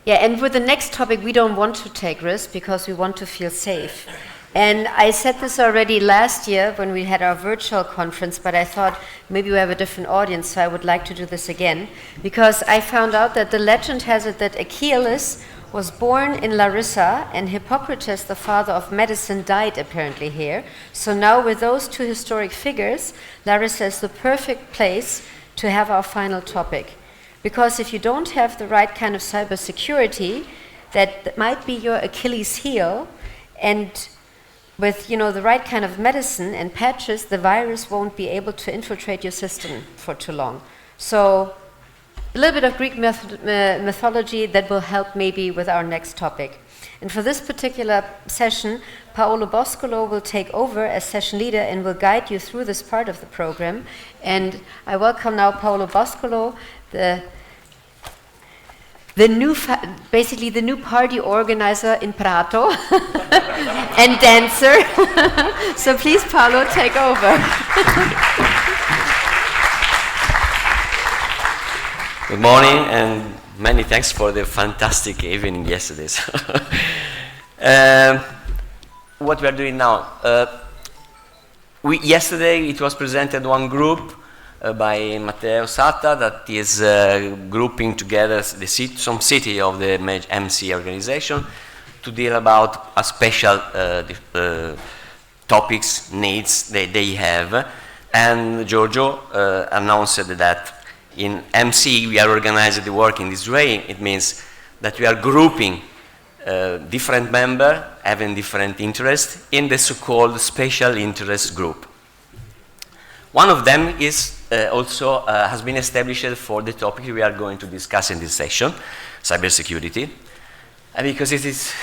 Yeah, and with the next topic, we don't want to take risks because we want to feel safe. And I said this already last year when we had our virtual conference, but I thought maybe we have a different audience, so I would like to do this again. Because I found out that the legend has it that Achilles was born in Larissa, and Hippocrates, the father of medicine, died apparently here. So now with those two historic figures, Larissa is the perfect place to have our final topic. Because if you don't have the right kind of cybersecurity, that might be your Achilles heel, and with the right kind of medicine and patches, the virus won't be able to infiltrate your system for too long. So a little bit of Greek mythology that will help maybe with our next topic. And for this particular session, Paolo Boscolo will take over as session leader and will guide you through this part of the program. And I welcome now Paolo Boscolo, basically the new party organizer in Prato and dancer. So please, Paolo, take over. Good morning, and many thanks for the fantastic evening yesterday. What we are doing now? Yesterday it was presented one group by Matteo Satta that is grouping together some city of the MC organization to deal about a special topics, needs they have. And Giorgio announced that in MC we are organizing the work in this way. It means that we are grouping different members having different interests in the so-called special interest group. One of them is also has been established for the topic we are going to discuss in this session, cybersecurity, because it is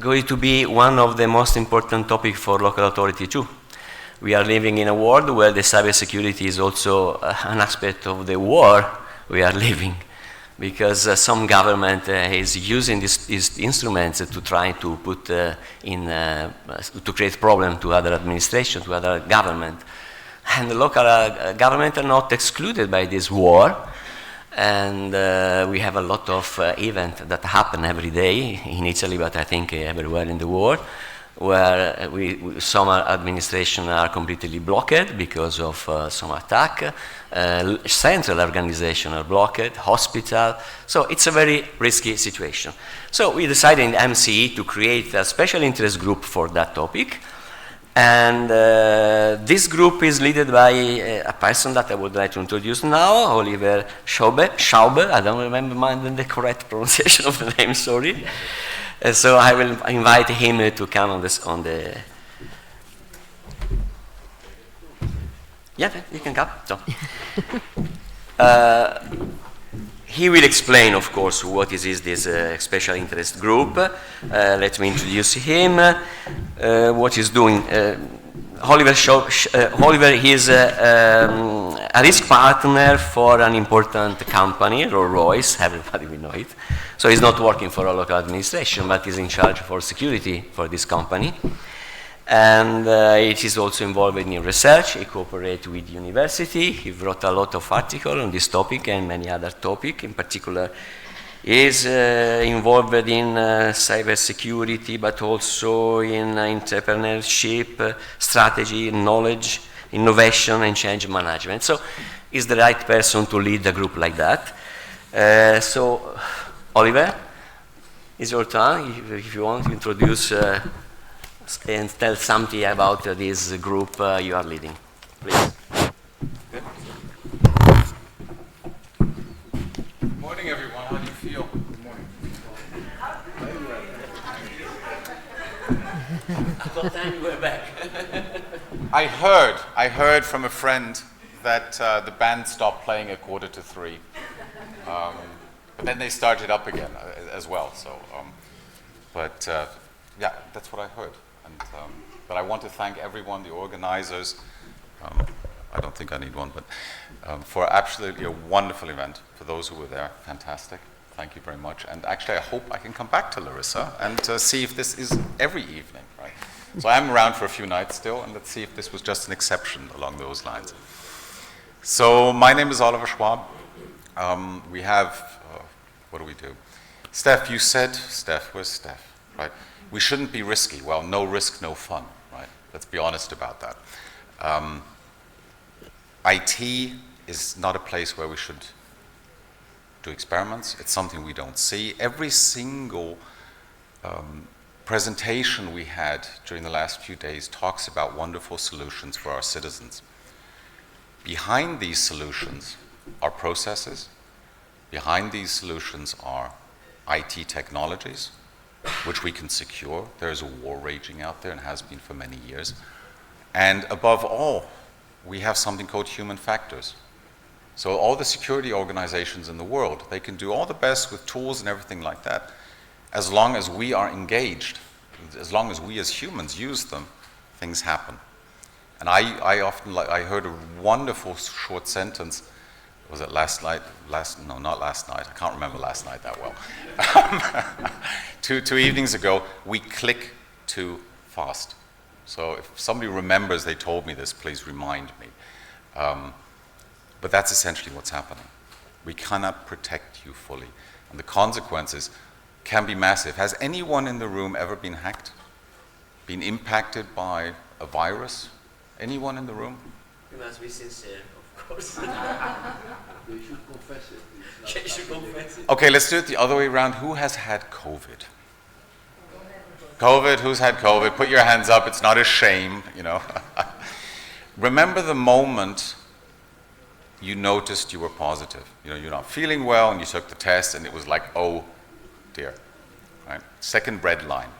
going to be one of the most important topics for local authority too. We are living in a world where the cybersecurity is also an aspect of the war we are living, because some government is using these instruments to try to put to create problem to other administration, to other government. And the local government are not excluded by this war. And we have a lot of events that happen every day in Italy, but I think everywhere in the world, where some administration are completely blocked because of some attack. Central organization are blocked, hospital. So it's a very risky situation. So we decided in MCE to create a special interest group for that topic. And this group is led by a person that I would like to introduce now, Oliver Schauber. I don't remember the correct pronunciation of the name, sorry. So I will invite him to come on the. Yeah, you can come. So. He will explain, of course, what is this special interest group. Let me introduce him. What he's doing. Oliver is a risk partner for an important company, Rolls-Royce. Everybody will know it. So he's not working for a local administration, but he's in charge for security for this company. And it is also involved in research. He cooperates with university. He wrote a lot of articles on this topic and many other topics. In particular, he is involved in cybersecurity, but also in entrepreneurship, strategy, knowledge, innovation, and change management. So he's the right person to lead a group like that. So, Oliver, it's your turn. If you want to introduce and tell something about this group you are leading, please. Good. Good morning, everyone. How do you feel? Good morning. About time you were back. I heard from a friend that the band stopped playing at 2:45. But then they started up again as well. So, yeah, that's what I heard. But I want to thank everyone, the organizers. I don't think I need one, but for absolutely a wonderful event. For those who were there, fantastic. Thank you very much. And actually, I hope I can come back to Larissa and see if this is every evening, right? So I'm around for a few nights still, and let's see if this was just an exception along those lines. So my name is Oliver Schwab. We have, what do? Steph, you said, Steph, where's Steph, right? We shouldn't be risky. Well, no risk, no fun, right? Let's be honest about that. IT is not a place where we should do experiments. It's something we don't see. Every single presentation we had during the last few days talks about wonderful solutions for our citizens. Behind these solutions are processes. Behind these solutions are IT technologies, which we can secure. There's a war raging out there and has been for many years. And above all, we have something called human factors. So all the security organizations in the world, they can do all the best with tools and everything like that. As long as we are engaged, as long as we as humans use them, things happen. And I heard a wonderful short sentence. Was it last night? No, not last night. I can't remember last night that well. Two evenings ago, we click too fast. So if somebody remembers they told me this, please remind me. But that's essentially what's happening. We cannot protect you fully. And the consequences can be massive. Has anyone in the room ever been hacked? Been impacted by a virus? Anyone in the room? You must be sincere, of course. They should confess it. You should confess it. Okay, let's do it the other way around. Who has had COVID? COVID, who's had COVID? Put your hands up, it's not a shame, you know. Remember the moment you noticed you were positive. You know, you're not feeling well and you took the test and it was like, oh dear, right? Second red line.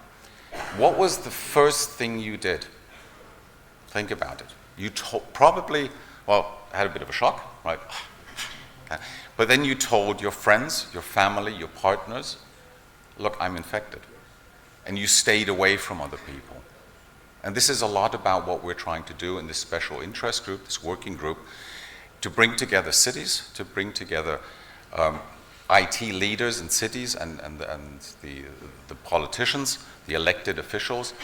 What was the first thing you did? Think about it. You probably, well, had a bit of a shock, right? Okay. But then you told your friends, your family, your partners, look, I'm infected. And you stayed away from other people. And this is a lot about what we're trying to do in this special interest group, this working group, to bring together cities, to bring together IT leaders in cities and the politicians, the elected officials,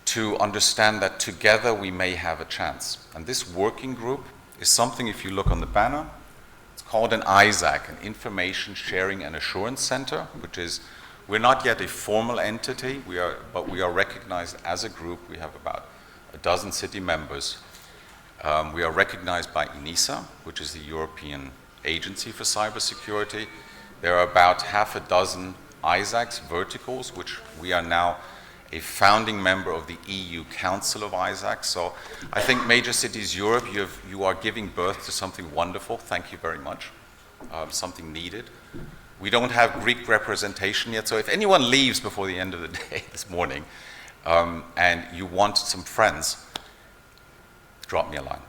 to understand that together we may have a chance. And this working group is something, if you look on the banner, it's called an ISAC, an Information Sharing and Assurance Center, which is, we're not yet a formal entity, but we are recognized as a group. We have about a dozen city members. We are recognized by ENISA, which is the European Agency for Cybersecurity. There are about half a dozen ISACs, verticals, which we are now a founding member of the EU Council of ISAC. So I think major cities Europe, you are giving birth to something wonderful. Thank you very much. Something needed. We don't have Greek representation yet, so if anyone leaves before the end of the day this morning and you want some friends, drop me a line.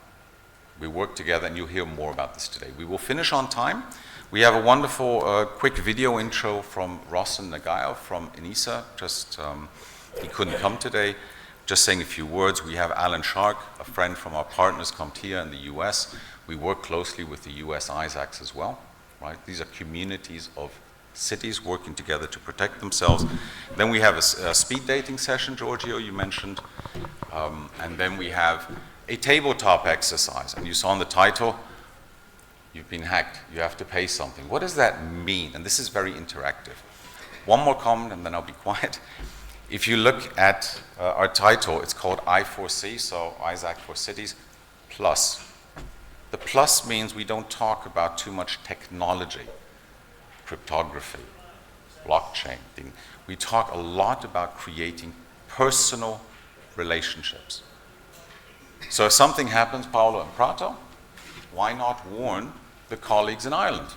We work together and you'll hear more about this today. We will finish on time. We have a wonderful quick video intro from Rossen Nagayo from ENISA. He couldn't come today. Just saying a few words. We have Alan Shark, a friend from our partners, CompTIA in the US. We work closely with the US ISACs as well. Right? These are communities of cities working together to protect themselves. Then we have a speed dating session, Giorgio, you mentioned. And then we have a tabletop exercise. And you saw in the title, you've been hacked. You have to pay something. What does that mean? And this is very interactive. One more comment and then I'll be quiet. If you look at our title, it's called I4C, so ISAC for Cities, plus. The plus means we don't talk about too much technology, cryptography, blockchain thing. We talk a lot about creating personal relationships. So if something happens, Paolo and Prato, why not warn the colleagues in Ireland?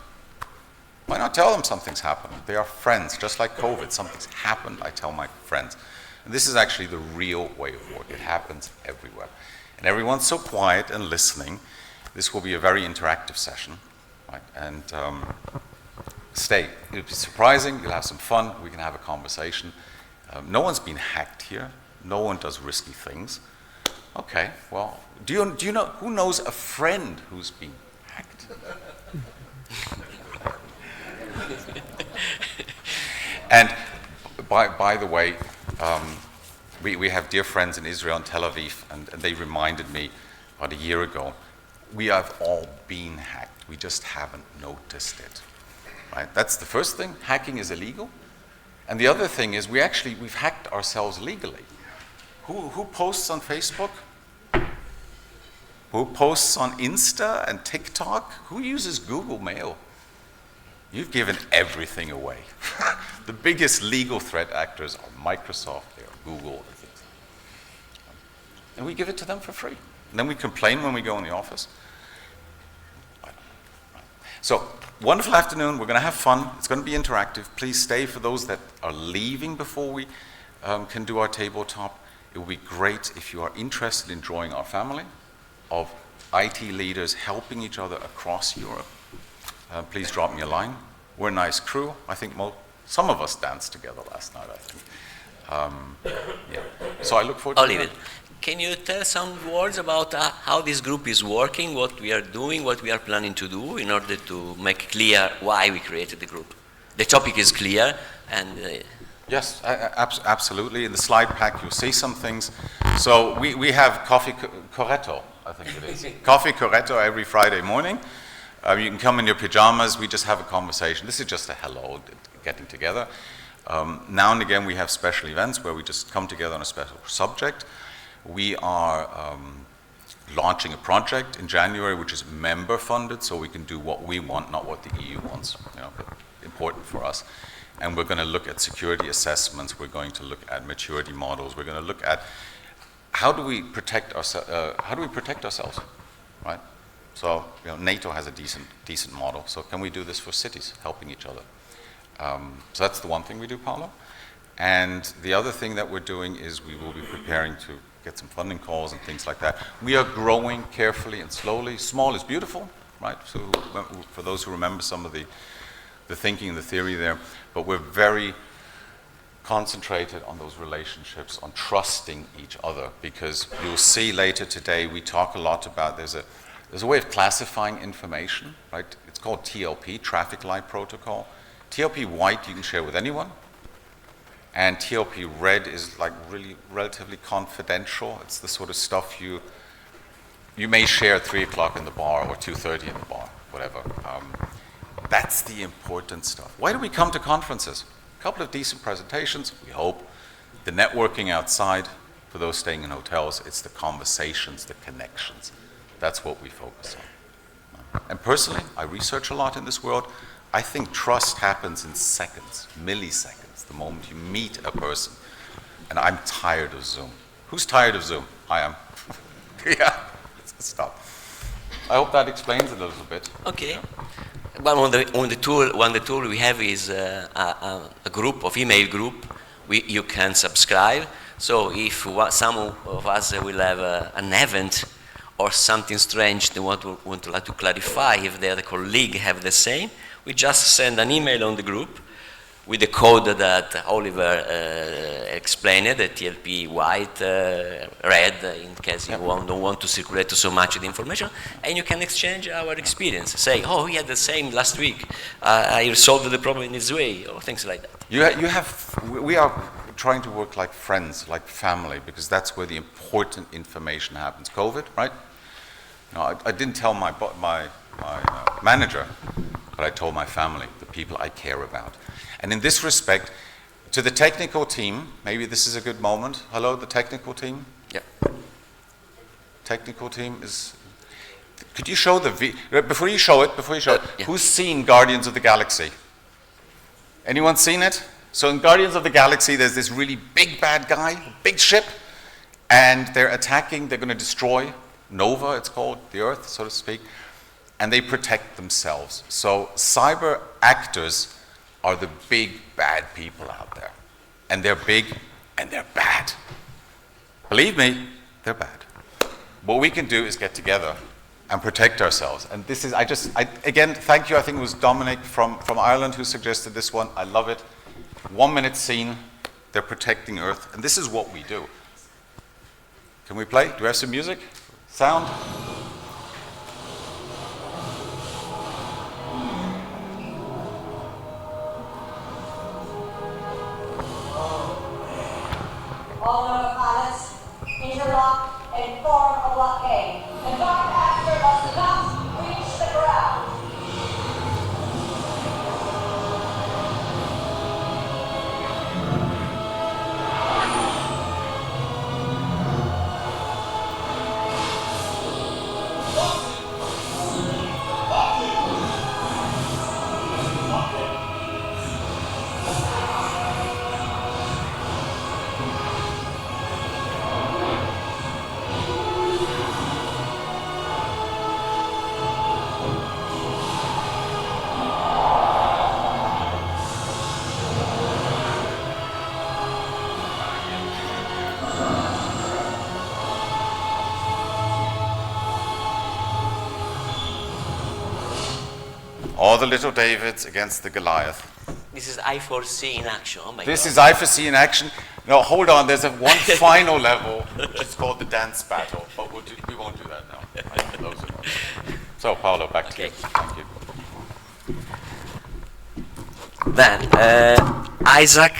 Why not tell them something's happened? They are friends, just like COVID. Something's happened, I tell my friends. And this is actually the real way of work. It happens everywhere. And everyone's so quiet and listening. This will be a very interactive session. Right? And stay. It'll be surprising. You'll have some fun. We can have a conversation. No one's been hacked here. No one does risky things. Okay, well, do you know, who knows a friend who's been hacked? And by the way, we have dear friends in Israel and Tel Aviv, and they reminded me about a year ago, we have all been hacked. We just haven't noticed it. right? That's the first thing. Hacking is illegal. And the other thing is we've hacked ourselves legally. Who posts on Facebook? Who posts on Insta and TikTok? Who uses Google Mail? You've given everything away. The biggest legal threat actors are Microsoft, they are Google, and things. And we give it to them for free. And then we complain when we go in the office. So, wonderful afternoon. We're going to have fun. It's going to be interactive. Please stay for those that are leaving before we can do our tabletop. It will be great if you are interested in joining our family of IT leaders helping each other across Europe. Please drop me a line. We're a nice crew. I think some of us danced together last night, I think. Yeah. So I look forward to Oliver, can you tell some words about how this group is working, what we are doing, what we are planning to do in order to make clear why we created the group? The topic is clear, and Yes, absolutely. In the slide pack, you'll see some things. So we have Coffee Corretto, I think it is. Coffee Corretto every Friday morning. You can come in your pajamas. We just have a conversation. This is just a hello, getting together. Now and again, we have special events where we just come together on a special subject. We are launching a project in January, which is member-funded, so we can do what we want, not what the EU wants. But important for us. And we're going to look at security assessments. We're going to look at maturity models. We're going to look at how do we protect ourselves, right? So NATO has a decent model. So can we do this for cities, helping each other? So that's the one thing we do, Paolo. And the other thing that we're doing is we will be preparing to get some funding calls and things like that. We are growing carefully and slowly. Small is beautiful, right? So for those who remember some of the thinking and the theory there, but we're very concentrated on those relationships, on trusting each other, because you'll see later today we talk a lot about there's a way of classifying information, right? It's called TLP, Traffic Light Protocol. TLP white you can share with anyone, and TLP red is like really relatively confidential. It's the sort of stuff you may share at 3 o'clock in the bar or 2:30 in the bar, whatever. That's the important stuff. Why do we come to conferences? A couple of decent presentations, we hope. The networking outside, for those staying in hotels, it's the conversations, the connections. That's what we focus on. And personally, I research a lot in this world. I think trust happens in seconds, milliseconds, the moment you meet a person. And I'm tired of Zoom. Who's tired of Zoom? I am. Yeah, stop. I hope that explains it a little bit. okay. One the tool we have is a group of email group. You can subscribe. So if some of us will have an event or something strange they want to like to clarify, if the other colleague have the same, we just send an email on the group with the code that Oliver explained, the TLP white, red, in case you don't want to circulate so much of the information, and you can exchange our experience. Say, oh, we had the same last week. I solved the problem in this way, or things like that. We are trying to work like friends, like family, because that's where the important information happens. COVID, right? No, I didn't tell my manager, but I told my family, the people I care about. And in this respect, to the technical team, maybe this is a good moment. Hello, the technical team? Yeah. Technical team is... Could you show before you show it, yeah. Who's seen Guardians of the Galaxy? Anyone seen it? So in Guardians of the Galaxy, there's this really big bad guy, a big ship, and they're attacking, they're going to destroy Nova, it's called, the Earth, so to speak, and they protect themselves. So cyber actors are the big bad people out there. And they're big and they're bad. Believe me, they're bad. What we can do is get together and protect ourselves. And this is, again, thank you. I think it was Dominic from Ireland who suggested this one. I love it. 1 minute scene, they're protecting Earth. And this is what we do. Can we play? Do we have some music? Sound? All Nova pilots, interlock and form a blockade. The guard actor must not reach the ground. All the little Davids against the Goliath. This is I4C in action. Oh my This God. is I4C in action. No, hold on. There's one final level, which is called the dance battle. But we won't do that now. Those are so, Paolo, back to you. Thank you. Then, Isaac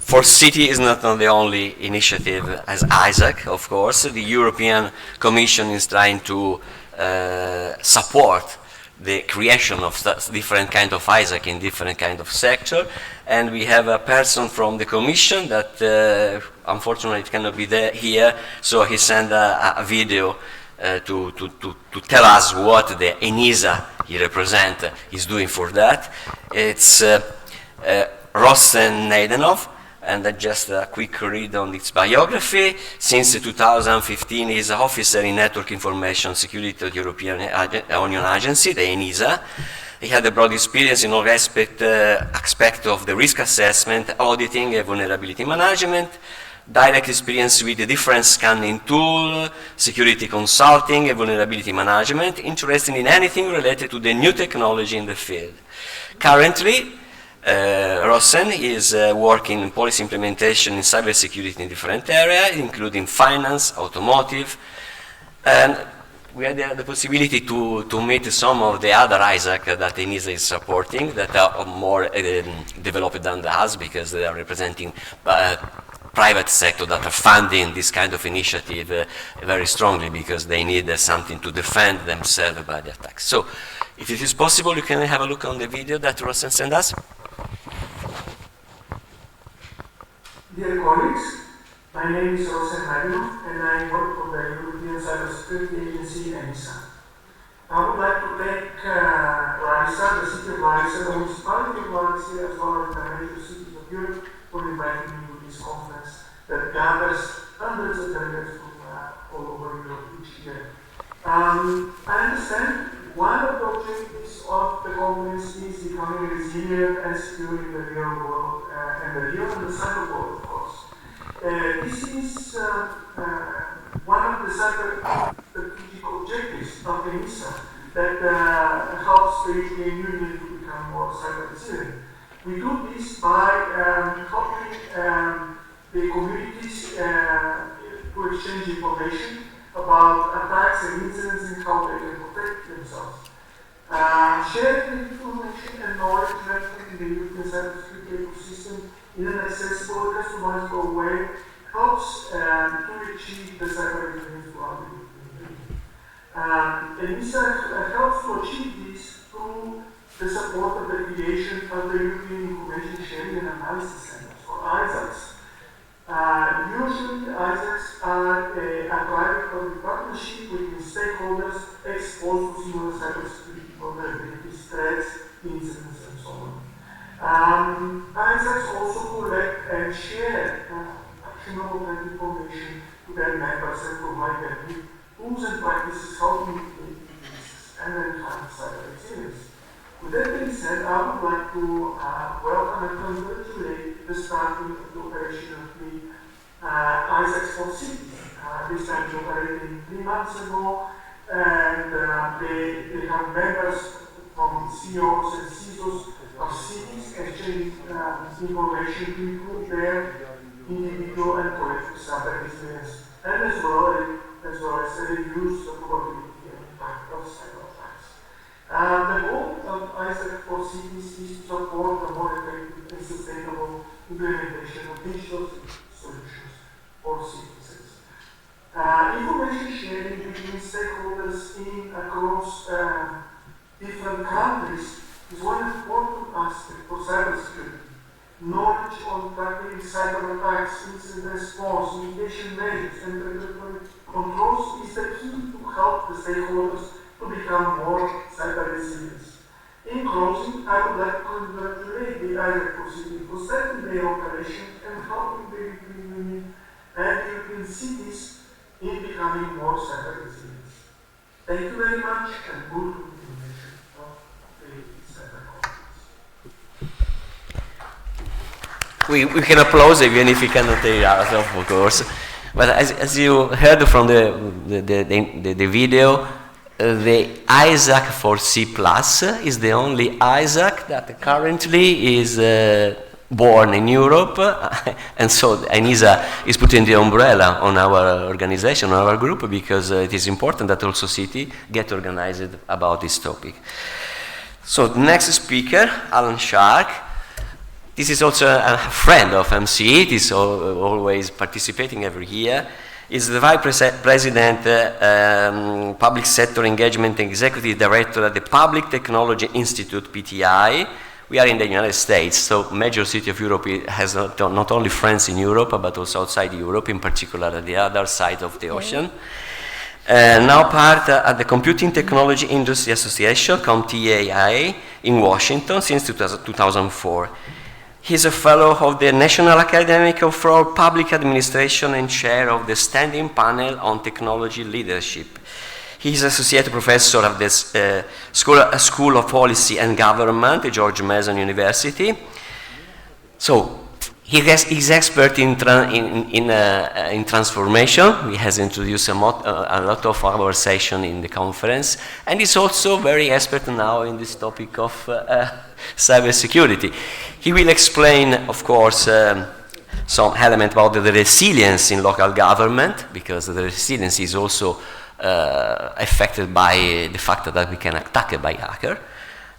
for City is not the only initiative as Isaac, of course. The European Commission is trying to support the creation of different kind of Isaac in different kind of sector. And we have a person from the Commission that unfortunately cannot be there here, so he sent a video to tell us what the ENISA he represents is doing for that. It's Rossen Neidenhoff, and just a quick read on its biography. Since 2015, he is an officer in Network Information Security of the European Union Agency, the ENISA. He had a broad experience in all aspects of the risk assessment, auditing, and vulnerability management, direct experience with the different scanning tool, security consulting, and vulnerability management, interested in anything related to the new technology in the field. Currently, Rossen is working in policy implementation in cybersecurity in different areas, including finance, automotive, and we had the possibility to meet some of the other Isaac that ENISA is supporting that are more developed than us because they are representing private sector that are funding this kind of initiative very strongly because they need something to defend themselves by the attacks. So, if it is possible, you can have a look on the video that Rossen sent us. Dear colleagues, my name is Rossen Neidenhoff and I work for the European Cybersecurity Agency, ENISA. I would like to thank Larissa, the city of Larissa, the municipality of Larissa, as well as the major cities of Europe for inviting me to this conference that gathers hundreds of delegates from all over Europe each year. I understand one of the objectives of the conference is becoming resilient and secure in the real world, and the real and the cyber world, of course. This is one of the cyber strategic objectives of the ENISA that helps the European Union to become more cyber resilient. We do this by helping the communities to exchange information about attacks and incidents and how they can protect themselves. Sharing information and knowledge network in the European cybersecurity ecosystem in an accessible, customizable way helps to achieve the cyber resilience throughout the European Union. ENISA helps to achieve this through the support of the creation of the European Information Sharing and Analysis Centers, or ISACs. Usually, ISACs are a private-public partnership between stakeholders exposed to similar cybersecurity vulnerabilities, threats, incidents, and so on. ISACs also collect and share actionable information to their members and provide them with tools and practices how to mitigate risks and enhance cyber resilience. With that being said, I would like to welcome and congratulate the starting of the operation of the ISACs for Cities. This time they operated 3 months ago, and they have members from CEOs and CISOs of cities exchanging information to improve their individual and collective cyber resilience, and as well as reduce the probability and impact of cyber attacks. The goal of ISAC for Cities is to support a more effective and sustainable implementation of digital solutions for citizens. Information sharing between stakeholders across different countries is one important aspect for cybersecurity. Knowledge on tackling cyber attacks, incident response, mitigation measures, and regulatory controls is the key to help the stakeholders to become more cyber resilient. In closing, I would like to congratulate the ISAC for Cities for starting their operation and helping the European Union and European cities in becoming more cyber resilient. Thank you very much and good continuation of the cyber conference. We can applaud even if we cannot hear ourselves, of course. But as you heard from the video, the Isaac for C++ is the only Isaac that currently is born in Europe, and so ENISA is putting the umbrella on our organization, on our group, because it is important that also city get organized about this topic. So the next speaker, Alan Shark. This is also a friend of MCE. It is always participating every year. Is the Vice President, Public Sector Engagement Executive Director at the Public Technology Institute, PTI. We are in the United States, so major city of Europe has not only friends in Europe, but also outside Europe, in particular at the other side of the ocean. Now part at the Computing Technology Industry Association, CompTIA, in Washington since 2004. He's a fellow of the National Academy for Public Administration and chair of the Standing Panel on Technology Leadership. He's associate professor of the School of Policy and Government at George Mason University. So he's expert in transformation. He has introduced a lot of our session in the conference, and he's also very expert now in this topic of cybersecurity. He will explain, of course, some element about the resilience in local government, because the resilience is also affected by the fact that we can attack by hacker.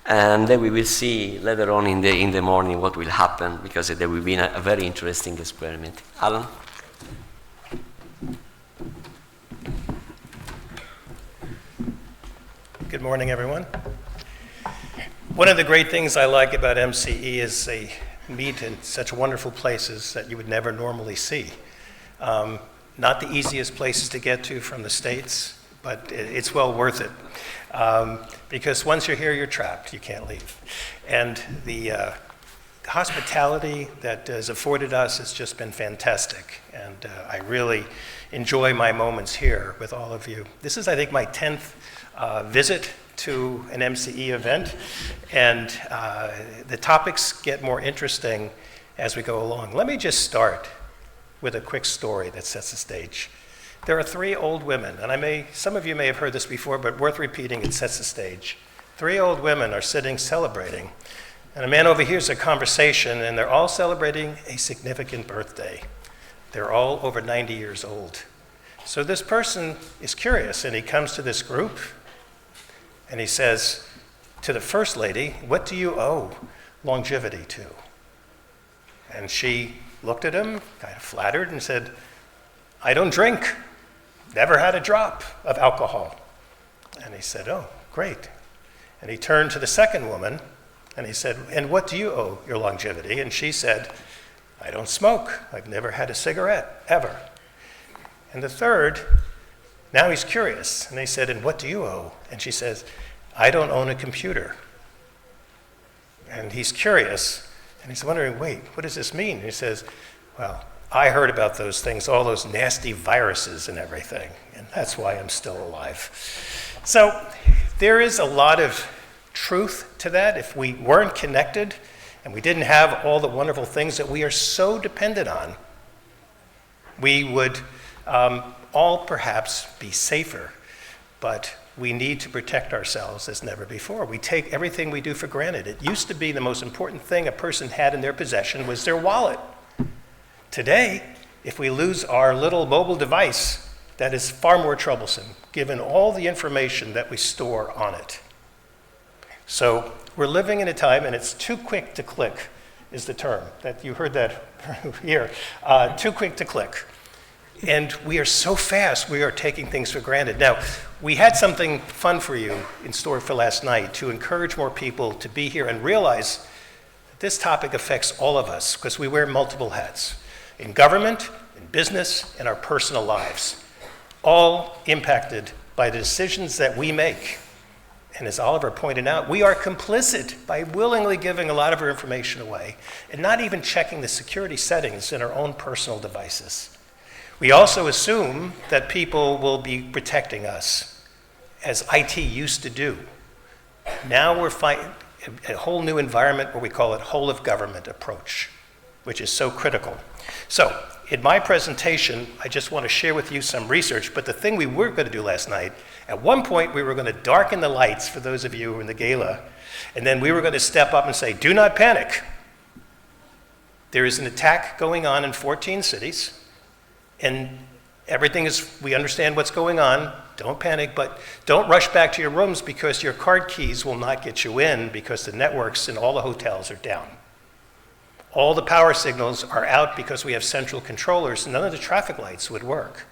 And then we will see later on in the morning what will happen, because there will be a very interesting experiment. Alan? Good morning, everyone. One of the great things I like about MCE is they meet in such wonderful places that you would never normally see. Not the easiest places to get to from the States, but it's well worth it. Because once you're here, you're trapped. You can't leave. And the hospitality that is afforded us has just been fantastic. And I really enjoy my moments here with all of you. This is, I think, my 10th visit to an MCE event. And the topics get more interesting as we go along. Let me just start with a quick story that sets the stage. There are 3 old women, and some of you may have heard this before, but worth repeating, it sets the stage. 3 old women are sitting celebrating, and a man overhears a conversation, and they're all celebrating a significant birthday. They're all over 90 years old. So this person is curious, and he comes to this group, and he says to the first lady, "What do you owe longevity to?" And she looked at him, kind of flattered, and said, "I don't drink. Never had a drop of alcohol." And he said, "Oh, great." And he turned to the second woman, and he said, "And what do you owe your longevity?" And she said, "I don't smoke. I've never had a cigarette, ever." And the third, now he's curious, and he said, "And what do you owe?" And she says, "I don't own a computer." And he's curious, and he's wondering, wait, what does this mean? And he says, "Well, I heard about those things, all those nasty viruses and everything, and that's why I'm still alive." So there is a lot of truth to that. If we weren't connected and we didn't have all the wonderful things that we are so dependent on, we would all perhaps be safer. But we need to protect ourselves as never before. We take everything we do for granted. It used to be the most important thing a person had in their possession was their wallet. Today, if we lose our little mobile device, that is far more troublesome, given all the information that we store on it. So we're living in a time, and it's too quick to click is the term. That you heard that here. Too quick to click. And we are so fast, we are taking things for granted. Now, we had something fun for you in store for last night to encourage more people to be here and realize that this topic affects all of us, because we wear multiple hats. In government, in business, in our personal lives, all impacted by the decisions that we make. And as Oliver pointed out, we are complicit by willingly giving a lot of our information away and not even checking the security settings in our own personal devices. We also assume that people will be protecting us, as IT used to do. Now we're fighting a whole new environment where we call it whole of government approach. which is so critical. So, in my presentation, I just want to share with you some research, but the thing we were going to do last night, at one point we were going to darken the lights for those of you who were in the gala, and then we were going to step up and say, do not panic. There is an attack going on in 14 cities, and everything is, we understand what's going on, don't panic, but don't rush back to your rooms because your card keys will not get you in because the networks in all the hotels are down. All the power signals are out because we have central controllers. None of the traffic lights would work.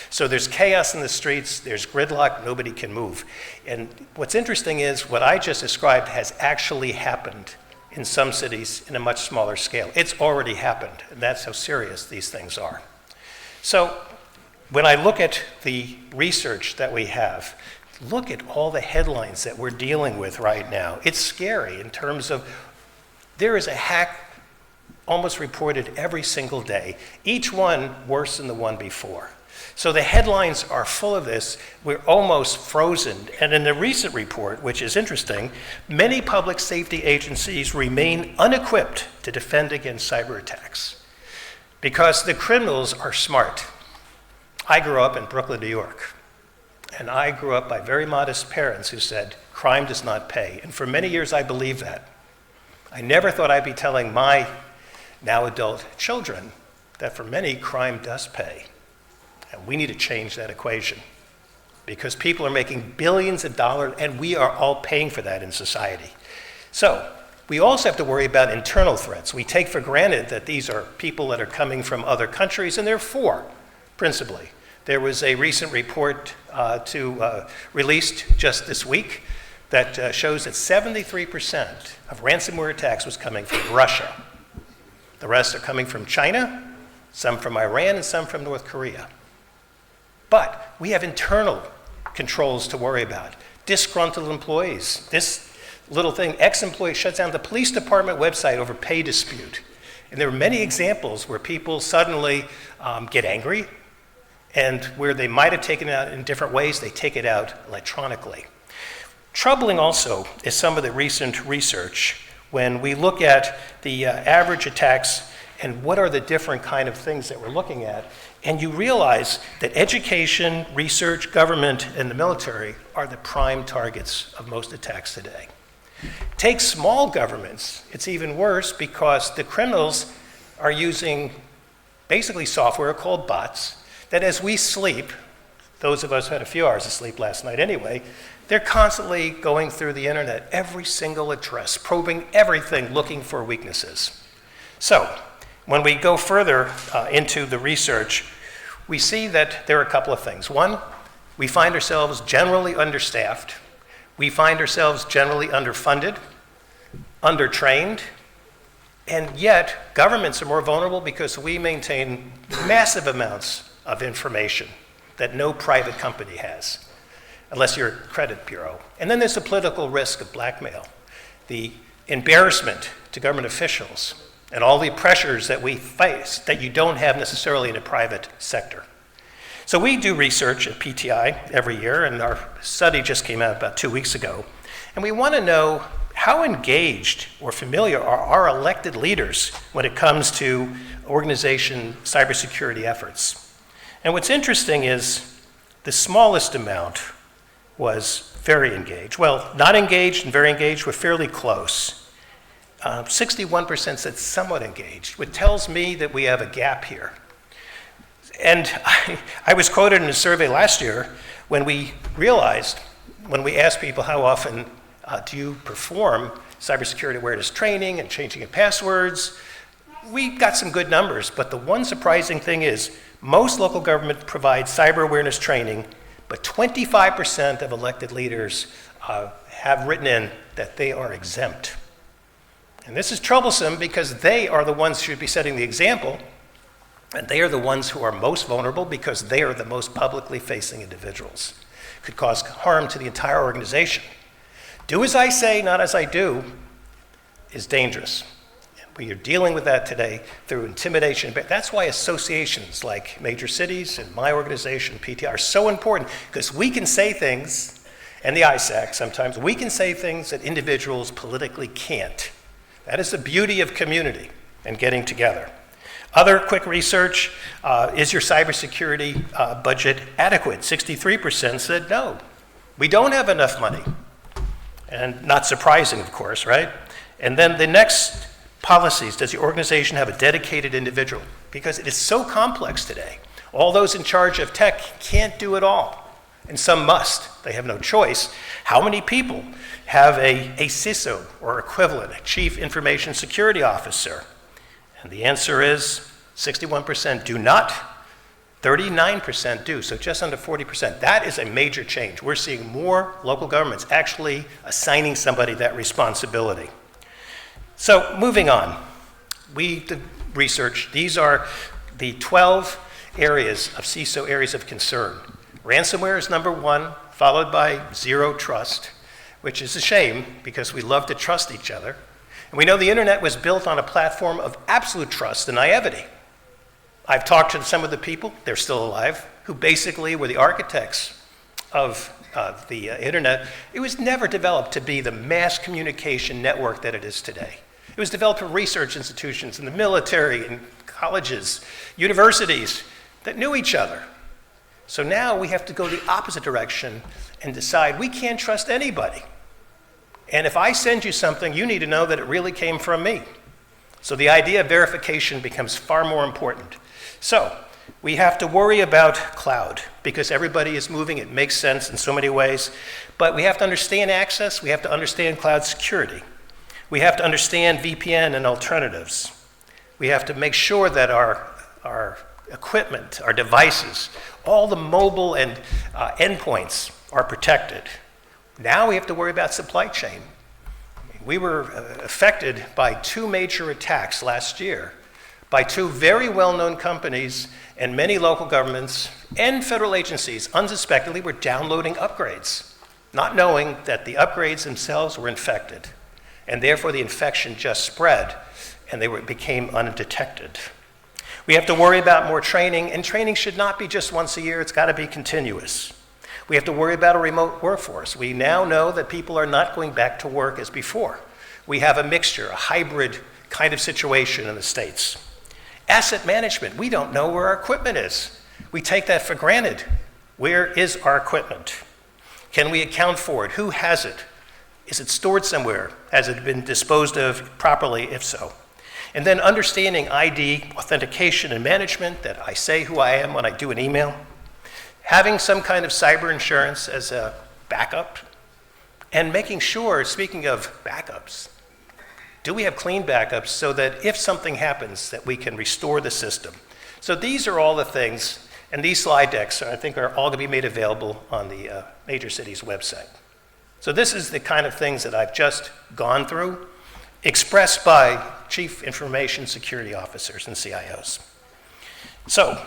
So there's chaos in the streets, there's gridlock, nobody can move. And what's interesting is what I just described has actually happened in some cities in a much smaller scale. It's already happened, and that's how serious these things are. So when I look at the research that we have, look at all the headlines that we're dealing with right now. It's scary in terms of there is a hack almost reported every single day, each one worse than the one before. So the headlines are full of this. We're almost frozen. And in a recent report, which is interesting, many public safety agencies remain unequipped to defend against cyber attacks because the criminals are smart. I grew up in Brooklyn, New York, and I grew up by very modest parents who said, crime does not pay. And for many years, I believed that. I never thought I'd be telling my now adult children that for many, crime does pay. And we need to change that equation because people are making billions of dollars and we are all paying for that in society. So we also have to worry about internal threats. We take for granted that these are people that are coming from other countries, and there are four, principally. There was a recent report released just this week that shows that 73% of ransomware attacks was coming from Russia. The rest are coming from China, some from Iran, and some from North Korea. But we have internal controls to worry about. Disgruntled employees. This little thing, ex-employee shuts down the police department website over pay dispute. And there are many examples where people suddenly get angry, and where they might have taken it out in different ways, they take it out electronically. Troubling also is some of the recent research when we look at the average attacks and what are the different kind of things that we're looking at, and you realize that education, research, government, and the military are the prime targets of most attacks today. Take small governments, it's even worse because the criminals are using basically software called bots that as we sleep, those of us who had a few hours of sleep last night anyway, they're constantly going through the internet, every single address, probing everything, looking for weaknesses. So, when we go further into the research, we see that there are a couple of things. One, we find ourselves generally understaffed. We find ourselves generally underfunded, undertrained, and yet governments are more vulnerable because we maintain massive amounts of information that no private company has, unless you're a credit bureau. And then there's the political risk of blackmail, the embarrassment to government officials, and all the pressures that we face that you don't have necessarily in a private sector. So we do research at PTI every year, and our study just came out about 2 weeks ago. And we want to know how engaged or familiar are our elected leaders when it comes to organization cybersecurity efforts. And what's interesting is the smallest amount was very engaged. Well, not engaged and very engaged were fairly close. 61% said somewhat engaged, which tells me that we have a gap here. And I was quoted in a survey last year when we realized, when we asked people how often do you perform cybersecurity awareness training and changing of passwords, we got some good numbers, but the one surprising thing is most local governments provide cyber awareness training, but 25% of elected leaders have written in that they are exempt. And this is troublesome because they are the ones who should be setting the example, and they are the ones who are most vulnerable because they are the most publicly facing individuals. Could cause harm to the entire organization. Do as I say, not as I do, is dangerous. We are dealing with that today through intimidation. But that's why associations like major cities and my organization, PTI, are so important, because we can say things, and the ISAC sometimes, we can say things that individuals politically can't. That is the beauty of community. and getting together. Other quick research, is your cybersecurity budget adequate? 63% said no, we don't have enough money. And not surprising, of course, right? And then the next policies, does your organization have a dedicated individual? Because it is so complex today. All those in charge of tech can't do it all, and some must. They have no choice. How many people have a CISO or equivalent, a Chief Information Security Officer? And the answer is 61% do not, 39% do, so just under 40%. That is a major change. We're seeing more local governments actually assigning somebody that responsibility. So moving on, we did research. These are the 12 areas of CISO areas of concern. Ransomware is number one, followed by zero trust, which is a shame because we love to trust each other. And we know the internet was built on a platform of absolute trust and naivety. I've talked to some of the people, they're still alive, who basically were the architects of the internet. It was never developed to be the mass communication network that it is today. It was developed for research institutions in the military, in colleges, universities that knew each other. So now we have to go the opposite direction and decide we can't trust anybody. And if I send you something, you need to know that it really came from me. So the idea of verification becomes far more important. So we have to worry about cloud because everybody is moving. It makes sense in so many ways. But we have to understand access. We have to understand cloud security. We have to understand VPN and alternatives. We have to make sure that our equipment, our devices, all the mobile and endpoints are protected. Now we have to worry about supply chain. We were affected by two major attacks last year by two very well-known companies, and many local governments and federal agencies unsuspectedly were downloading upgrades, not knowing that the upgrades themselves were infected. And therefore the infection just spread and they became undetected. We have to worry about more training, and training should not be just once a year, it's gotta be continuous. We have to worry about a remote workforce. We now know that people are not going back to work as before. We have a mixture, a hybrid kind of situation in the States. Asset management, we don't know where our equipment is. We take that for granted. Where is our equipment? Can we account for it? Who has it? Is it stored somewhere? Has it been disposed of properly, if so? And then understanding ID, authentication, and management, that I say who I am when I do an email. Having some kind of cyber insurance as a backup. And making sure, speaking of backups, do we have clean backups so that if something happens that we can restore the system? So these are all the things, and these slide decks I think are all going to be made available on the Major Cities website. So this is the kind of things that I've just gone through, expressed by Chief Information Security Officers and CIOs. So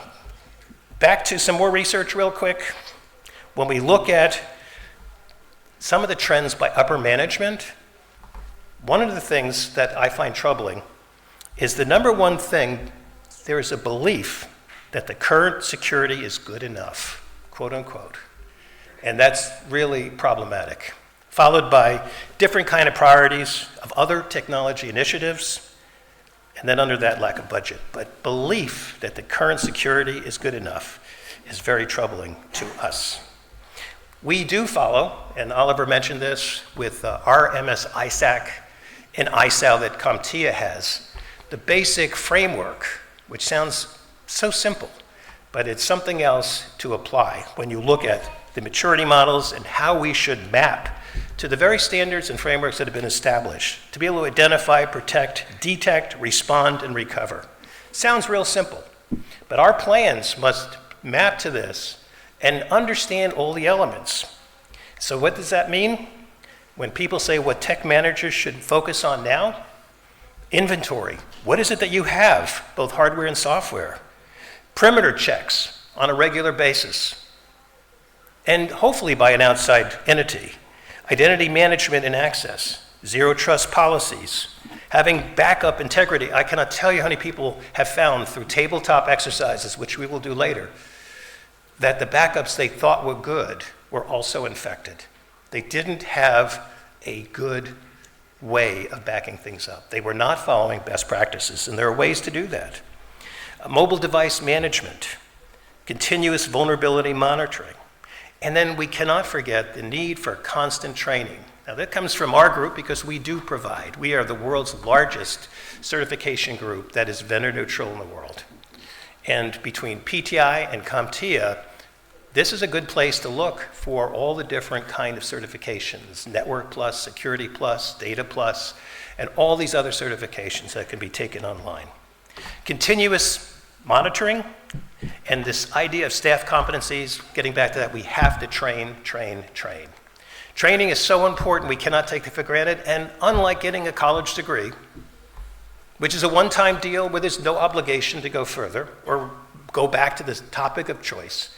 back to some more research real quick. When we look at some of the trends by upper management, one of the things that I find troubling is the number one thing, there is a belief that the current security is good enough, quote unquote. And that's really problematic. Followed by different kind of priorities of other technology initiatives, and then under that, lack of budget. But belief that the current security is good enough is very troubling to us. We do follow, and Oliver mentioned this, with RMS ISAC and ISAL that CompTIA has, the basic framework, which sounds so simple, but it's something else to apply when you look at the maturity models and how we should map to the very standards and frameworks that have been established to be able to identify, protect, detect, respond, and recover. Sounds real simple, but our plans must map to this and understand all the elements. So what does that mean? When people say what tech managers should focus on now, inventory. What is it that you have, both hardware and software? Perimeter checks on a regular basis, and hopefully by an outside entity. Identity management and access, zero trust policies, having backup integrity. I cannot tell you how many people have found through tabletop exercises, which we will do later, that the backups they thought were good were also infected. They didn't have a good way of backing things up. They were not following best practices, and there are ways to do that. Mobile device management, continuous vulnerability monitoring, and then we cannot forget the need for constant training. Now that comes from our group because we do provide. We are the world's largest certification group that is vendor neutral in the world. And between PTI and CompTIA, this is a good place to look for all the different kind of certifications, Network Plus, Security Plus, Data Plus, and all these other certifications that can be taken online. Continuous monitoring, and this idea of staff competencies, getting back to that, we have to train, train, train. Training is so important, we cannot take it for granted, and unlike getting a college degree, which is a one-time deal where there's no obligation to go further or go back to the topic of choice,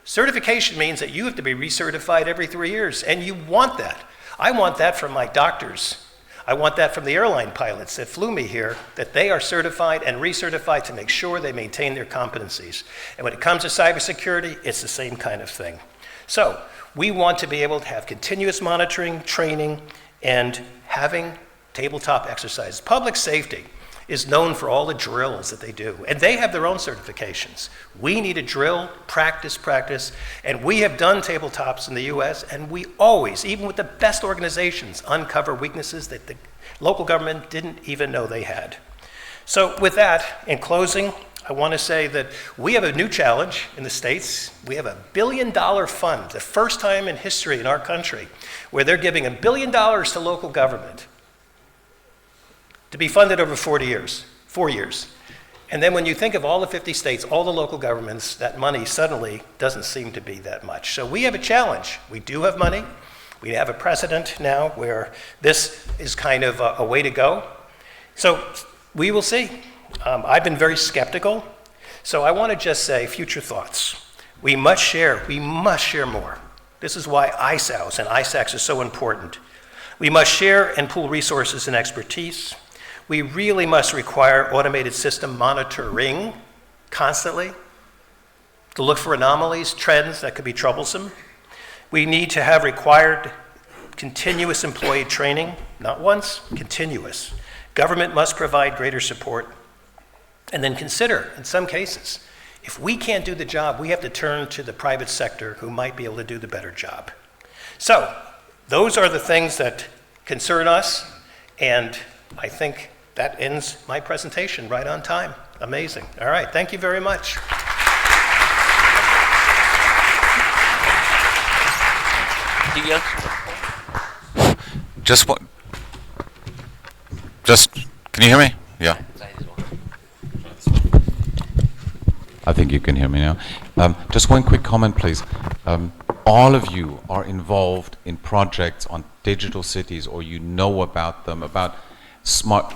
certification means that you have to be recertified every 3 years, and you want that. I want that from my doctors. I want that from the airline pilots that flew me here, that they are certified and recertified to make sure they maintain their competencies. And when it comes to cybersecurity, it's the same kind of thing. So we want to be able to have continuous monitoring, training, and having tabletop exercises. Public safety is known for all the drills that they do, and they have their own certifications. We need to drill, practice, practice, and we have done tabletops in the US, and we always, even with the best organizations, uncover weaknesses that the local government didn't even know they had. So with that, in closing, I want to say that we have a new challenge in the States. We have $1 billion fund, the first time in history in our country, where they're giving $1 billion to local government to be funded over 4 years. And then when you think of all the 50 states, all the local governments, that money suddenly doesn't seem to be that much. So we have a challenge. We do have money. We have a precedent now where this is kind of a way to go. So we will see. I've been very skeptical. So I want to just say future thoughts. We must share more. This is why ISAOs and ISACs are so important. We must share and pool resources and expertise. We really must require automated system monitoring constantly to look for anomalies, trends that could be troublesome. We need to have required continuous employee training, not once, continuous. Government must provide greater support. And then consider, in some cases, if we can't do the job, we have to turn to the private sector who might be able to do the better job. So, those are the things that concern us, and I think that ends my presentation right on time. Amazing. All right, thank you very much. Can you hear me? Yeah. I think you can hear me now. Just one quick comment, please. All of you are involved in projects on digital cities, or you know about them, about smart,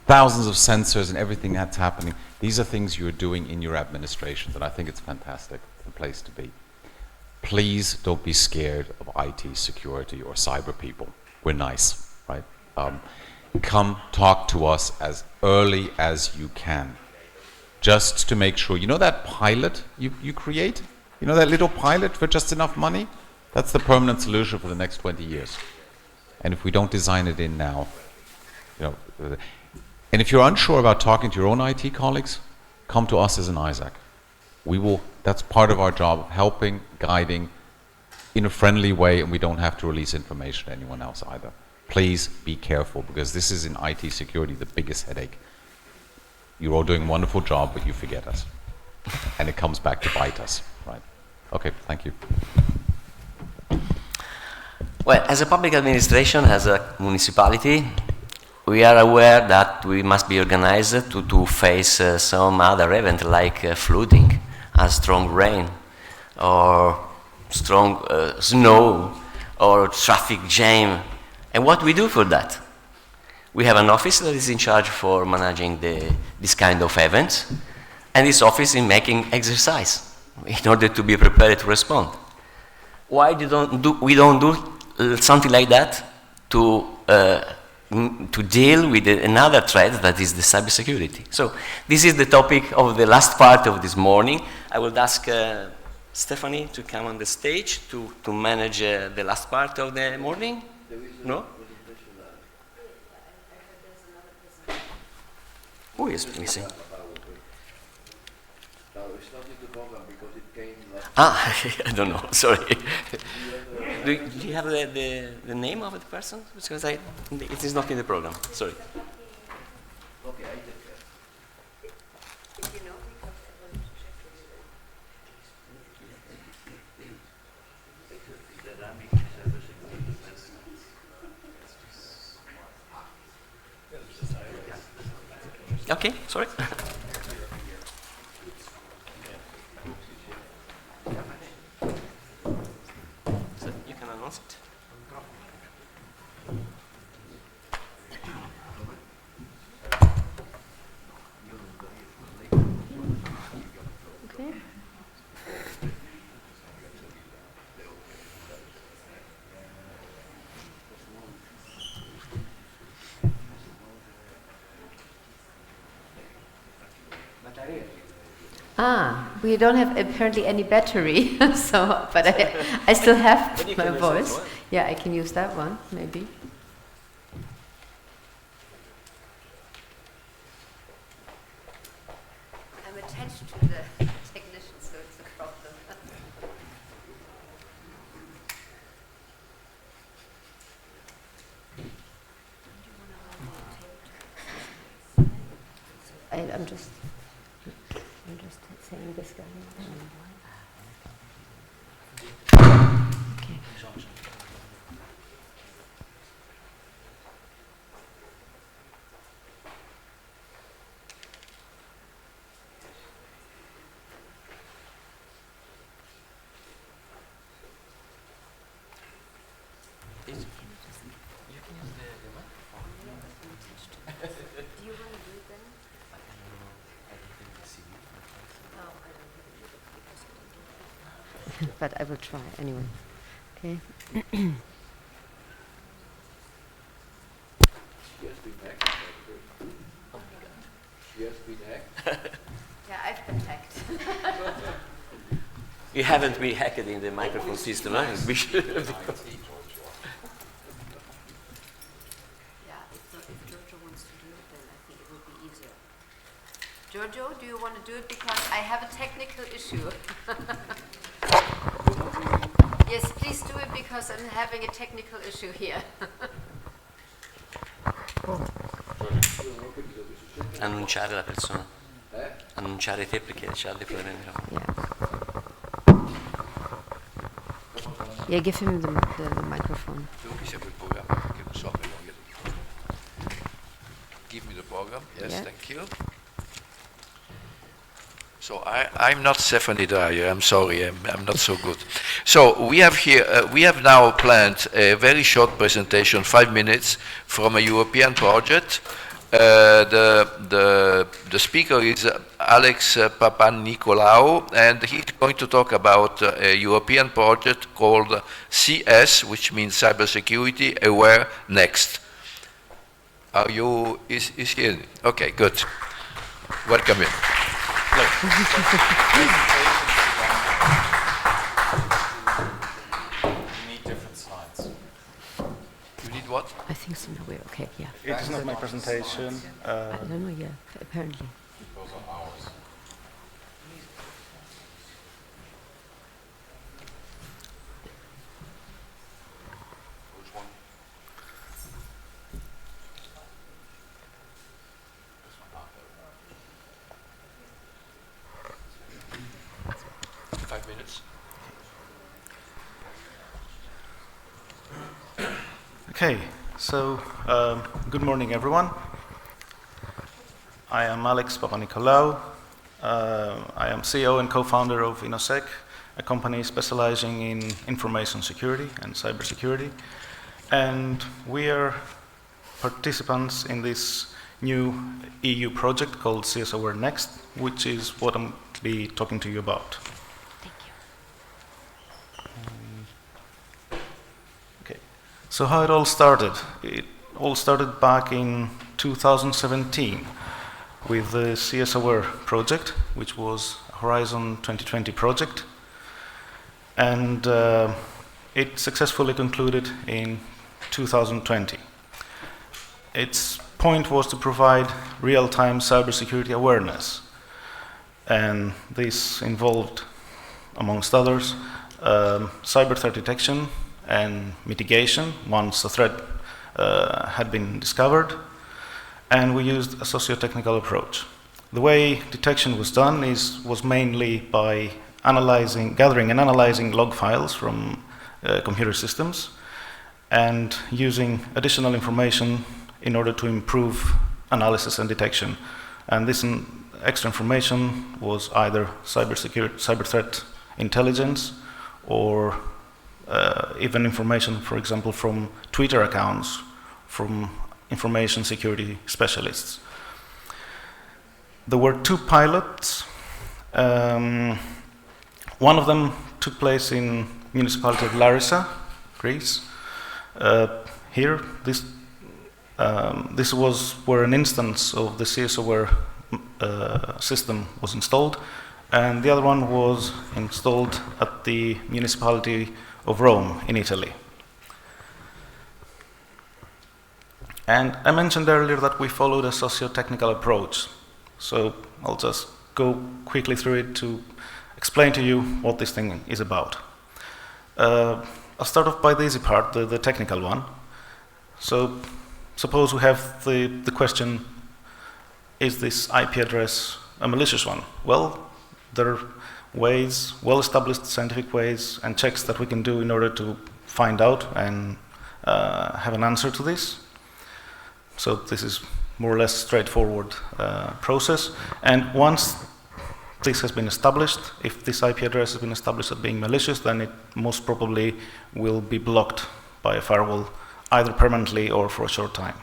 thousands of sensors and everything that's happening. These are things you're doing in your administrations, and I think it's fantastic. It's the place to be. Please don't be scared of IT security or cyber people. We're nice, right? Come talk to us as early as you can, just to make sure. You know that pilot you create? You know that little pilot for just enough money? That's the permanent solution for the next 20 years. And if we don't design it in now, you know, and if you're unsure about talking to your own IT colleagues, come to us as an ISAC. We will, that's part of our job, of helping, guiding in a friendly way, and we don't have to release information to anyone else either. Please be careful, because this is in IT security the biggest headache. You're all doing a wonderful job, but you forget us. And it comes back to bite us, right? Okay, thank you. Well, as a public administration, as a municipality, we are aware that we must be organized to face some other event like flooding, a strong rain, or strong snow, or traffic jam. And what we do for that? We have an office that is in charge for managing this kind of events, and this office is making exercise in order to be prepared to respond. Why we don't do something like that to deal with another threat that is the cybersecurity? So this is the topic of the last part of this morning. I will ask Stephanie to come on the stage to manage the last part of the morning. No? Who is missing? No, it's not in the program because it came last. Ah, I don't know. Sorry. Do you have the name of the person? Because it is not in the program. Sorry. Okay, I take care. Okay, sorry. So you can announce it. Okay. Ah, we don't have apparently any battery, so, but I still have you my can use voice. that one. Yeah, I can use that one, maybe. I'm attached to the technician, so it's a problem. I'm just saying this guy. Okay. But I will try anyway. Okay. She has been hacked. She has been hacked. Yeah, I've been hacked. You haven't been hacked in the microphone system, huh? We should. Yeah, if Giorgio wants to do it, then I think it will be easier. Giorgio, do you want to do it? Because I have a technical issue. Yes, please do it because I'm having a technical issue here. Annunciare la persona. Annunciare te perché c'ha dei problemi. Yeah, give him the microphone. Give me the program. Yes, Yeah. thank you. So I'm not Stephanie Dreyer. I'm sorry, I'm not so good. So we have here, we have now planned a very short presentation, 5 minutes, from a European project. The speaker is Alex Papanikolaou, and he's going to talk about a European project called CS, which means Cybersecurity Aware Next. Are you, is he in? Okay, good. Welcome in. You need different slides. You need what? I think so. No, we're okay. Yeah. It is not my presentation. I don't know. Yeah, apparently. Those are ours. Which one? 5 minutes. Okay, so good morning, everyone. I am Alex Papanikolaou. I am CEO and co-founder of InnoSec, a company specializing in information security and cybersecurity. And we are participants in this new EU project called CS Aware Next, which is what I'm be talking to you about. Okay, so how it all started? It all started back in 2017 with the CS Aware project, which was a Horizon 2020 project, and it successfully concluded in 2020. It's point was to provide real-time cybersecurity awareness. And this involved, amongst others, cyber threat detection and mitigation once a threat had been discovered. And we used a socio-technical approach. The way detection was done was mainly by gathering and analyzing log files from computer systems and using additional information in order to improve analysis and detection. And this extra information was either cyber threat intelligence or even information, for example, from Twitter accounts, from information security specialists. There were 2 pilots. One of them took place in municipality of Larissa, Greece. Here, this was where an instance of the CS-aware system was installed, and the other one was installed at the municipality of Rome in Italy. And I mentioned earlier that we followed a socio-technical approach, so I'll just go quickly through it to explain to you what this thing is about. I'll start off by the easy part, the technical one. So suppose we have the question, is this IP address a malicious one? Well, there are ways, well-established scientific ways and checks that we can do in order to find out and have an answer to this. So this is more or less straightforward process. And once this has been established, if this IP address has been established as being malicious, then it most probably will be blocked by a firewall, either permanently or for a short time.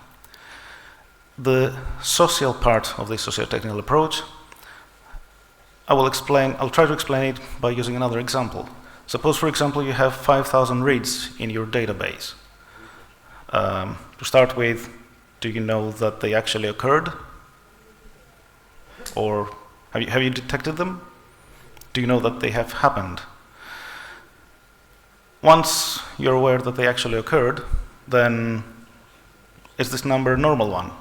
The social part of this socio-technical approach, I'll try to explain it by using another example. Suppose, for example, you have 5,000 reads in your database. To start with, do you know that they actually occurred? Or have you detected them? Do you know that they have happened? Once you're aware that they actually occurred, then is this number a normal one?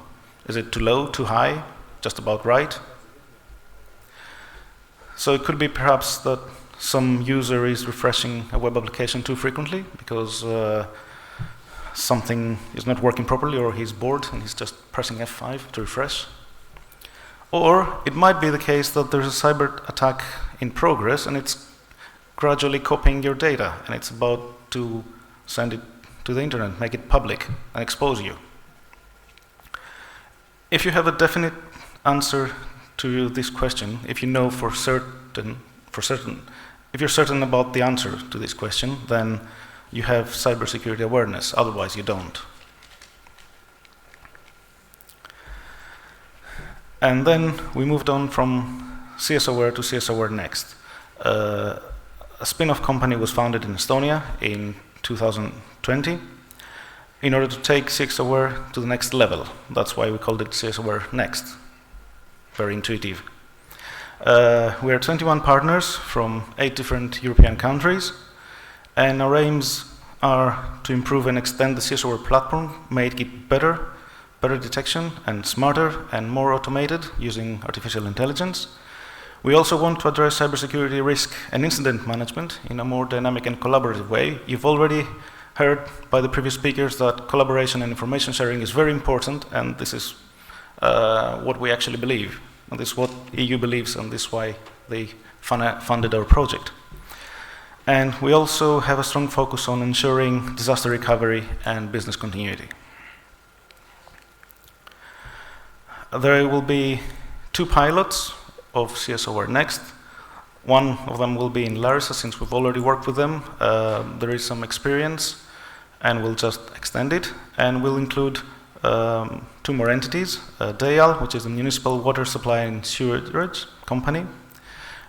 Is it too low, too high, just about right? So it could be perhaps that some user is refreshing a web application too frequently because something is not working properly, or he's bored and he's just pressing F5 to refresh. Or it might be the case that there's a cyber attack in progress and it's gradually copying your data and it's about to send it to the internet, make it public and expose you. If you have a definite answer to this question, if you know for certain, if you're certain about the answer to this question, then you have cybersecurity awareness, otherwise you don't. And then we moved on from CS-aware to CS-aware Next. A spin-off company was founded in Estonia in 2020 in order to take CS-aware to the next level. That's why we called it CS-aware Next. Very intuitive. We are 21 partners from 8 different European countries, and our aims are to improve and extend the CS-aware platform, make it better detection and smarter and more automated using artificial intelligence. We also want to address cybersecurity risk and incident management in a more dynamic and collaborative way. You've already heard by the previous speakers that collaboration and information sharing is very important, and this is what we actually believe. And this is what EU believes, and this is why they funded our project. And we also have a strong focus on ensuring disaster recovery and business continuity. There will be 2 pilots of CS-aware Next. One of them will be in Larissa, since we've already worked with them. There is some experience, and we'll just extend it. And we'll include 2 more entities, DEAL, which is the Municipal Water Supply and Sewerage Company,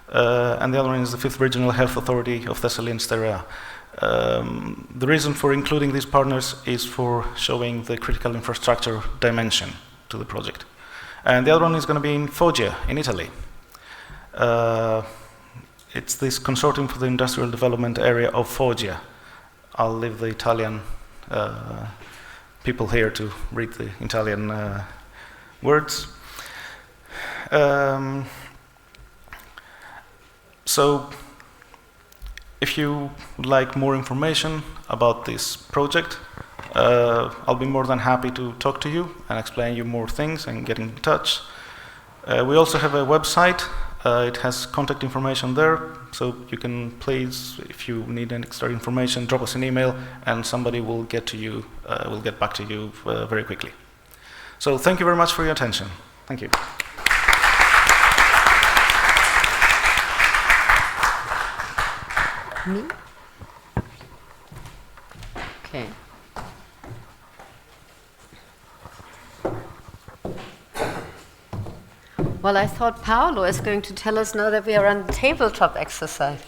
and the other one is the 5th Regional Health Authority of Thessaly and Styria. The reason for including these partners is for showing the critical infrastructure dimension to the project. And the other one is going to be in Foggia, in Italy. It's this consortium for the industrial development area of Foggia. I'll leave the Italian people here to read the Italian words. So, if you would like more information about this project, I'll be more than happy to talk to you and explain you more things and get in touch. We also have a website. It has contact information there, so you can please, if you need any extra information, drop us an email, and somebody will get to you, will get back to you very quickly. So thank you very much for your attention. Thank you. Me? Okay. Well, I thought Paolo is going to tell us now that we are on the tabletop exercise.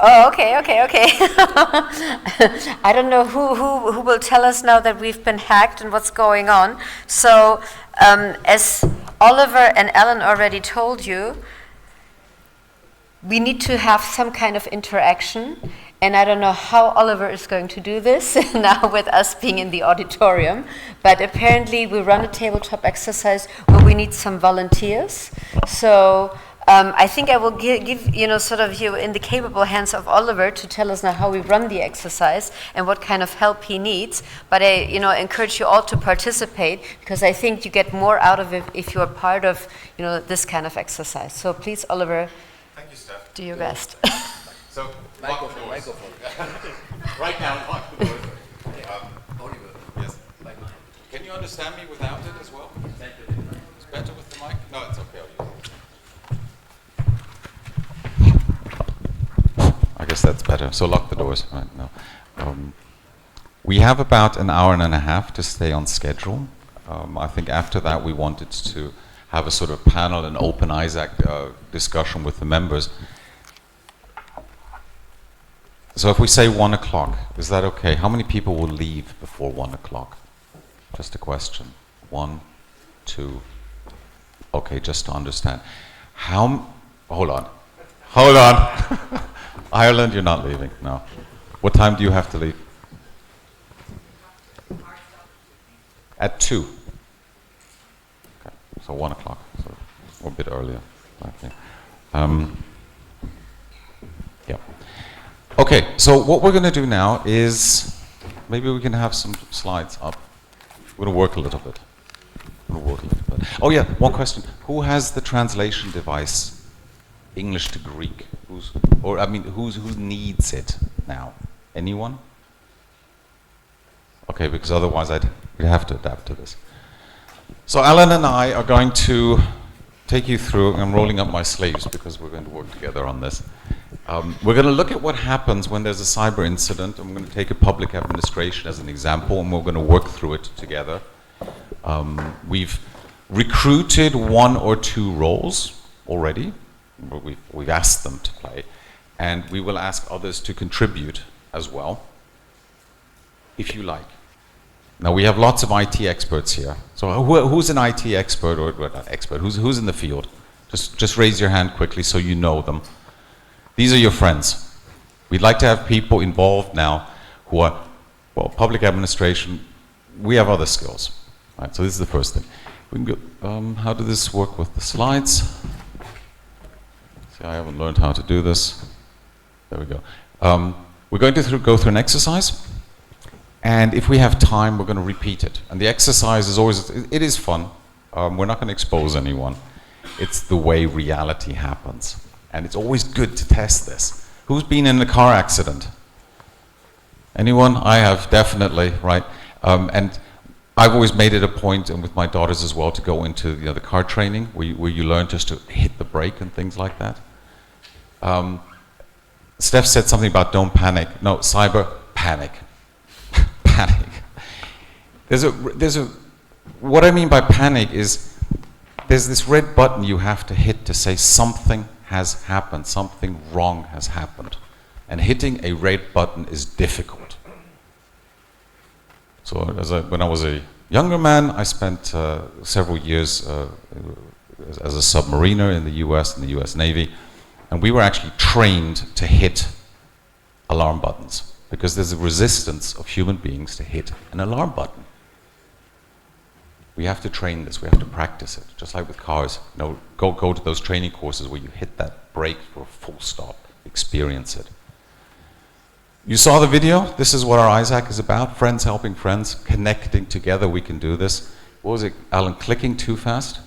Oh, okay. I don't know who will tell us now that we've been hacked and what's going on. So, as Oliver and Ellen already told you, we need to have some kind of interaction, and I don't know how Oliver is going to do this now with us being in the auditorium, but apparently we run a tabletop exercise where we need some volunteers. So I think I will give sort of you in the capable hands of Oliver to tell us now how we run the exercise and what kind of help he needs. But I encourage you all to participate, because I think you get more out of it if you are part of this kind of exercise. So please, Oliver, Thank you, Steph. do your best. So, microphone. Right now, lock the doors. Yes. Can you understand me without it as well? It's better with the mic? No, it's okay. I'll use it. I guess that's better. So lock the doors right now. We have about an hour and a half to stay on schedule. I think after that we wanted to have a sort of panel and open Isaac discussion with the members. So if we say 1 o'clock, is that okay? How many people will leave before 1 o'clock? Just a question. 1, 2. Okay, just to understand. Hold on. Ireland, you're not leaving, no. What time do you have to leave? At 2. Okay, so 1 o'clock, so a bit earlier. Okay. Yeah. Okay, so what we're going to do now is, maybe we can have some slides up. We're going to work a little bit. Oh yeah, one question. Who has the translation device, English to Greek? Who needs it now? Anyone? Okay, because otherwise we'd have to adapt to this. So Alan and I are going to take you through, I'm rolling up my sleeves because we're going to work together on this. We're going to look at what happens when there's a cyber incident, and we're going to take a public administration as an example, and we're going to work through it together. We've recruited 1 or 2 roles already. We've asked them to play, and we will ask others to contribute as well, if you like. Now, we have lots of IT experts here. So who's an IT expert, or not expert, who's in the field? Just raise your hand quickly so you know them. These are your friends. We'd like to have people involved now who are, well, public administration. We have other skills. Right, so this is the first thing. We can go, how does this work with the slides? See, I haven't learned how to do this. There we go. We're going to go through an exercise. And if we have time, we're going to repeat it. And the exercise is always, it is fun. We're not going to expose anyone. It's the way reality happens. And it's always good to test this. Who's been in a car accident? Anyone? I have, definitely, right? And I've always made it a point, and with my daughters as well, to go into the car training, where you learn just to hit the brake and things like that. Steph said something about don't panic. No, cyber panic. Panic. What I mean by panic is there's this red button you have to hit to say something has happened, something wrong has happened. And hitting a red button is difficult. So when I was a younger man, I spent several years as a submariner in the US, in the US Navy, and we were actually trained to hit alarm buttons. because there's a resistance of human beings to hit an alarm button. We have to train this, we have to practice it, just like with cars. You know, go to those training courses where you hit that brake for a full stop, experience it. You saw the video? This is what our ISAC is about, friends helping friends, connecting together, we can do this. What was it, Alan, clicking too fast?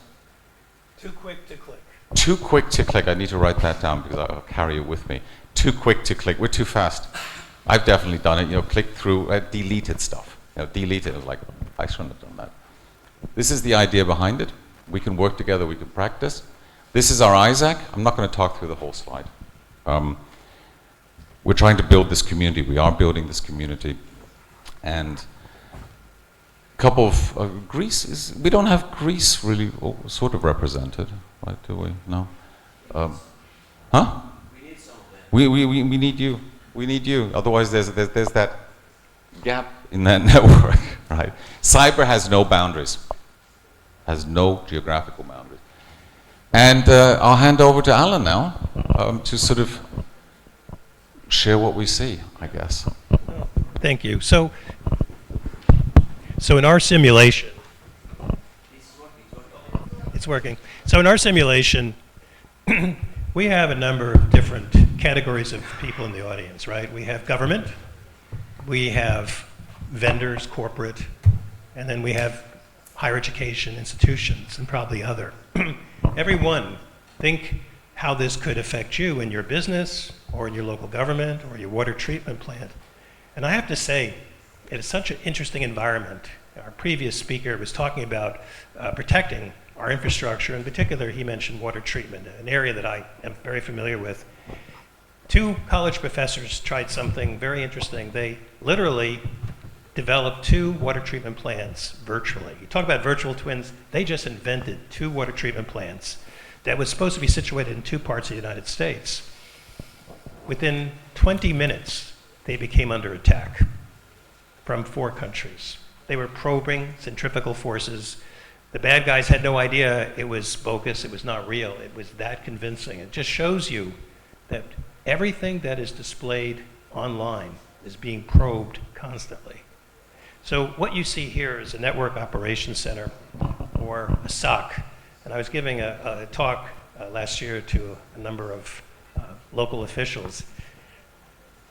Too quick to click. Too quick to click, I need to write that down because I'll carry it with me. Too quick to click, we're too fast. I've definitely done it, you know, click through, deleted stuff. You know, deleted, it was like, I shouldn't have done that. This is the idea behind it. We can work together, we can practice. This is our ISAC. I'm not going to talk through the whole slide. We're trying to build this community. We are building this community. And a couple of, Greece is, we don't have Greece really sort of represented, right, do we? No? Huh? We need some of them. We need you. We need you. Otherwise there's that gap in that network, right? Cyber has no boundaries, has no geographical boundaries. And I'll hand over to Alan now to sort of share what we see, I guess. Thank you. So in our simulation, it's working. So in our simulation, we have a number of different categories of people in the audience, right? We have government, we have vendors, corporate, and then we have higher education institutions and probably other. Everyone, think how this could affect you in your business or in your local government or your water treatment plant. And I have to say, it is such an interesting environment. Our previous speaker was talking about protecting our infrastructure. In particular, he mentioned water treatment, an area that I am very familiar with. 2 college professors tried something very interesting. They literally developed 2 water treatment plants virtually. You talk about virtual twins, they just invented 2 water treatment plants that was supposed to be situated in 2 parts of the United States. Within 20 minutes, they became under attack from 4 countries. They were probing centrifugal forces. The bad guys had no idea it was bogus, it was not real. It was that convincing. It just shows you that everything that is displayed online is being probed constantly. So what you see here is a network operations center, or a SOC. And I was giving a talk last year to a number of local officials.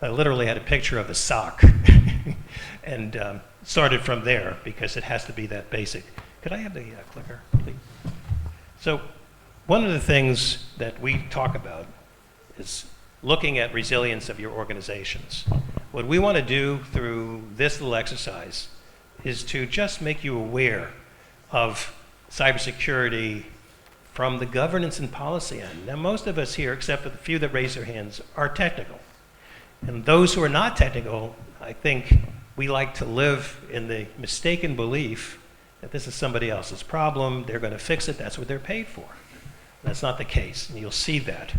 I literally had a picture of a SOC and started from there because it has to be that basic. Could I have the clicker, please? So one of the things that we talk about is looking at resilience of your organizations. What we want to do through this little exercise is to just make you aware of cybersecurity from the governance and policy end. Now, most of us here, except for the few that raise their hands, are technical. And those who are not technical, I think we like to live in the mistaken belief that this is somebody else's problem, they're going to fix it, that's what they're paid for. That's not the case, and you'll see that.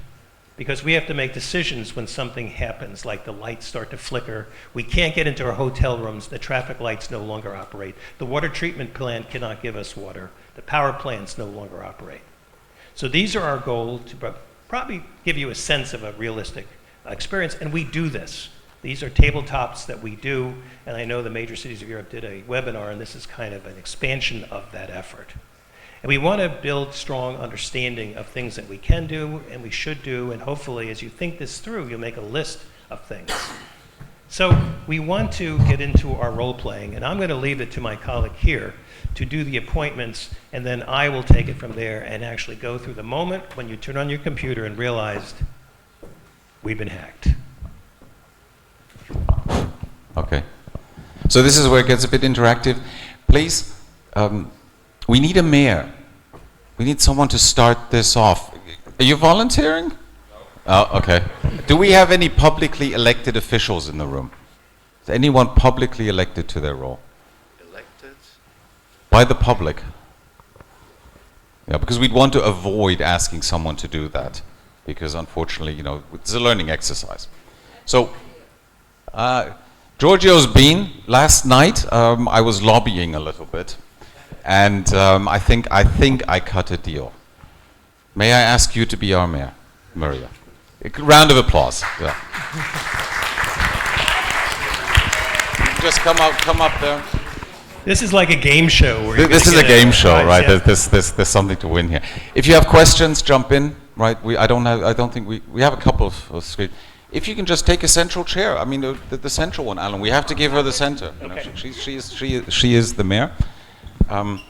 Because we have to make decisions when something happens, like the lights start to flicker. We can't get into our hotel rooms. The traffic lights no longer operate. The water treatment plant cannot give us water. The power plants no longer operate. So these are our goals to probably give you a sense of a realistic experience, and we do this. These are tabletops that we do, and I know the major cities of Europe did a webinar, and this is kind of an expansion of that effort. And we want to build strong understanding of things that we can do and we should do, and hopefully as you think this through, you'll make a list of things. So we want to get into our role playing, and I'm going to leave it to my colleague here to do the appointments, and then I will take it from there and actually go through the moment when you turn on your computer and realized we've been hacked. Okay. So this is where it gets a bit interactive. Please, we need a mayor. We need someone to start this off. Are you volunteering? No. Oh, okay. Do we have any publicly elected officials in the room? Is anyone publicly elected to their role? Elected? By the public. Yeah, because we'd want to avoid asking someone to do that. Because unfortunately, you know, it's a learning exercise. So, Giorgio's been. Last night, I was lobbying a little bit. And I think I cut a deal. May I ask you to be our mayor, Maria? A round of applause. Yeah. just come up there. This is like a game show. Where This is a game show, right? Yeah. There's something to win here. If you have questions, jump in, right? I don't think we have a couple of screens. If you can just take a central chair, I mean the central one, Alan. We have to give her the center. You know, Okay. she is the mayor, and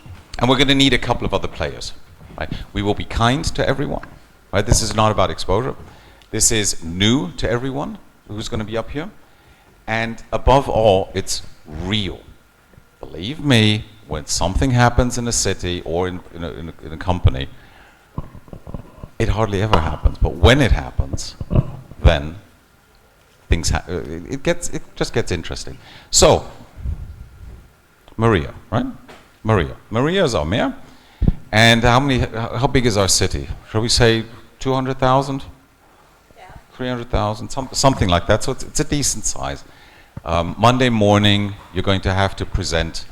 we're going to need a couple of other players, right? We will be kind to everyone, right? This is not about exposure. This is new to everyone who's going to be up here, and above all, it's real. Believe me, when something happens in a city or in a company, it hardly ever happens. But when it happens, then it just gets interesting. So, Maria, right? Maria is our mayor. And how big is our city? Shall we say 200,000? Yeah. 300,000, something like that. So it's a decent size. Monday morning, you're going to have to present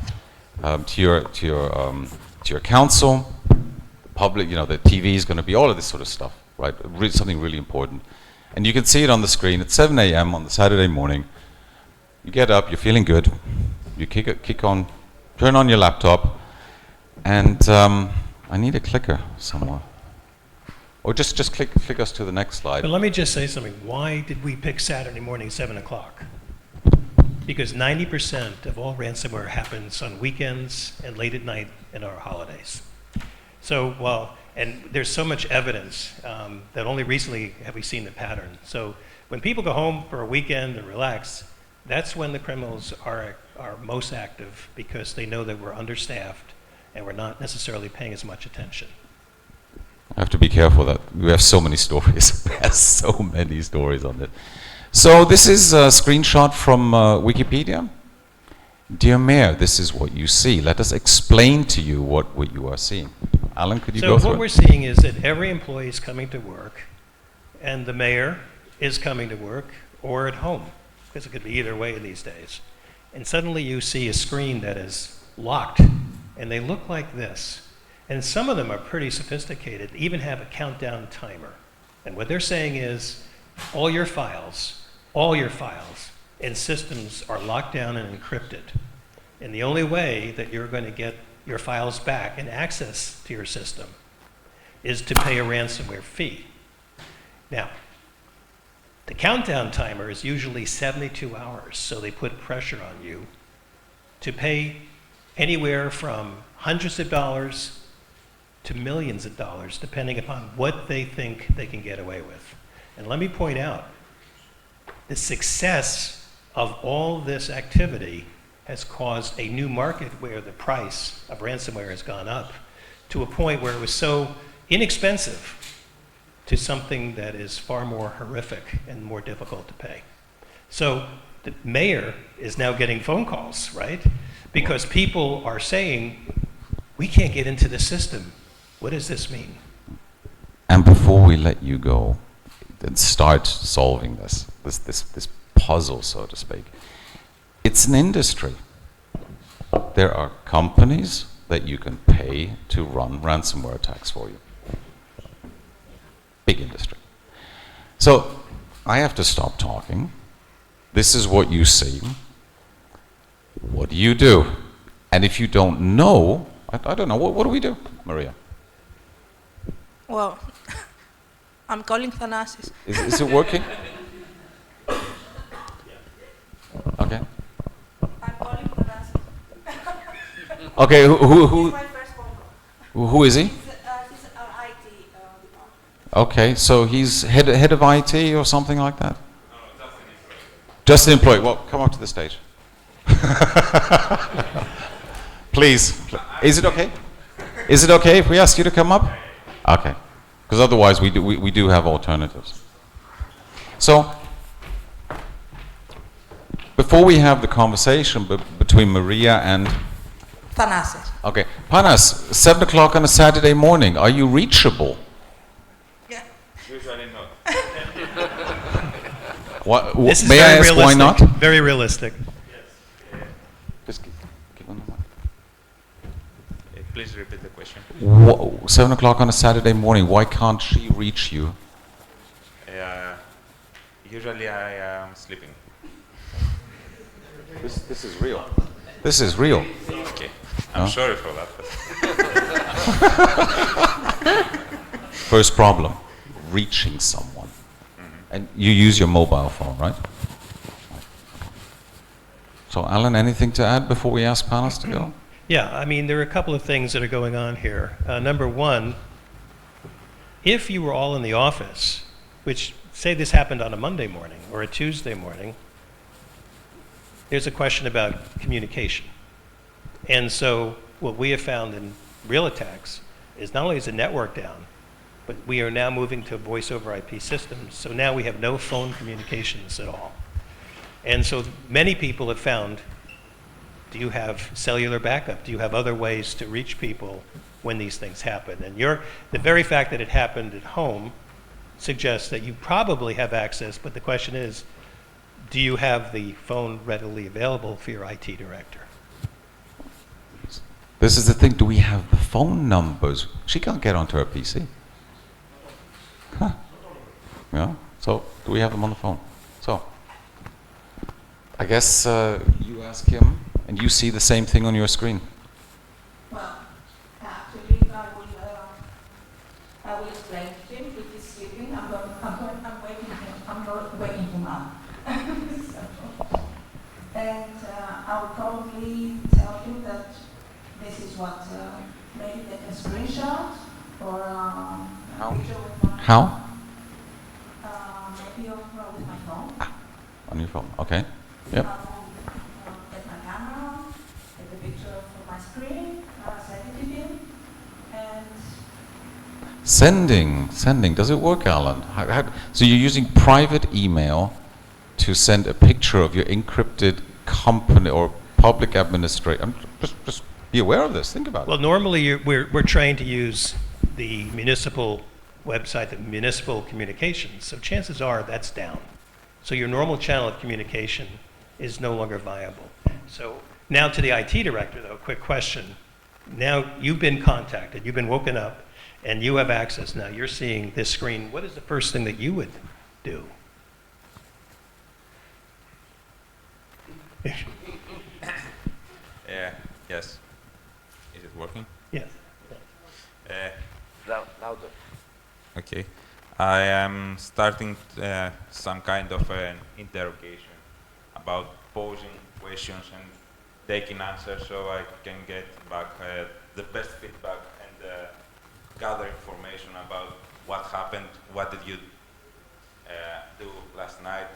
to your council. Public, the TV is going to be all of this sort of stuff, right? Something really important. And you can see it on the screen at 7 a.m. on the Saturday morning. You get up, you're feeling good. You turn on your laptop, and I need a clicker somewhere. Or just click us to the next slide. But let me just say something. Why did we pick Saturday morning, 7 o'clock? Because 90% of all ransomware happens on weekends and late at night and our holidays. So, and there's so much evidence that only recently have we seen the pattern. So when people go home for a weekend and relax, that's when the criminals are most active, because they know that we're understaffed and we're not necessarily paying as much attention. I have to be careful that we have so many stories. There's so many stories on it. So this is a screenshot from Wikipedia. Dear Mayor, this is what you see. Let us explain to you what you are seeing. Alan, could you go through it? So what we're seeing is that every employee is coming to work, and the mayor is coming to work or at home, because it could be either way these days. And suddenly you see a screen that is locked, and they look like this. And some of them are pretty sophisticated, even have a countdown timer. And what they're saying is, all your files and systems are locked down and encrypted. And the only way that you're going to get your files back and access to your system is to pay a ransomware fee. Now, the countdown timer is usually 72 hours, so they put pressure on you to pay anywhere from hundreds of dollars to millions of dollars, depending upon what they think they can get away with. And let me point out, the success of all this activity has caused a new market where the price of ransomware has gone up to a point where it was so inexpensive to something that is far more horrific and more difficult to pay. So the mayor is now getting phone calls, right? Because people are saying, we can't get into the system. What does this mean? And before we let you go and start solving this puzzle, so to speak, it's an industry. There are companies that you can pay to run ransomware attacks for you. Big industry. So I have to stop talking. This is what you see. What do you do? And if you don't know, I don't know, what do we do, Maria? Well, I'm calling Thanasis. Is it working? Okay. I'm calling Thanasis. Okay, He's my first phone call. who is he? He's our IT department. Okay, so he's head of IT or something like that? No, just an employee. Well, come up to the stage. Please. Is it okay? Is it okay if we ask you to come up? Okay. Because otherwise we do have alternatives. So, before we have the conversation between Maria and... Thanasis. Okay. Panas, 7 o'clock on a Saturday morning, are you reachable? Yeah. Usually not. This is may I very ask why not? realistic. Very realistic. Just give them the mic. Please repeat the question. 7 o'clock on a Saturday morning, why can't she reach you? Usually I am sleeping. This is real. This is real. Okay. I'm sorry for that. But First problem, reaching someone. And you use your mobile phone, right? So Alan, anything to add before we ask Panos to go? Yeah, I mean, there are a couple of things that are going on here. Number one, if you were all in the office, which say this happened on a Monday morning or a Tuesday morning, there's a question about communication. And so what we have found in real attacks is not only is the network down, but we are now moving to voice over IP systems. So now we have no phone communications at all. And so many people have found, do you have cellular backup? Do you have other ways to reach people when these things happen? And the very fact that it happened at home suggests that you probably have access, but the question is, do you have the phone readily available for your IT director? This is the thing, do we have the phone numbers? She can't get onto her PC. Huh. Yeah, so do we have them on the phone? So, I guess you ask him, and you see the same thing on your screen. Well, actually, I will explain to him if he's sleeping. I'm waking him up. And I will probably tell you that this is what, maybe take a screenshot or How? picture with my How? maybe with my phone. On your phone, okay. Yep. I will get my camera, take a picture of my screen, send it to him, and Sending. Does it work, Alan? So you're using private email to send a picture of your encrypted company or public administrator. Just be aware of this. Think about Well, normally we're trained to use the municipal website, the municipal communications. So chances are that's down. So your normal channel of communication is no longer viable. So now to the IT director, though, quick question. Now you've been contacted, you've been woken up, and you have access. Now you're seeing this screen. What is the first thing that you would do? yes. Is it working? Yes. Louder. Okay. I am starting some kind of an interrogation about posing questions and taking answers so I can get back the best feedback and gather information about what happened, what did you do last night,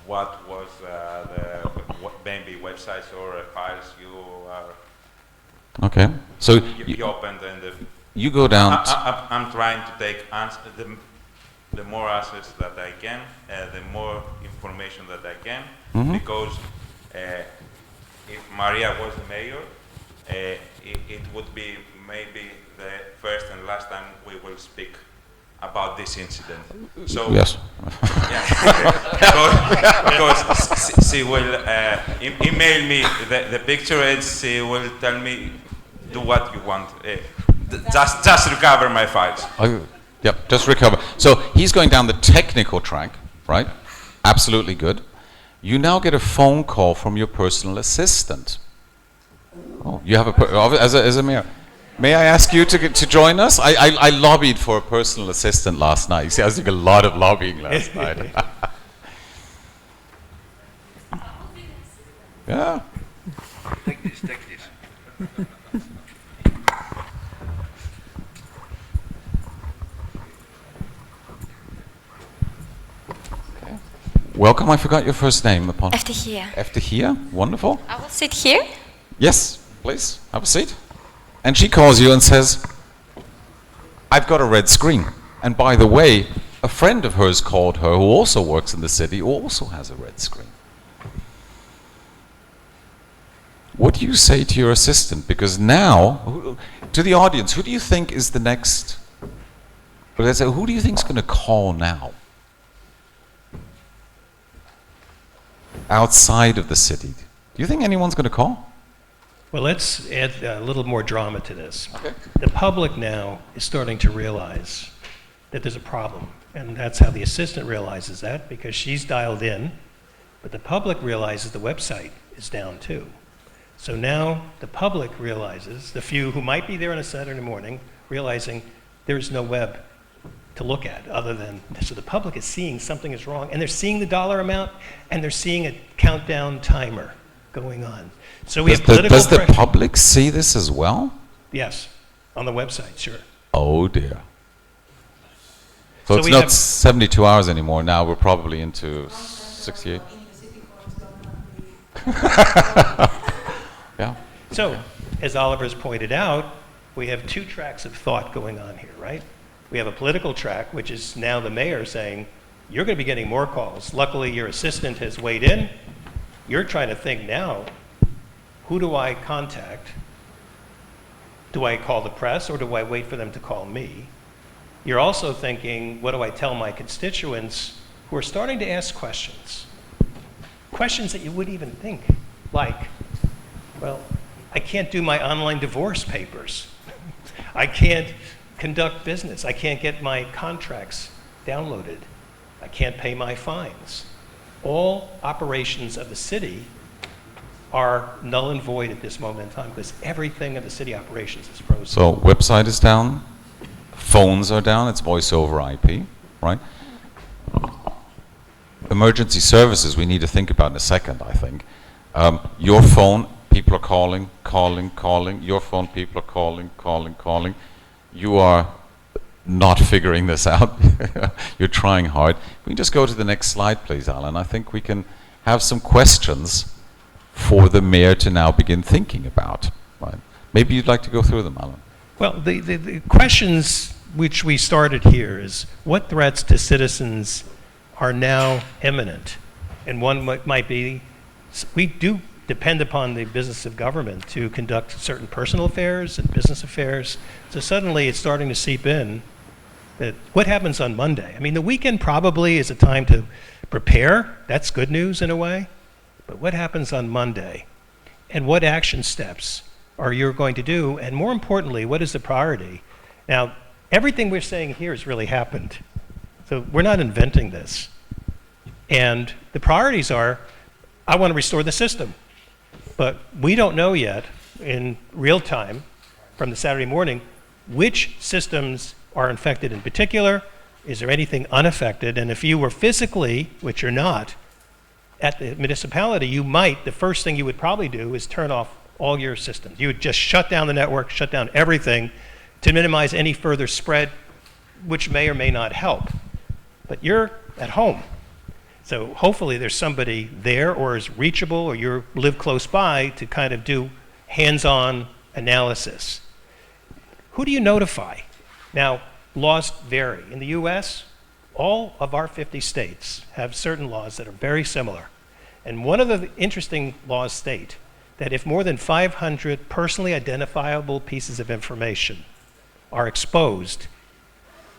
what was maybe websites or files you are Okay. So you opened and you go down. I'm trying to take the more answers that I can, the more information that I can, because if Maria was the mayor, it would be maybe the first and last time we will speak about this incident. So Yes. because she will email me the picture and she will tell me do what you want. Just recover my files. Yep, just recover. So he's going down the technical track, right? Absolutely good. You now get a phone call from your personal assistant. Oh, you have as a mayor. May I ask you to join us? I lobbied for a personal assistant last night. You see, I was doing a lot of lobbying last night. Yeah. Take this. Welcome. I forgot your first name. Eftehia. Eftehia. Wonderful. I will sit here. Yes, please have a seat. And she calls you and says, "I've got a red screen." And by the way, a friend of hers called her who also works in the city, who also has a red screen. What do you say to your assistant? Because now, to the audience, who do you think is the next? Well, let's say, who do you think is going to call now? Outside of the city. Do you think anyone's going to call? Well, let's add a little more drama to this. Okay. The public now is starting to realize that there's a problem, and that's how the assistant realizes that, because she's dialed in But the public realizes the website is down too. So now the public realizes, the few who might be there on a Saturday morning, realizing there's no web to look at other than, so the public is seeing something is wrong, and they're seeing the dollar amount, and they're seeing a countdown timer going on. So we have political Does the pressure. public see this as well? Yes, on the website, sure. Oh dear. So it's we not have- 72 hours anymore. Now we're probably into 68. Yeah. So, as Oliver's pointed out, we have two tracks of thought going on here, right? We have a political track, which is now the mayor saying, you're going to be getting more calls. Luckily, your assistant has weighed in. You're trying to think now, who do I contact? Do I call the press or do I wait for them to call me? You're also thinking, what do I tell my constituents who are starting to ask questions? Questions that you wouldn't even think, like, well, I can't do my online divorce papers. I can't conduct business. I can't get my contracts downloaded. I can't pay my fines. All operations of the city are null and void at this moment in time because everything of the city operations is frozen. So website is down, phones are down, it's voice over IP, right? Emergency services we need to think about in a second, I think. Your phone, people are calling. Your phone, people are calling. You are not figuring this out. You're trying hard. We can just go to the next slide, please, Alan. I think we can have some questions for the mayor to now begin thinking about. Right? Maybe you'd like to go through them, Alan. Well, the questions which we started here is what threats to citizens are now imminent? And one might be, we do depend upon the business of government to conduct certain personal affairs and business affairs. So suddenly it's starting to seep in that what happens on Monday? I mean, the weekend probably is a time to prepare. That's good news in a way. But what happens on Monday? And what action steps are you going to do? And more importantly, what is the priority? Now, everything we're saying here has really happened. So we're not inventing this. And the priorities are, I want to restore the system. But we don't know yet, in real time, from the Saturday morning, which systems are infected in particular. Is there anything unaffected? And if you were physically, which you're not, at the municipality, you might, the first thing you would probably do is turn off all your systems. You would just shut down the network, shut down everything to minimize any further spread, which may or may not help. But you're at home. So hopefully there's somebody there or is reachable or you live close by to kind of do hands-on analysis. Who do you notify? Now, laws vary. In the US, all of our 50 states have certain laws that are very similar. And one of the interesting laws state that if more than 500 personally identifiable pieces of information are exposed,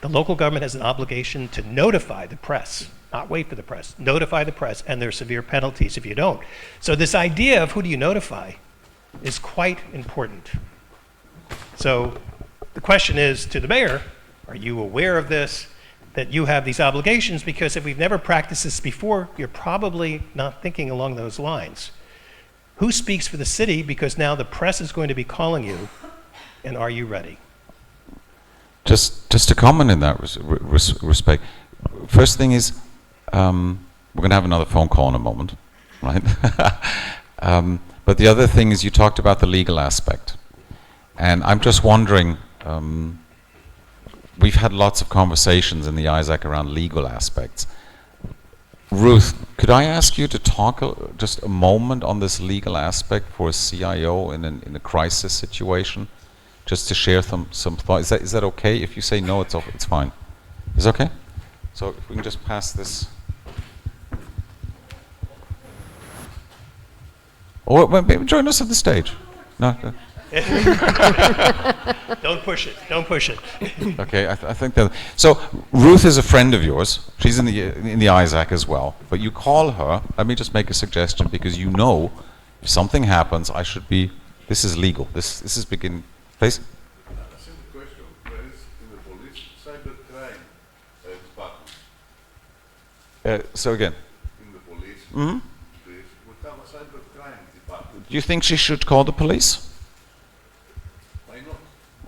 the local government has an obligation to notify the press, not wait for the press, notify the press, and there are severe penalties if you don't. So this idea of who do you notify is quite important. So the question is to the mayor, are you aware of this, that you have these obligations? Because if we've never practiced this before, you're probably not thinking along those lines. Who speaks for the city? Because now the press is going to be calling you, and are you ready? Just to comment in that respect, first thing is, we're going to have another phone call in a moment, right? But the other thing is you talked about the legal aspect. And I'm just wondering, we've had lots of conversations in the ISAC around legal aspects. Ruth, could I ask you to talk just a moment on this legal aspect for a CIO in a crisis situation? Just to share some thoughts. Is that okay? If you say no, it's fine. Is it okay? So if we can just pass this. Or maybe join us at the stage. No. Don't push it. Don't push it. Okay, I think that. So Ruth is a friend of yours. She's in the ISAC as well. But you call her. Let me just make a suggestion because you know, if something happens, I should be. This is legal. This is begin. Please. A simple question. Where is in the police cybercrime department? So again. In the police. Mm-hmm. Do you think she should call the police? Why not?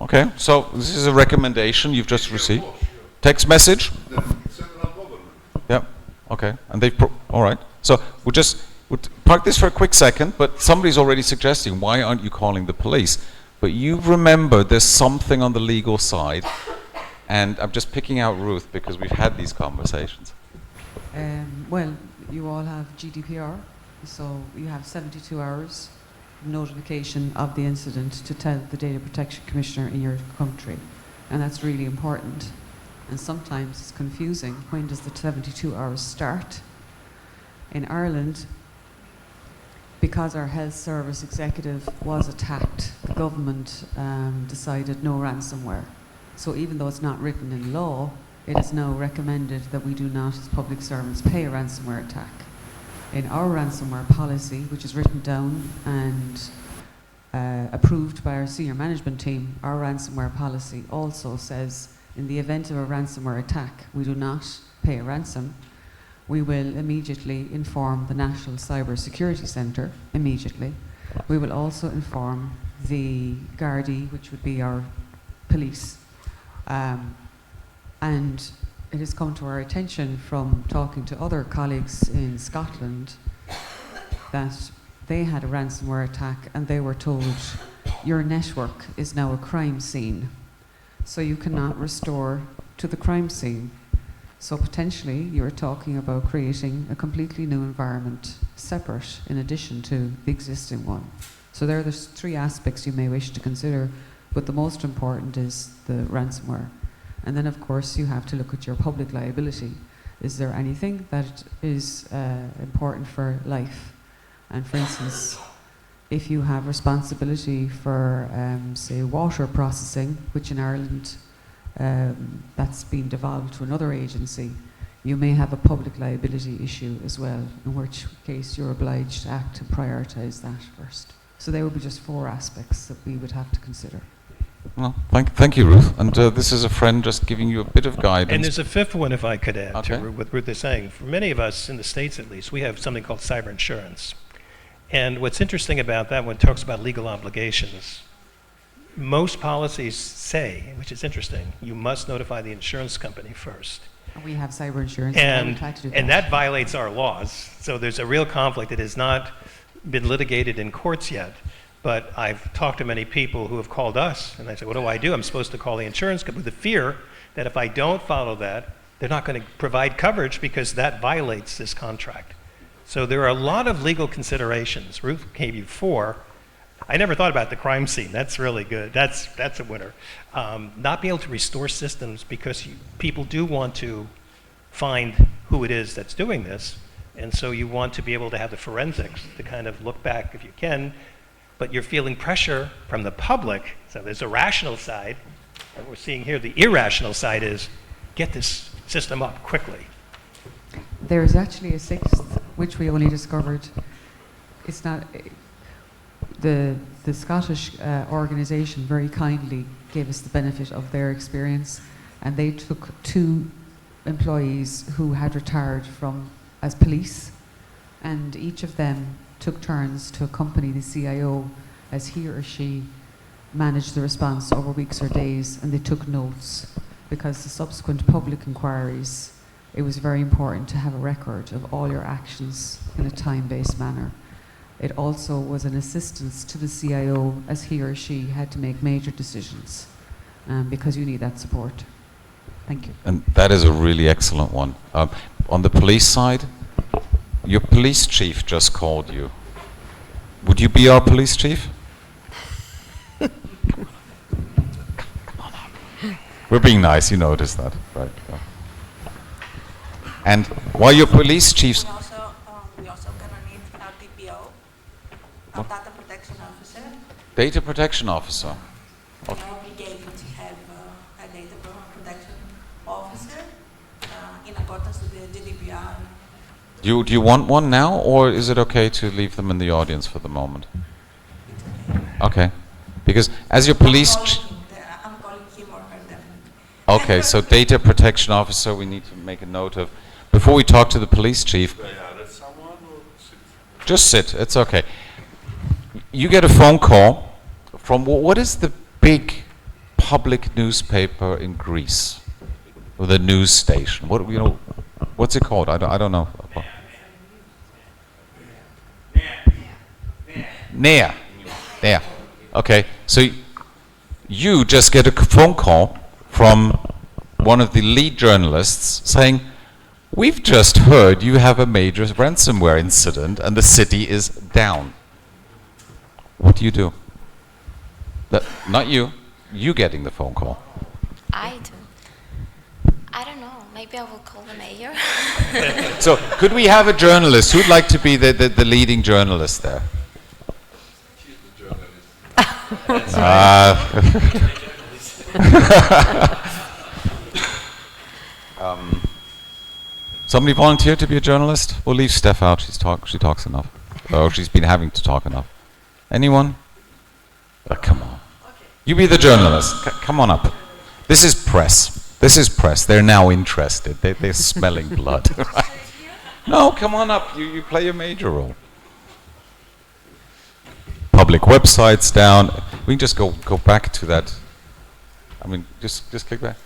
Okay, so this is a recommendation you've just Yeah, of received. course, yeah. Text message? The central government. Yeah, okay. And they all right. So we'll park this for a quick second, but somebody's already suggesting, why aren't you calling the police? But you remember there's something on the legal side, and I'm just picking out Ruth because we've had these conversations. Well, you all have GDPR, so you have 72 hours notification of the incident to tell the Data Protection Commissioner in your country, and that's really important. And sometimes it's confusing. When does the 72 hours start? In Ireland, because our health service executive was attacked, the government decided no ransomware. So even though it's not written in law, it is now recommended that we do not, as public servants, pay a ransomware attack. In our ransomware policy, which is written down and approved by our senior management team, our ransomware policy also says, in the event of a ransomware attack, we do not pay a ransom. We will immediately inform the National Cybersecurity Centre, immediately. We will also inform the Gardaí, which would be our police. And it has come to our attention from talking to other colleagues in Scotland that they had a ransomware attack and they were told, your network is now a crime scene, so you cannot restore to the crime scene. So potentially you're talking about creating a completely new environment, separate in addition to the existing one. So there are the three aspects you may wish to consider, but the most important is the ransomware. And then of course you have to look at your public liability. Is there anything that is important for life? And for instance, if you have responsibility for, say, water processing, which in Ireland that's been devolved to another agency, you may have a public liability issue as well, in which case you're obliged to act and prioritise that first. So there would be just 4 aspects that we would have to consider. Well, thank you, Ruth. And this is a friend just giving you a bit of guidance. And there's a 5th one, if I could add, Okay. to what Ruth is saying. For many of us, in the States at least, we have something called cyber insurance. And what's interesting about that, when it talks about legal obligations, most policies say, which is interesting, you must notify the insurance company first. We have cyber insurance, and I would try to do that. And that violates our laws. So there's a real conflict. It has not been litigated in courts yet. But I've talked to many people who have called us, and I say, what do I do? I'm supposed to call the insurance company with the fear that if I don't follow that, they're not going to provide coverage because that violates this contract. So there are a lot of legal considerations. Ruth gave you 4. I never thought about the crime scene. That's really good. That's a winner. Not being able to restore systems because people do want to find who it is that's doing this. And so you want to be able to have the forensics to kind of look back if you can. But you're feeling pressure from the public. So there's a rational side. And we're seeing here the irrational side is get this system up quickly. There's actually a 6th, which we only discovered. It's not, the Scottish organisation very kindly gave us the benefit of their experience, and they took 2 employees who had retired as police, and each of them took turns to accompany the CIO as he or she managed the response over weeks or days, and they took notes because the subsequent public inquiries, it was very important to have a record of all your actions in a time-based manner. It also was an assistance to the CIO as he or she had to make major decisions, because you need that support. Thank you. And that is a really excellent one. On the police side, your police chief just called you. Would you be our police chief? We're being nice, you noticed that, right? Yeah. And while your police chiefs... We also gonna need our DPO, our data protection officer. Data protection officer. We're obligated to have a data protection officer in accordance with the GDPR. Do you want one now, or is it okay to leave them in the audience for the moment? Okay. Because as your police... I'm calling him or her definitely. Okay, so data protection officer, we need to make a note of. Before we talk to the police chief, just sit, it's okay. you get a phone call from, what is the big public newspaper in Greece? Or the news station? What, you know, what's it called? I don't know. NEA. Yeah. Okay. So you just get a phone call from one of the lead journalists saying, we've just heard you have a major ransomware incident and the city is down. What do you do? Not you. You getting the phone call. I do. I don't know. Maybe I will call the mayor. So could we have a journalist? Who'd like to be the leading journalist there? She's the journalist. Somebody volunteer to be a journalist? We'll leave Steph out. She talks enough. Oh, she's been having to talk enough. Anyone? Come on. You be the journalist. Come on up. This is press. This is press. They're now interested. They're smelling blood. Right? No, come on up. You play a major role. Public websites down. We can just go back to that. I mean, just click back.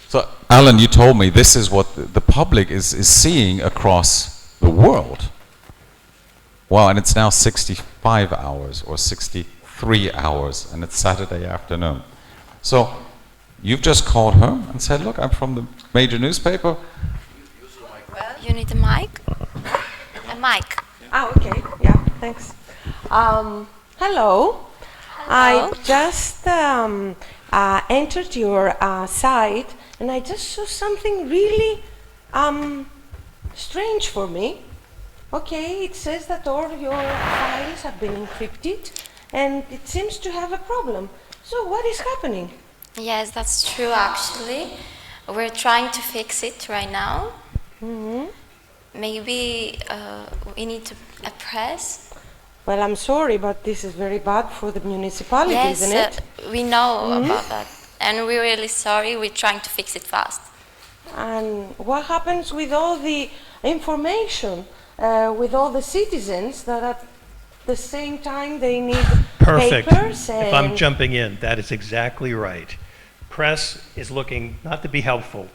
So, Alan, you told me this is what the public is seeing across the world. Wow, and it's now 65 hours or 63 hours, and it's Saturday afternoon. So, you've just called her and said, look, I'm from the major newspaper. Well, you need a mic? A mic. Oh, okay. Yeah, thanks. Hello. I just entered your site, and I just saw something really strange for me. Okay, it says that all your files have been encrypted, and it seems to have a problem. So what is happening? Yes, that's true, actually. We're trying to fix it right now. Mm-hmm. Maybe we need to press. Well, I'm sorry, but this is very bad for the municipality, Yes, isn't it? we know about that. And we're really sorry. We're trying to fix it fast. And what happens with all the information, with all the citizens that at the same time they need Perfect. papers? If I'm and jumping in, that is exactly right. Press is looking not to be helpful,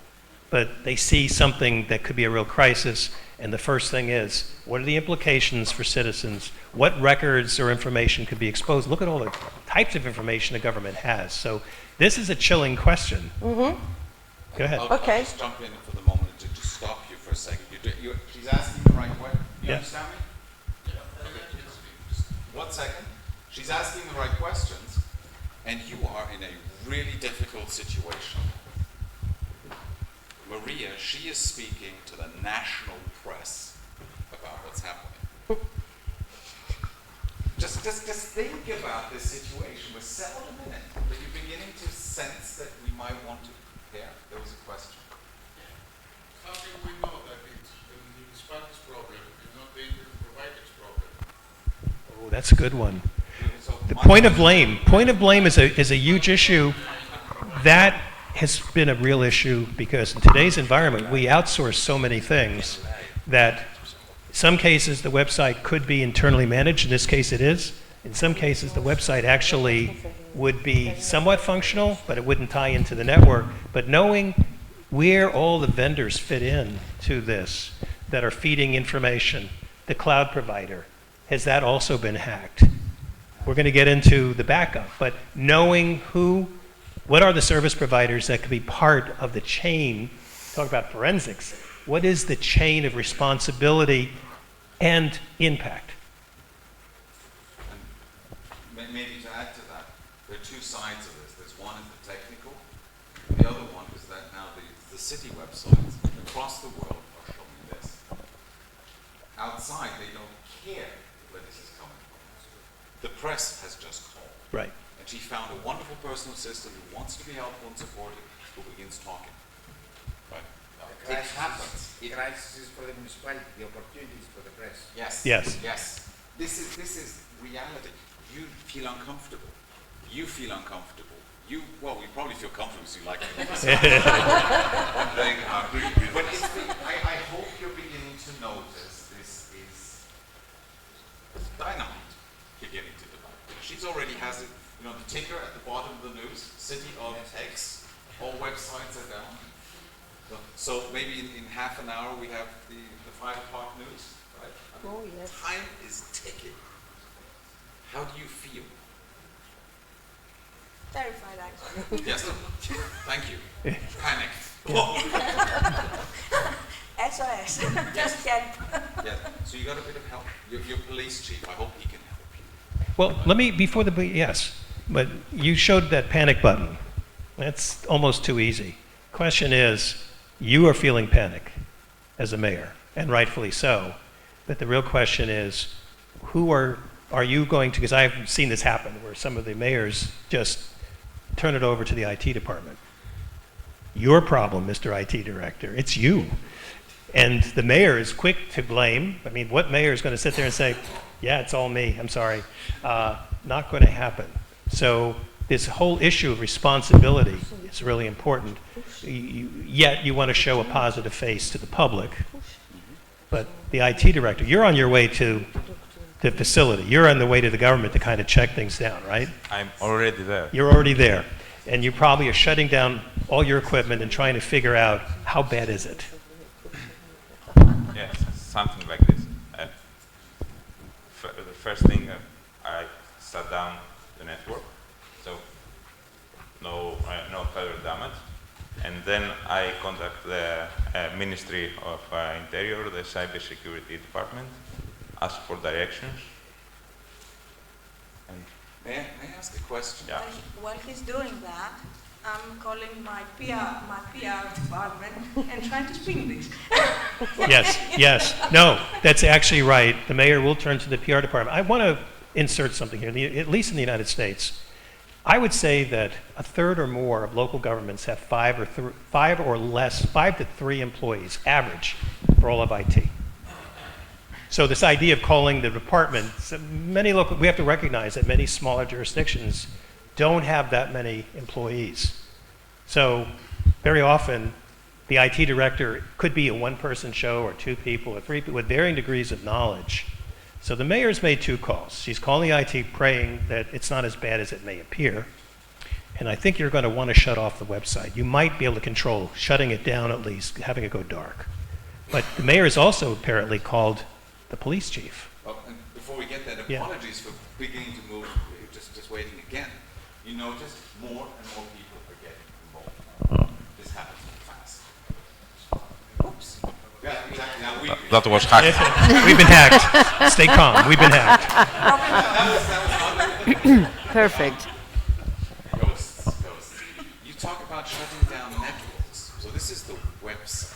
but they see something that could be a real crisis, and the first thing is, what are the implications for citizens? What records or information could be exposed? Look at all the types of information the government has. So this is a chilling question. Mm-hmm. Go ahead. Okay. I'll just jump in for the moment to stop you for a second. She's asking the right question. You Yeah. understand me? Just 1 second. She's asking the right questions, and you are in a really difficult situation. Maria, she is speaking to the national press about what's happening. Just think about this situation. We're settled a minute, but you're beginning to sense that we might want to prepare. There was a question. How can we know that it's the municipality's problem and not the internet provider's problem? Oh, that's a good one. The point of blame is a huge issue. That has been a real issue because in today's environment, we outsource so many things that in some cases the website could be internally managed. In this case, it is. In some cases, the website actually would be somewhat functional, but it wouldn't tie into the network. But knowing where all the vendors fit in to this that are feeding information, the cloud provider, has that also been hacked? We're going to get into the backup, but knowing what are the service providers that could be part of the chain, talk about forensics, what is the chain of responsibility and impact? And maybe to add to that, there are two sides of this. There's one is the technical, the other one is that now the city websites across the world are showing this. Outside, they don't care where this is coming from. The press has just called. Right. And she found a wonderful personal assistant who wants to be helpful and supportive, who begins talking. Right. It happens. The crisis is for the municipality, the opportunity is for the press. Yes. Yes. Yes. This is reality. You feel uncomfortable. You feel uncomfortable. You probably feel comfortable because you like it. But I hope you're beginning to notice this is dynamite beginning to develop. She's already has it, you know, the ticker at the bottom of the news, city of X, all websites are down. So maybe in half an hour we have the 5 o'clock news, right? Oh, yes. Time is ticking. How do you feel? Terrified, actually. Yes, thank you. Panic. SOS. Just help. Yes. So you got a bit of help. Your police chief, I hope he can help you. Well, let me, before the, yes, but you showed that panic button. That's almost too easy. Question is, you are feeling panic as a mayor, and rightfully so. But the real question is, who are you going to, because I've seen this happen, where some of the mayors just turn it over to the IT department. Your problem, Mr. IT Director, it's you. And the mayor is quick to blame. I mean, what mayor is going to sit there and say, yeah, it's all me, I'm sorry. Not going to happen. So this whole issue of responsibility is really important. Yet you want to show a positive face to the public. But the IT Director, you're on your way to the facility. You're on the way to the government to kind of check things down, right? I'm already there. You're already there. And you probably are shutting down all your equipment and trying to figure out how bad is it. Yes, something like this. The first thing, I shut down the network, so no further damage. And then I contact the Ministry of Interior, the Cybersecurity Department, ask for directions. And May I ask a question? yeah. While he's doing that, I'm calling my PR department and trying to spin this. Yes. No, that's actually right. The mayor will turn to the PR department. I want to insert something here, at least in the United States. I would say that a third or more of local governments have 5 to 3 employees, average, for all of IT. So this idea of calling the department, we have to recognize that many smaller jurisdictions don't have that many employees. So very often, the IT director could be a one-person show or 2 people or 3 people with varying degrees of knowledge. So the mayor's made 2 calls. She's calling the IT, praying that it's not as bad as it may appear. And I think you're going to want to shut off the website. You might be able to control shutting it down, at least having it go dark. But the mayor has also apparently called the police chief. Well, and before we get that, apologies for beginning to move, just waiting again. You notice more and more people are getting involved. This happens fast. Oops. Yeah, exactly. Now That was hacked. We've been hacked. Stay calm. We've been hacked. Perfect. Ghosts. You talk about shutting down networks. So this is the website.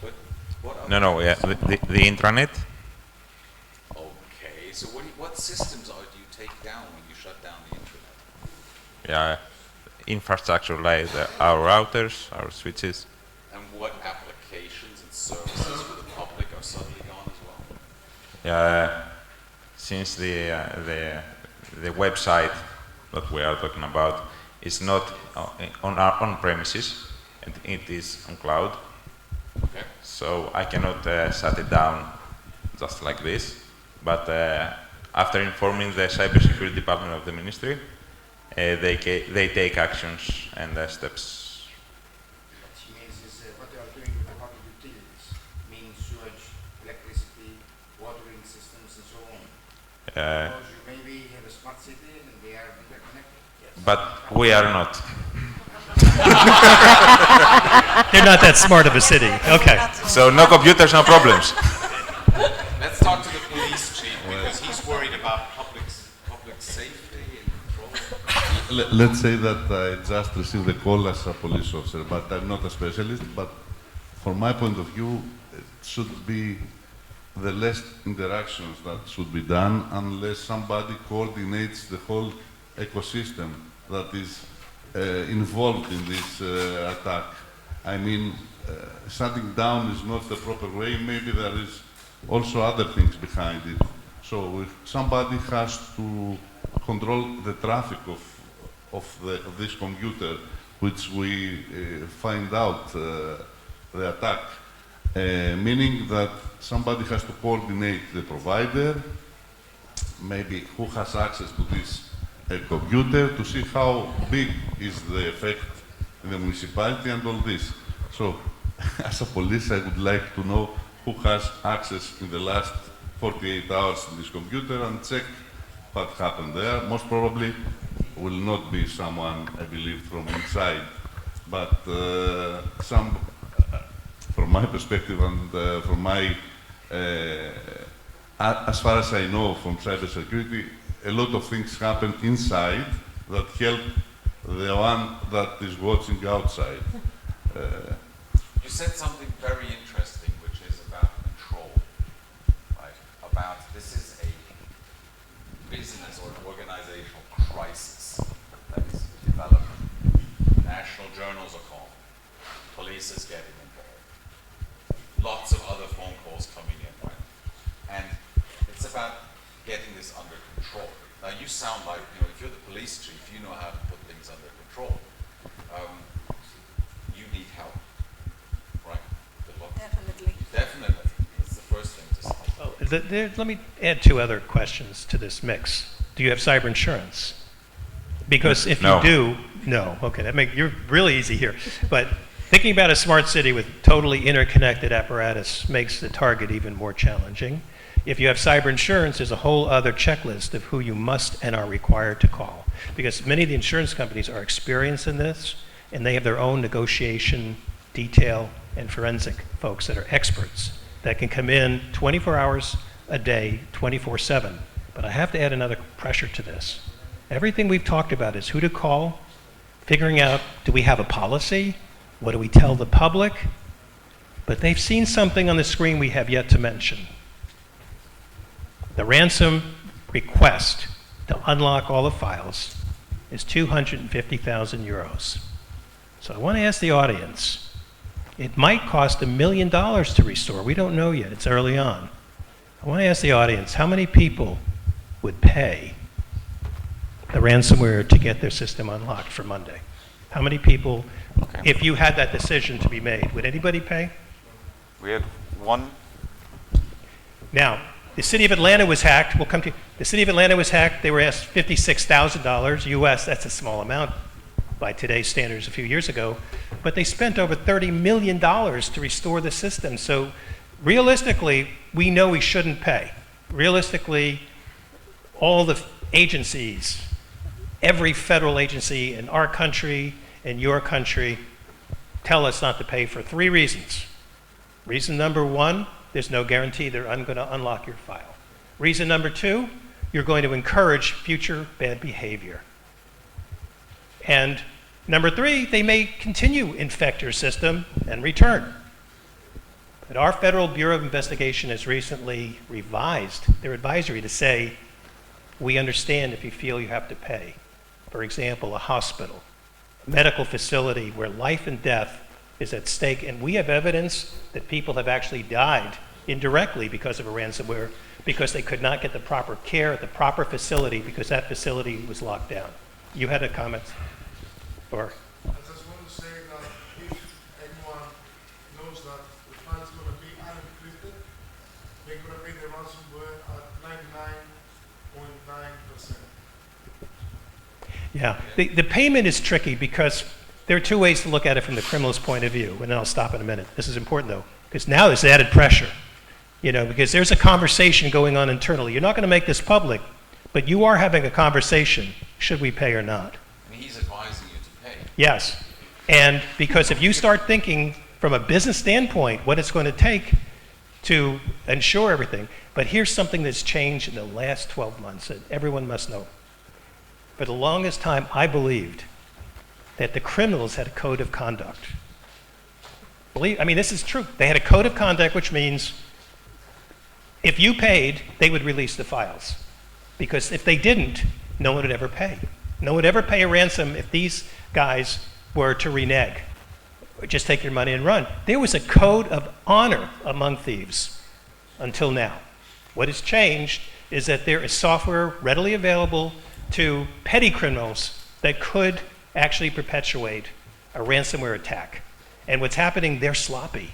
But what other Yeah, the intranet. Okay, so what systems do you take down when you shut down the internet? Yeah, infrastructure like our routers, our switches. And what applications and services for the public are suddenly gone as well? Yeah, since the website that we are talking about is not on our own premises, and it is on cloud. Okay. So I cannot shut it down just like this. But after informing the cybersecurity department of the ministry, they take actions and steps. Which means is what you are doing with the public utilities, meaning sewage, electricity, watering systems, and so on. Because you maybe have a smart city and they are interconnected. Yes. But we are not. They're not that smart of a city. Okay. So no computers, no problems. Let's talk to the police chief because he's worried about public safety and control. Let's say that I just received the call as a police officer, but I'm not a specialist. But from my point of view, it should be the less interactions that should be done unless somebody coordinates the whole ecosystem that is involved in this attack. I mean, shutting down is not the proper way. Maybe there is also other things behind it. So if somebody has to control the traffic of this computer, which we find out the attack, meaning that somebody has to coordinate the provider, maybe who has access to this computer, to see how big is the effect in the municipality and all this. So, as a police, I would like to know who has access in the last 48 hours to this computer and check what happened there. Most probably will not be someone, I believe, from inside, but some, from my perspective and from my, as far as I know from cybersecurity, a lot of things happen inside that help the one that is watching outside. You said something very interesting, which is about control, right? About this is a business or organizational crisis that is developing. National journals are calling. Police is getting involved. Lots of other phone calls coming in, right? And it's about getting this under control. Now you sound like, if you're the police chief, you know how to put things under control. You need help, right? Good luck. Definitely. Definitely. That's the first thing to say. Let me add two other questions to this mix. Do you have cyber insurance? Because if you do, no. Okay, you're really easy here. But thinking about a smart city with totally interconnected apparatus makes the target even more challenging. If you have cyber insurance, there's a whole other checklist of who you must and are required to call. Because many of the insurance companies are experienced in this, and they have their own negotiation, detail, and forensic folks that are experts that can come in 24 hours a day, 24/7. But I have to add another pressure to this. Everything we've talked about is who to call, figuring out, do we have a policy? What do we tell the public? But they've seen something on the screen we have yet to mention. The ransom request to unlock all the files is 250,000 euros. So I want to ask the audience, it might cost $1 million to restore. We don't know yet, it's early on. I want to ask the audience, how many people would pay the ransomware to get their system unlocked for Monday? How many people, if you had that decision to be made, would anybody pay? We had one. Now, the city of Atlanta was hacked. We'll come to you. The city of Atlanta was hacked. They were asked $56,000 US. That's a small amount by today's standards a few years ago. But they spent over $30 million to restore the system. So realistically, we know we shouldn't pay. Realistically, all the agencies, every federal agency in our country and your country tell us not to pay for 3 reasons. Reason number 1, there's no guarantee they're going to unlock your file. Reason number 2, you're going to encourage future bad behavior. And number 3, they may continue infect your system and return. But our Federal Bureau of Investigation has recently revised their advisory to say, we understand if you feel you have to pay. For example, a hospital, a medical facility where life and death is at stake, and we have evidence that people have actually died indirectly because of a ransomware because they could not get the proper care at the proper facility because that facility was locked down. You had a comment? Or? I just want to say that if anyone knows that the file is going to be unencrypted, they're going to pay the ransomware at 99.9%. Yeah, the payment is tricky because there are 2 ways to look at it from the criminal's point of view, and then I'll stop in a minute. This is important though, because now there's added pressure, because there's a conversation going on internally. You're not going to make this public, but you are having a conversation, should we pay or not? And he's advising you to pay. Yes, and because if you start thinking from a business standpoint what it's going to take to ensure everything, but here's something that's changed in the last 12 months that everyone must know. For the longest time, I believed that the criminals had a code of conduct. This is true. They had a code of conduct, which means if you paid, they would release the files. Because if they didn't, no one would ever pay. No one would ever pay a ransom if these guys were to renege, or just take your money and run. There was a code of honor among thieves until now. What has changed is that there is software readily available to petty criminals that could actually perpetuate a ransomware attack. And what's happening, they're sloppy.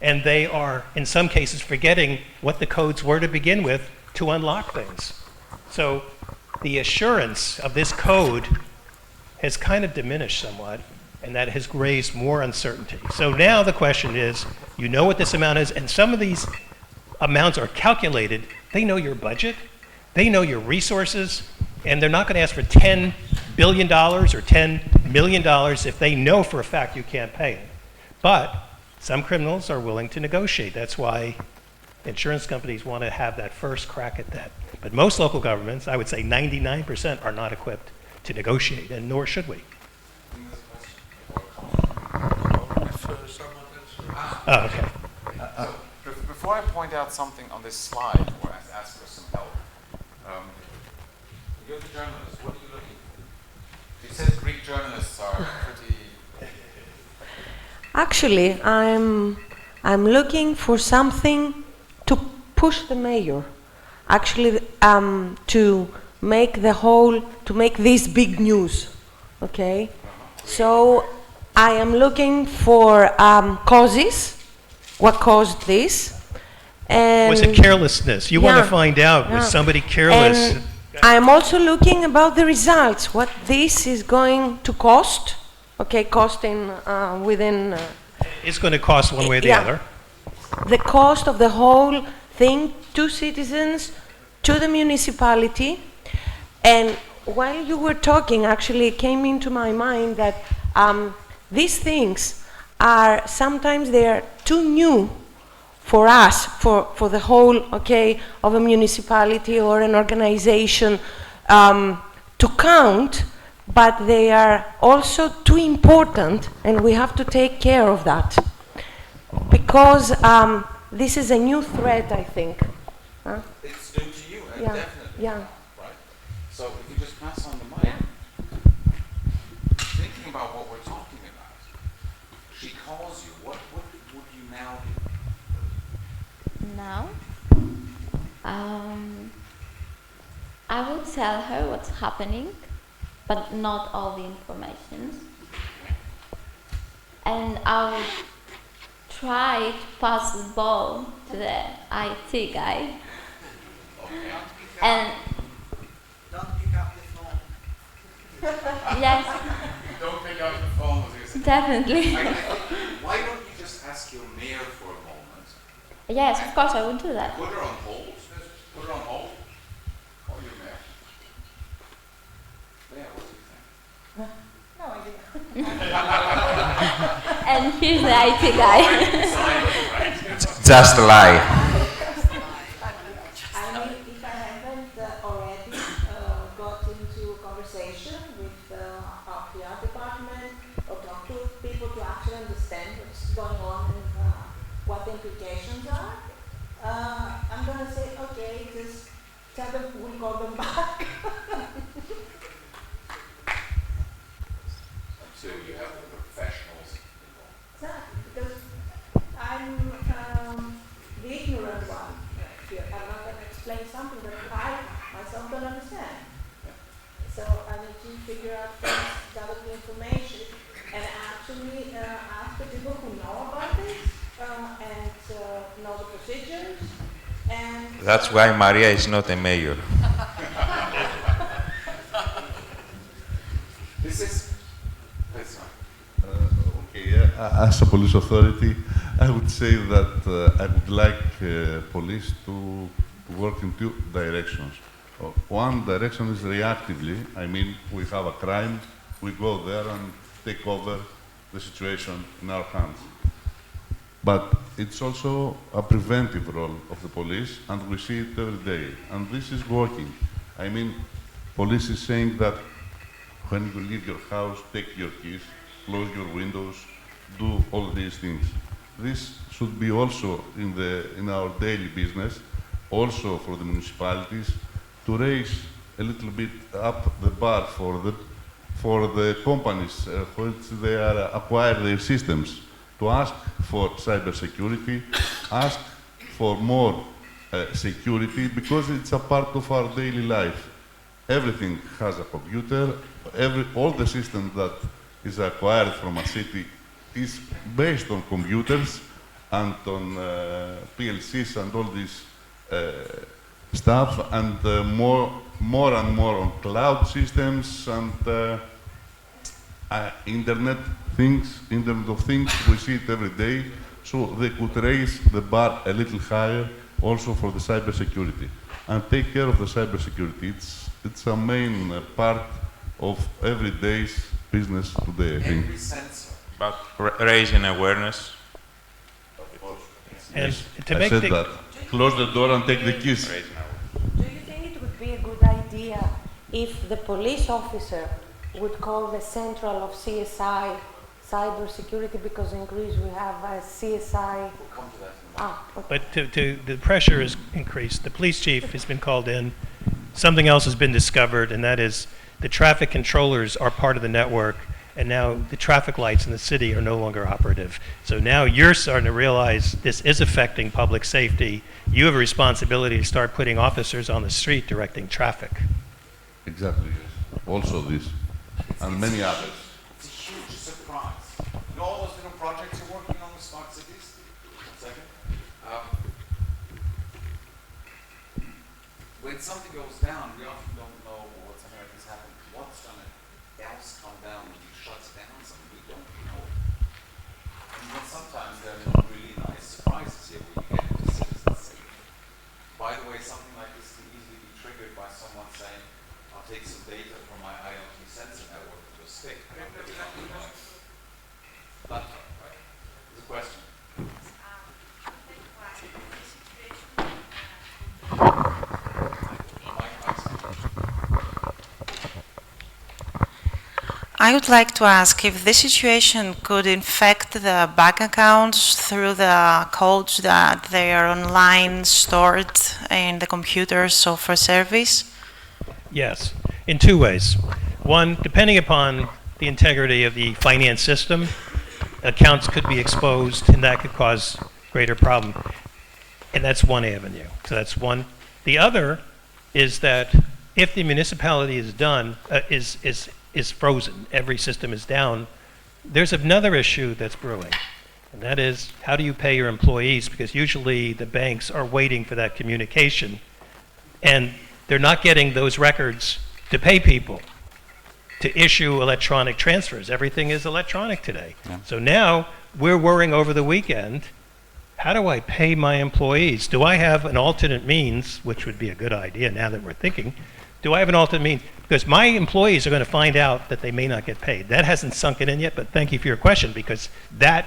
And they are, in some cases, forgetting what the codes were to begin with to unlock things. So the assurance of this code has kind of diminished somewhat, and that has raised more uncertainty. So now the question is, you know what this amount is, and some of these amounts are calculated. They know your budget, they know your resources, and they're not going to ask for $10 billion or $10 million if they know for a fact you can't pay it. But some criminals are willing to negotiate. That's why insurance companies want to have that first crack at that. But most local governments, I would say 99%, are not equipped to negotiate, and nor should we. Oh, okay. Before I point out something on this slide, or ask for some help, you're the journalist. What are you looking for? It says Greek journalists are pretty. Actually, I'm looking for something to push the mayor. Actually, to make this big news. Okay, so I am looking for causes. What caused this? And was it carelessness? You want to find out, was somebody careless? And I'm also looking about the results, what this is going to cost. Okay, costing within... it's going to cost one way or the other. The cost of the whole thing to citizens, to the municipality. And while you were talking, actually it came into my mind that these things are sometimes they are too new for us, for the whole, okay, of a municipality or an organization to count, but they are also too important, and we have to take care of that. Because this is a new threat, I think. Huh? It's new to you, yeah. Definitely. Yeah. Right? So if you just pass on the mic, thinking about what we're talking about, she calls you, what would you now do? Now, I will tell her what's happening, but not all the information. And I will try to pass the ball to the IT guy. And don't pick up the phone. yes. Don't pick up the phone. Definitely. Why don't you just ask your mayor for a moment? Yes, of course I would do that. Put her on hold. Put her on hold. Call your mayor. Mayor, what do you think? No idea. And here's the IT guy. Just a lie. I mean, if I haven't already got into a conversation with our PR department or talk to people to actually understand what's going on and what the implications are, I'm going to say, okay, just tell them we'll call them back. So you have the professionals involved. Exactly, because I'm the ignorant one here. I'm not going to explain something that I myself don't understand. So I need to figure out things, gather the information, and actually ask the people who know about this and know the procedures. And That's why Maria is not a mayor. This is. Okay, as a police authority, I would say that I would like police to work in two directions. One direction is reactively. I mean, we have a crime, we go there and take over the situation in our hands. But it's also a preventive role of the police, and we see it every day. And this is working. I mean, police is saying that when you leave your house, take your keys, close your windows, do all these things. This should be also in our daily business, also for the municipalities, to raise a little bit up the bar for the companies which they are acquire their systems, to ask for cybersecurity, ask for more security, because it's a part of our daily life. Everything has a computer. All the systems that is acquired from a city is based on computers and on PLCs and all these stuff, and more and more on cloud systems and Internet of Things. We see it every day. So they could raise the bar a little higher also for the cybersecurity and take care of the cybersecurity. It's a main part of everyday's business today, I think. Every sensor. But raising awareness. And to I make said the, that. Close the door and take the keys. Do you think it would be a good idea if the police officer would call the central of CSI cybersecurity, because in Greece we have a CSI? We'll come to that. but the pressure is increased. The police chief has been called in. Something else has been discovered, and that is the traffic controllers are part of the network, and now the traffic lights in the city are no longer operative. So now you're starting to realize this is affecting public safety. You have a responsibility to start putting officers on the street directing traffic. Exactly, yes. Also this, and many others. It's a huge surprise. You know all those little projects you're working on with smart cities? 1 second. When something goes down, we often don't know what something like this happened. What's going to else come down when you shut down something? We don't know. And then sometimes there are really nice surprises here where you get into citizen safe. By the way, something like this can easily be triggered by someone saying, I'll take some data from my IoT sensor network to a stick. Laptop, right? There's a question. I would like to ask if this situation could infect the bank accounts through the codes that they are online stored in the computer software service. Yes, in two ways. One, depending upon the integrity of the finance system, accounts could be exposed, and that could cause greater problem. And that's one avenue. So that's one. The other is that if the municipality is done, is frozen, every system is down, there's another issue that's brewing. And that is, how do you pay your employees? Because usually the banks are waiting for that communication, and they're not getting those records to pay people, to issue electronic transfers. Everything is electronic today. Yeah. So now we're worrying over the weekend, how do I pay my employees? Do I have an alternate means, which would be a good idea now that we're thinking, do I have an alternate means? Because my employees are going to find out that they may not get paid. That hasn't sunk in yet, but thank you for your question, because that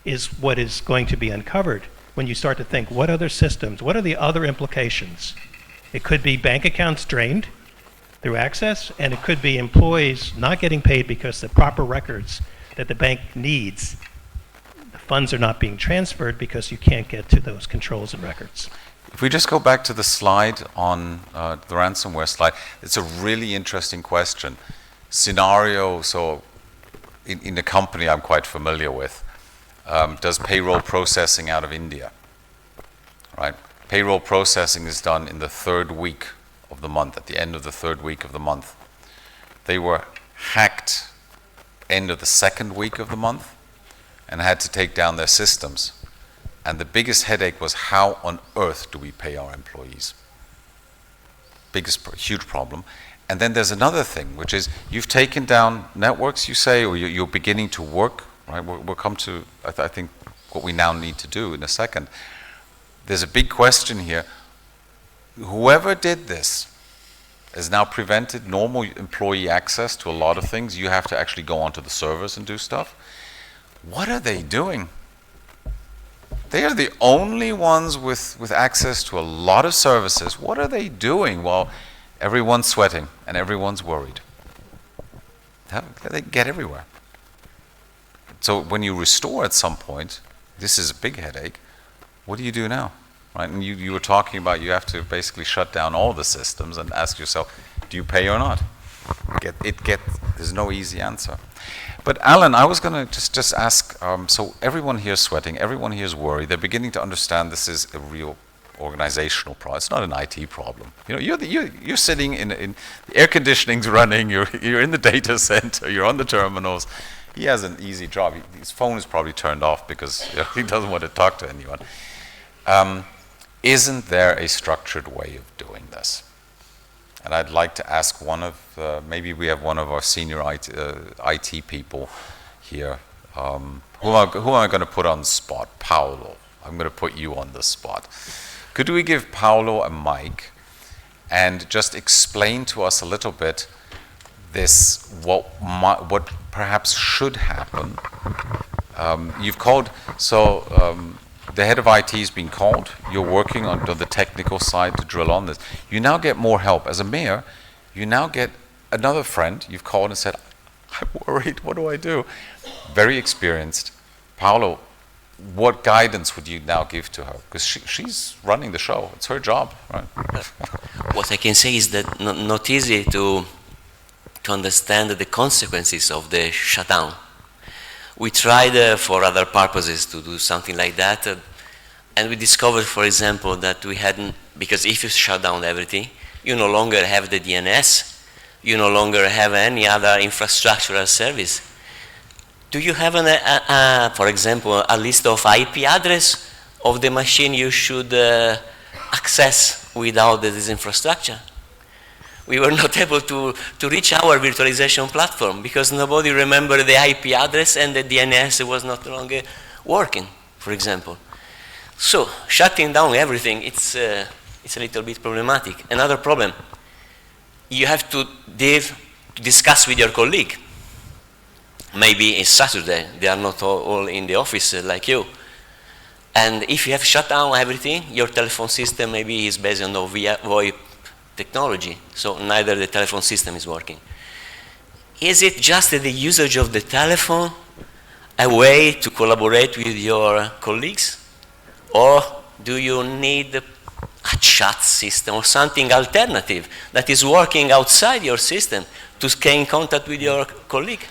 is what is going to be uncovered when you start to think, what other systems, what are the other implications? It could be bank accounts drained through access, and it could be employees not getting paid because the proper records that the bank needs, the funds are not being transferred because you can't get to those controls and records. If we just go back to the slide on the ransomware slide, it's a really interesting question. Scenario, so in a company I'm quite familiar with, does payroll processing out of India, right? Payroll processing is done in the 3rd week of the month, at the end of the 3rd week of the month. They were hacked end of the 2nd week of the month and had to take down their systems. And the biggest headache was, how on earth do we pay our employees? Huge problem. And then there's another thing, which is you've taken down networks, you say, or you're beginning to work, right? We'll come to, I think, what we now need to do in a second. There's a big question here. Whoever did this has now prevented normal employee access to a lot of things. You have to actually go onto the servers and do stuff. What are they doing? They are the only ones with access to a lot of services. What are they doing while everyone's sweating and everyone's worried? They get everywhere. So when you restore at some point, this is a big headache. What do you do now? Right? And you were talking about you have to basically shut down all the systems and ask yourself, do you pay or not? There's no easy answer. But Alan, I was going to just ask, so everyone here is sweating, everyone here is worried, they're beginning to understand this is a real organizational problem. It's not an IT problem. You know, you're sitting in the air conditioning's running, you're in the data center, you're on the terminals. He has an easy job. His phone is probably turned off because he doesn't want to talk to anyone. isn't there a structured way of doing this? And I'd like to ask maybe we have one of our senior IT people here. Who am I going to put on the spot? Paolo. I'm going to put you on the spot. Could we give Paolo a mic and just explain to us a little bit what perhaps should happen? You've called, the head of IT has been called. You're working on the technical side to drill on this. You now get more help. As a mayor, you now get another friend. You've called and said, I'm worried, what do I do? Very experienced. Paolo, what guidance would you now give to her? Because she's running the show. It's her job, right? What I can say is that not easy to understand the consequences of the shutdown. We tried for other purposes to do something like that, and we discovered, for example, that we hadn't, because if you shut down everything, you no longer have the DNS, you no longer have any other infrastructural service. Do you have, for example, a list of IP address of the machine you should access without this infrastructure? We were not able to reach our virtualization platform because nobody remembered the IP address and the DNS was not longer working, for example. So shutting down everything, it's a little bit problematic. Another problem, you have to discuss with your colleague. Maybe it's Saturday, they are not all in the office like you. And if you have shut down everything, your telephone system maybe is based on the VoIP technology, so neither the telephone system is working. Is it just the usage of the telephone a way to collaborate with your colleagues? Or do you need a chat system or something alternative that is working outside your system to stay in contact with your colleague?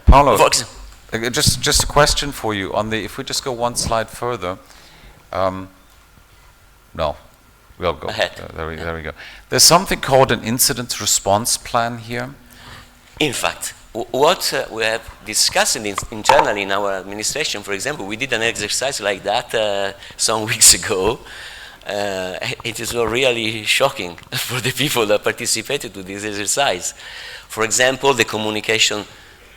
Paolo, just a question for you. If we just go one slide further. No. We'll go ahead. There we go. There's something called an incident response plan here. In fact, what we have discussed internally in our administration, for example, we did an exercise like that some weeks ago. It is really shocking for the people that participated to this exercise. For example, the communication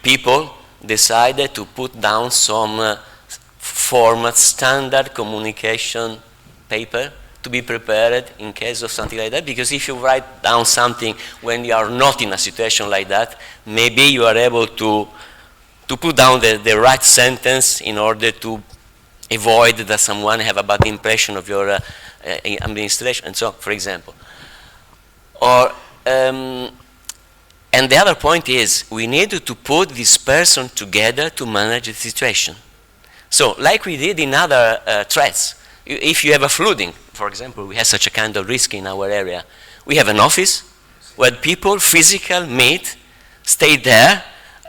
people decided to put down some format standard communication paper to be prepared in case of something like that, because if you write down something when you are not in a situation like that, maybe you are able to put down the right sentence in order to avoid that someone have a bad impression of your administration, and so on, for example. Or, and the other point is, we need to put this person together to manage the situation. So, like we did in other threats, if you have a flooding, for example, we have such a kind of risk in our area. We have an office where people physically meet, stay there.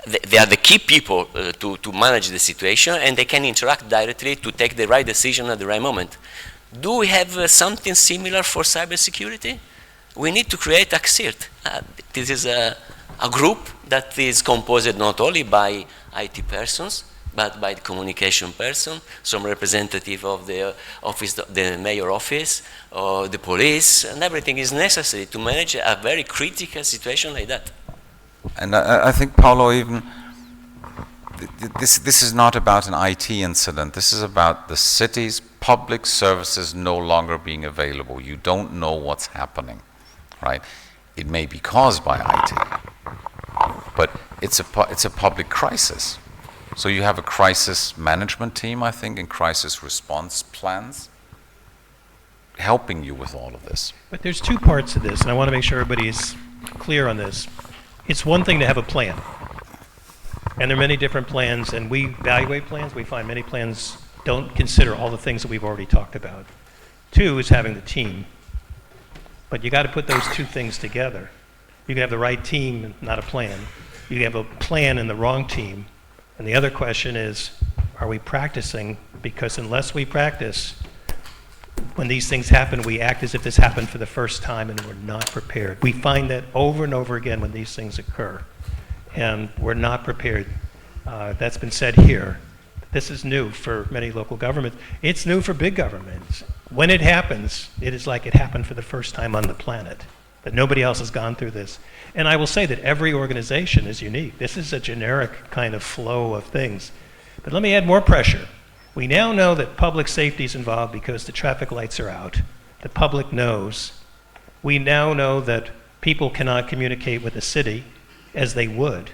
They are the key people to manage the situation, and they can interact directly to take the right decision at the right moment. Do we have something similar for cybersecurity? We need to create a CIRT. This is a group that is composed not only by IT persons, but by the communication person, some representative of the office, the mayor office, or the police, and everything is necessary to manage a very critical situation like that. And I think, Paolo, even this is not about an IT incident. This is about the city's public services no longer being available. You don't know what's happening, right? It may be caused by IT, but it's a public crisis. So you have a crisis management team, I think, and crisis response plans helping you with all of this. But there's two parts to this, and I want to make sure everybody's clear on this. It's one thing to have a plan. And there are many different plans, and we evaluate plans. We find many plans don't consider all the things that we've already talked about. Two is having the team. But you got to put those two things together. You can have the right team, not a plan. You can have a plan and the wrong team. And the other question is, are we practicing? Because unless we practice, when these things happen, we act as if this happened for the first time and we're not prepared. We find that over and over again when these things occur. And we're not prepared. That's been said here. This is new for many local governments. It's new for big governments. When it happens, it is like it happened for the first time on the planet, that nobody else has gone through this. And I will say that every organization is unique. This is a generic kind of flow of things. But let me add more pressure. We now know that public safety is involved because the traffic lights are out. The public knows. We now know that people cannot communicate with the city as they would.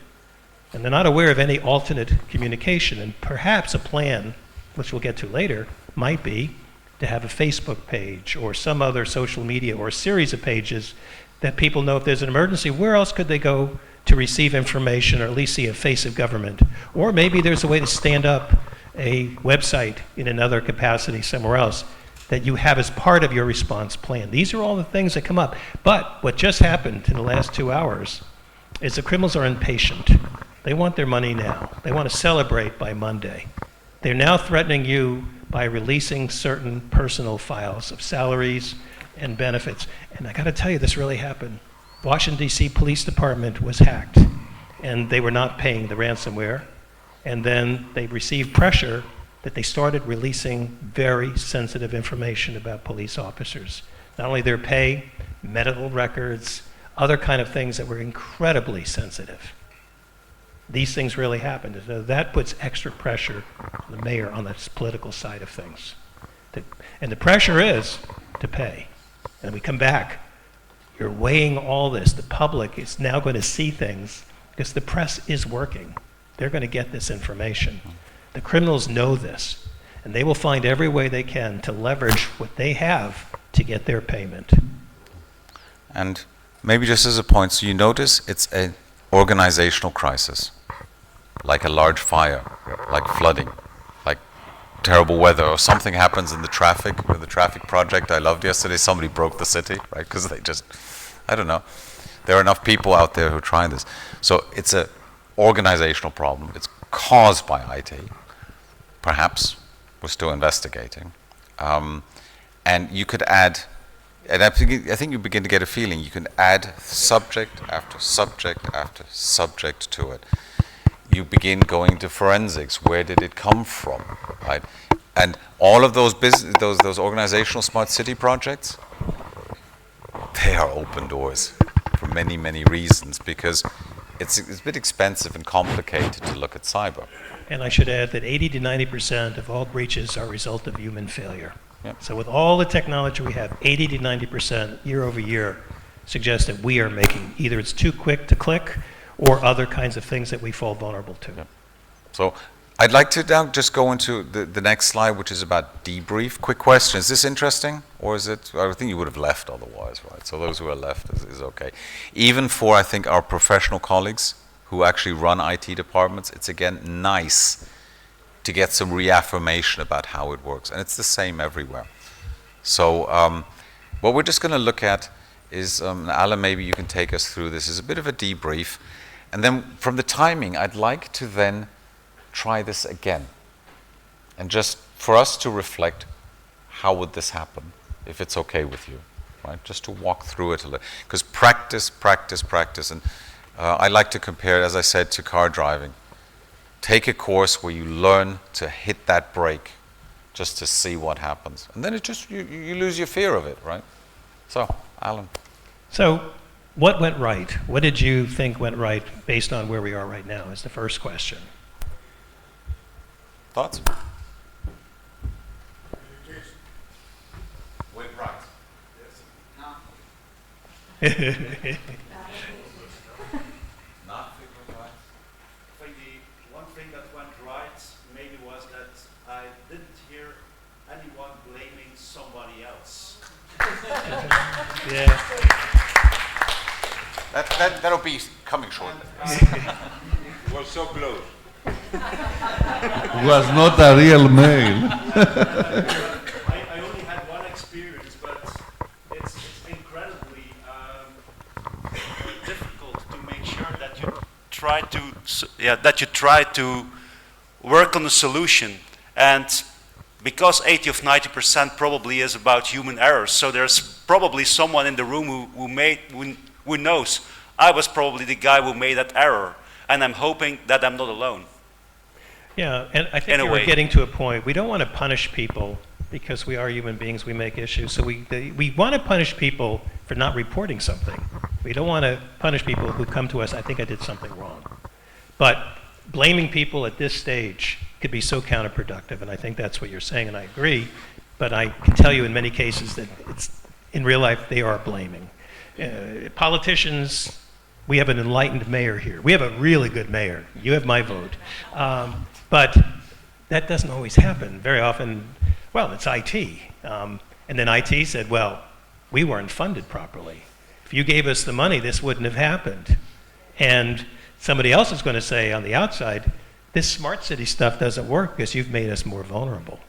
And they're not aware of any alternate communication. And perhaps a plan, which we'll get to later, might be to have a Facebook page or some other social media or a series of pages that people know if there's an emergency, where else could they go to receive information or at least see a face of government? Or maybe there's a way to stand up a website in another capacity somewhere else that you have as part of your response plan. These are all the things that come up. But what just happened in the last 2 hours is the criminals are impatient. They want their money now. They want to celebrate by Monday. They're now threatening you by releasing certain personal files of salaries and benefits. And I got to tell you, this really happened. Washington, D.C. Police Department was hacked, and they were not paying the ransomware. And then they received pressure that they started releasing very sensitive information about police officers. Not only their pay, medical records, other kind of things that were incredibly sensitive. These things really happened. So that puts extra pressure on the mayor on the political side of things. And the pressure is to pay. And we come back, you're weighing all this. The public is now going to see things because the press is working. They're going to get this information. The criminals know this, and they will find every way they can to leverage what they have to get their payment. And maybe just as a point, so you notice it's an organizational crisis, like a large fire, like flooding, like terrible weather, or something happens in the traffic, with the traffic project I loved yesterday, somebody broke the city, right, because they just, I don't know. There are enough people out there who are trying this. So it's an organizational problem. It's caused by IT. Perhaps we're still investigating. And you could add, and I think you begin to get a feeling, you can add subject after subject after subject to it. You begin going to forensics. Where did it come from, right? And all of those those organizational smart city projects, they are open doors for many, many reasons, because it's a bit expensive and complicated to look at cyber. And I should add that 80 to 90% of all breaches are a result of human failure. Yep. So with all the technology we have, 80 to 90% year over year suggests that we are making, either it's too quick to click or other kinds of things that we fall vulnerable to. Yep. So I'd like to now just go into the next slide, which is about debrief. Quick question, is this interesting? Or is it, I think you would have left otherwise, right? So those who are left is okay. Even for, I think, our professional colleagues who actually run IT departments, it's again nice to get some reaffirmation about how it works. And it's the same everywhere. So what we're just going to look at is, Alan, maybe you can take us through this, is a bit of a debrief. And then from the timing, I'd like to then try this again. And just for us to reflect, how would this happen, if it's okay with you, right? Just to walk through it a little. Because practice, practice, practice. And I like to compare it, as I said, to car driving. Take a course where you learn to hit that brake just to see what happens. And then it just, you lose your fear of it, right? So, Alan. So, what went right? What did you think went right based on where we are right now is the first question. Thoughts? Went right. Yes. Yeah. That'll be coming shortly. It was so close. It was not a real mail. I only had one experience, but it's incredibly difficult to make sure that you try to work on a solution. And because 80 of 90% probably is about human errors, so there's probably someone in the room who knows I was probably the guy who made that error, and I'm hoping that I'm not alone. Yeah, and I In think a we're way. getting to a point, we don't want to punish people because we are human beings, we make issues. So we want to punish people for not reporting something. We don't want to punish people who come to us, I think I did something wrong. But blaming people at this stage could be so counterproductive, and I think that's what you're saying, and I agree. But I can tell you in many cases that in real life they are blaming. Politicians, we have an enlightened mayor here. We have a really good mayor. You have my vote. But that doesn't always happen. Very often, well, it's IT. And then IT said, well, we weren't funded properly. If you gave us the money, this wouldn't have happened. And somebody else is going to say on the outside, this smart city stuff doesn't work because you've made us more vulnerable.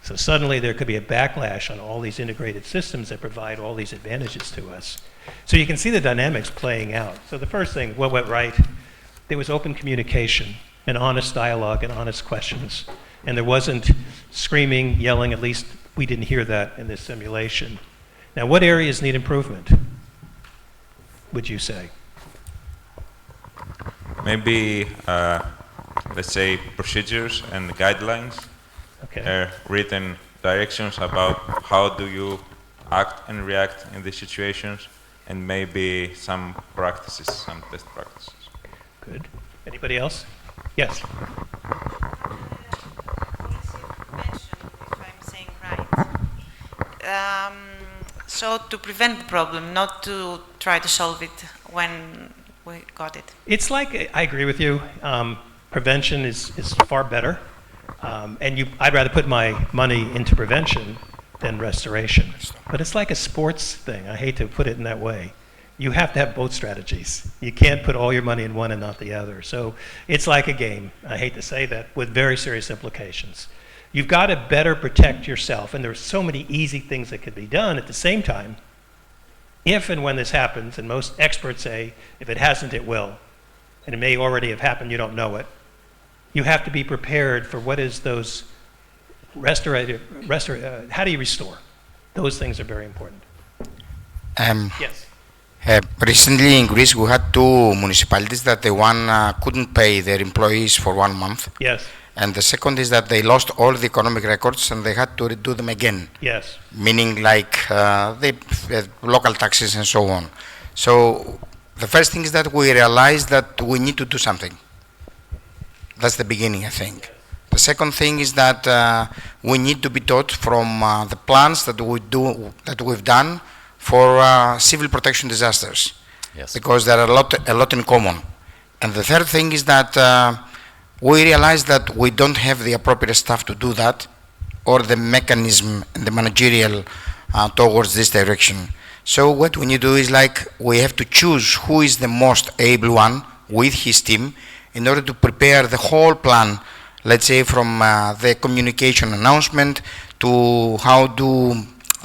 So suddenly there could be a backlash on all these integrated systems that provide all these advantages to us. So you can see the dynamics playing out. So the first thing, what went right? There was open communication and honest dialogue and honest questions. And there wasn't screaming, yelling, at least we didn't hear that in this simulation. Now, what areas need improvement, would you say? Maybe, let's say, procedures and guidelines, written directions about how do you act and react in these situations, and maybe some practices, some test practices. Good. Anybody else? Yes. So to prevent the problem, not to try to solve it when we got it. It's like, I agree with you, prevention is far better. And I'd rather put my money into prevention than restoration. But it's like a sports thing. I hate to put it in that way. You have to have both strategies. You can't put all your money in one and not the other. So it's like a game, I hate to say that, with very serious implications. You've got to better protect yourself, and there's so many easy things that could be done at the same time. If and when this happens, and most experts say, if it hasn't, it will, and it may already have happened, you don't know it, you have to be prepared for what is those how do you restore? Those things are very important. Yes. Recently in Greece, we had two municipalities that the one couldn't pay their employees for 1 month. Yes. And the second is that they lost all the economic records and they had to redo them again. Yes. Meaning like the local taxes and so on. So the first thing is that we realized that we need to do something. That's the beginning, I think. The second thing is that we need to be taught from the plans that we've done for civil protection disasters. Yes. Because there are a lot in common. And the third thing is that we realize that we don't have the appropriate staff to do that, or the mechanism and the managerial towards this direction. So what we need to do is like we have to choose who is the most able one with his team in order to prepare the whole plan, let's say from the communication announcement to how to,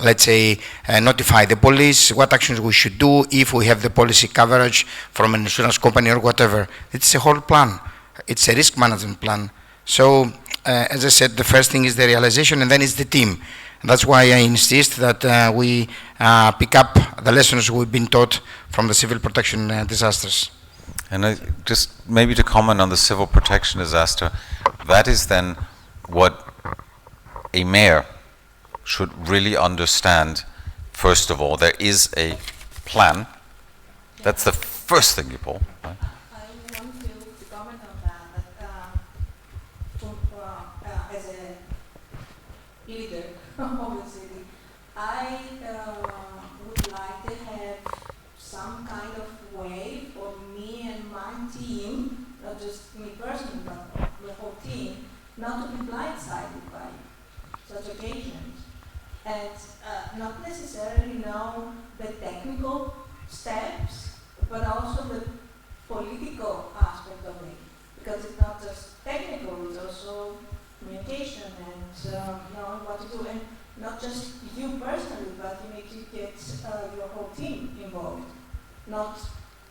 let's say, notify the police, what actions we should do if we have the policy coverage from an insurance company or whatever. It's a whole plan. It's a risk management plan. So, as I said, the first thing is the realization, and then it's the team. And that's why I insist that we pick up the lessons we've been taught from the civil protection disasters. And just maybe to comment on the civil protection disaster, that is then what a mayor should really understand. First of all, there is a plan. That's the first thing you pull. Right? I want to comment on that as a leader of the city, I would like to have some kind of way for me and my team, not just me personally, but the whole team, not to be blindsided by such occasions, and not necessarily know the technical steps, but also the political aspect of it, because it's not just technical, it's also communication and knowing what to do, and not just you personally, but you need to get your whole team involved, not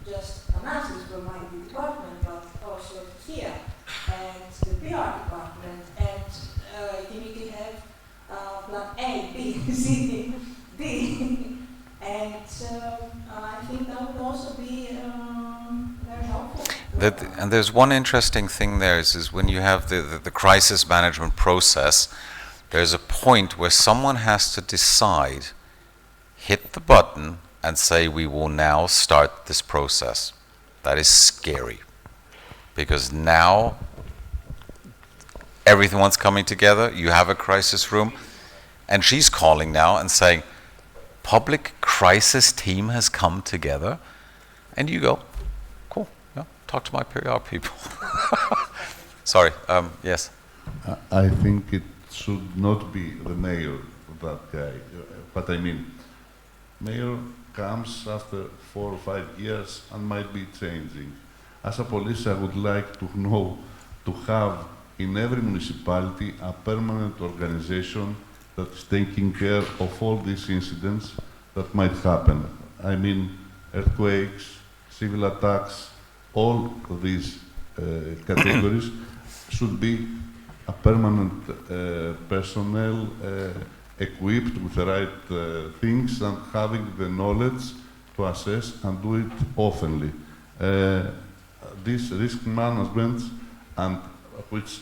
just analysis from my department, but also here and the PR department, and you need to have plan A, B, C, D, and I think that would also be very helpful. And there's one interesting thing there is when you have the crisis management process, there's a point where someone has to decide, hit the button, and say, we will now start this process. That is scary. Because now everyone's coming together, you have a crisis room, and she's calling now and saying, public crisis team has come together, and you go, cool, yeah, talk to my PR people. Sorry, yes. I think it should not be the mayor, that guy. But I mean, mayor comes after 4 or 5 years and might be changing. As a police, I would like to know, to have in every municipality a permanent organization that is taking care of all these incidents that might happen. I mean, earthquakes, civil attacks, all of these categories should be a permanent personnel equipped with the right things and having the knowledge to assess and do it oftenly. This risk management, and which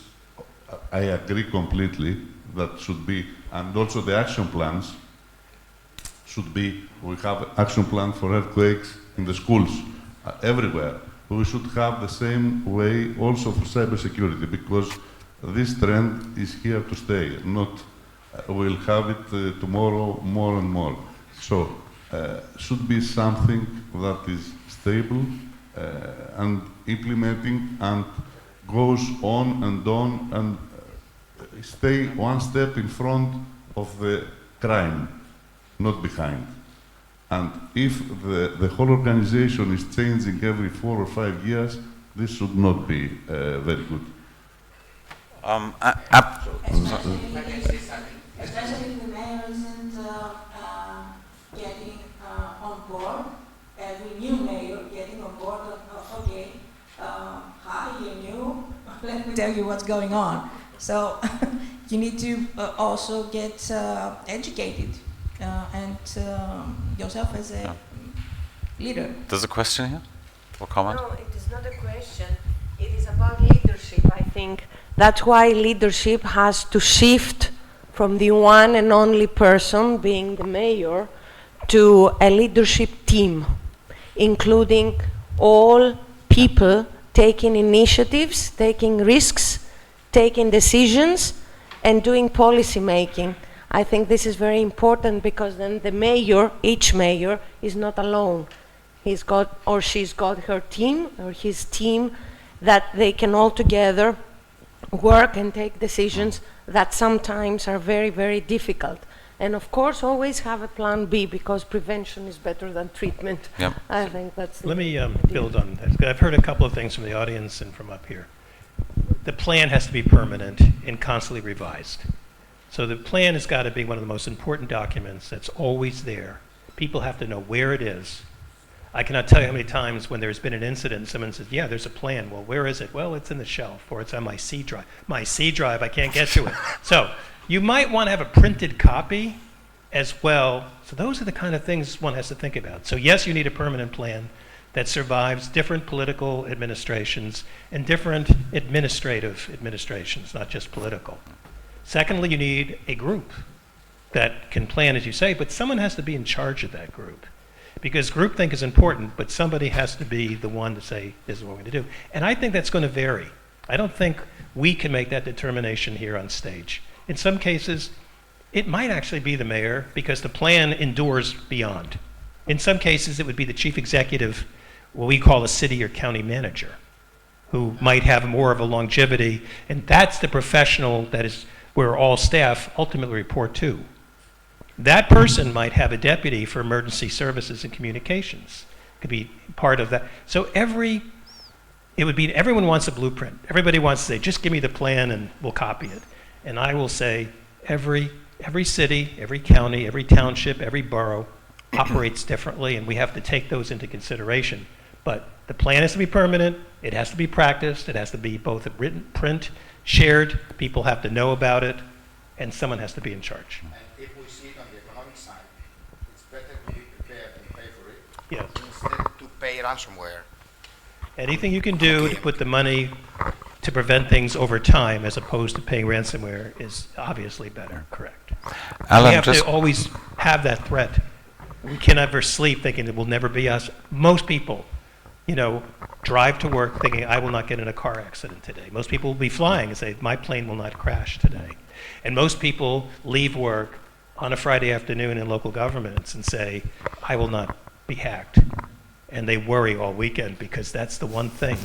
I agree completely, that should be, and also the action plans should be, we have action plan for earthquakes in the schools, everywhere. We should have the same way also for cybersecurity, because this trend is here to stay, not we'll have it tomorrow more and more. So, should be something that is stable and implementing and goes on and stay one step in front of the crime, not behind. And if the whole organization is changing every 4 or 5 years, this should not be very good. Especially if the mayor isn't getting on board, every new mayor getting on board of okay, hi, you're new, let me tell you what's going on. So you need to also get educated and yourself as a leader. There's a question here or comment? No, it is not a question. It is about leadership, I think. That's why leadership has to shift from the one and only person, being the mayor, to a leadership team, including all people taking initiatives, taking risks, taking decisions, and doing policy making. I think this is very important, because then the mayor, each mayor, is not alone. He's got, or she's got her team, or his team, that they can all together work and take decisions that sometimes are very, very difficult. And of course, always have a plan B, because prevention is better than treatment. Yep. I think that's Let me build on that. I've heard a couple of things from the audience and from up here. The plan has to be permanent and constantly revised. So the plan has got to be one of the most important documents that's always there. People have to know where it is. I cannot tell you how many times when there's been an incident and someone says, yeah, there's a plan. Well, where is it? Well, it's in the shelf, or it's on my C drive. My C drive, I can't get to it. So you might want to have a printed copy as well. So those are the kind of things one has to think about. So yes, you need a permanent plan that survives different political administrations and different administrative administrations, not just political. Secondly, you need a group that can plan, as you say, but someone has to be in charge of that group. Because groupthink is important, but somebody has to be the one to say, this is what we're going to do. And I think that's going to vary. I don't think we can make that determination here on stage. In some cases, it might actually be the mayor, because the plan endures beyond. In some cases, it would be the chief executive, what we call a city or county manager, who might have more of a longevity, and that's the professional that is where all staff ultimately report to. That person might have a deputy for emergency services and communications. Could be part of that. So everyone wants a blueprint. Everybody wants to say, just give me the plan and we'll copy it. And I will say, every city, every county, every township, every borough operates differently, and we have to take those into consideration. But the plan has to be permanent, it has to be practiced, it has to be both written, print, shared, people have to know about it, and someone has to be in charge. And if we see it on the economic side, it's better to be prepared and pay for it Yes. instead to pay ransomware. Anything you can do to put the money to prevent things over time as opposed to paying ransomware is obviously better, correct. Alan, We have just- to always have that threat. We can never sleep thinking it will never be us. Most people, drive to work thinking, I will not get in a car accident today. Most people will be flying and say, my plane will not crash today. And most people leave work on a Friday afternoon in local governments and say, I will not be hacked. And they worry all weekend because that's the one thing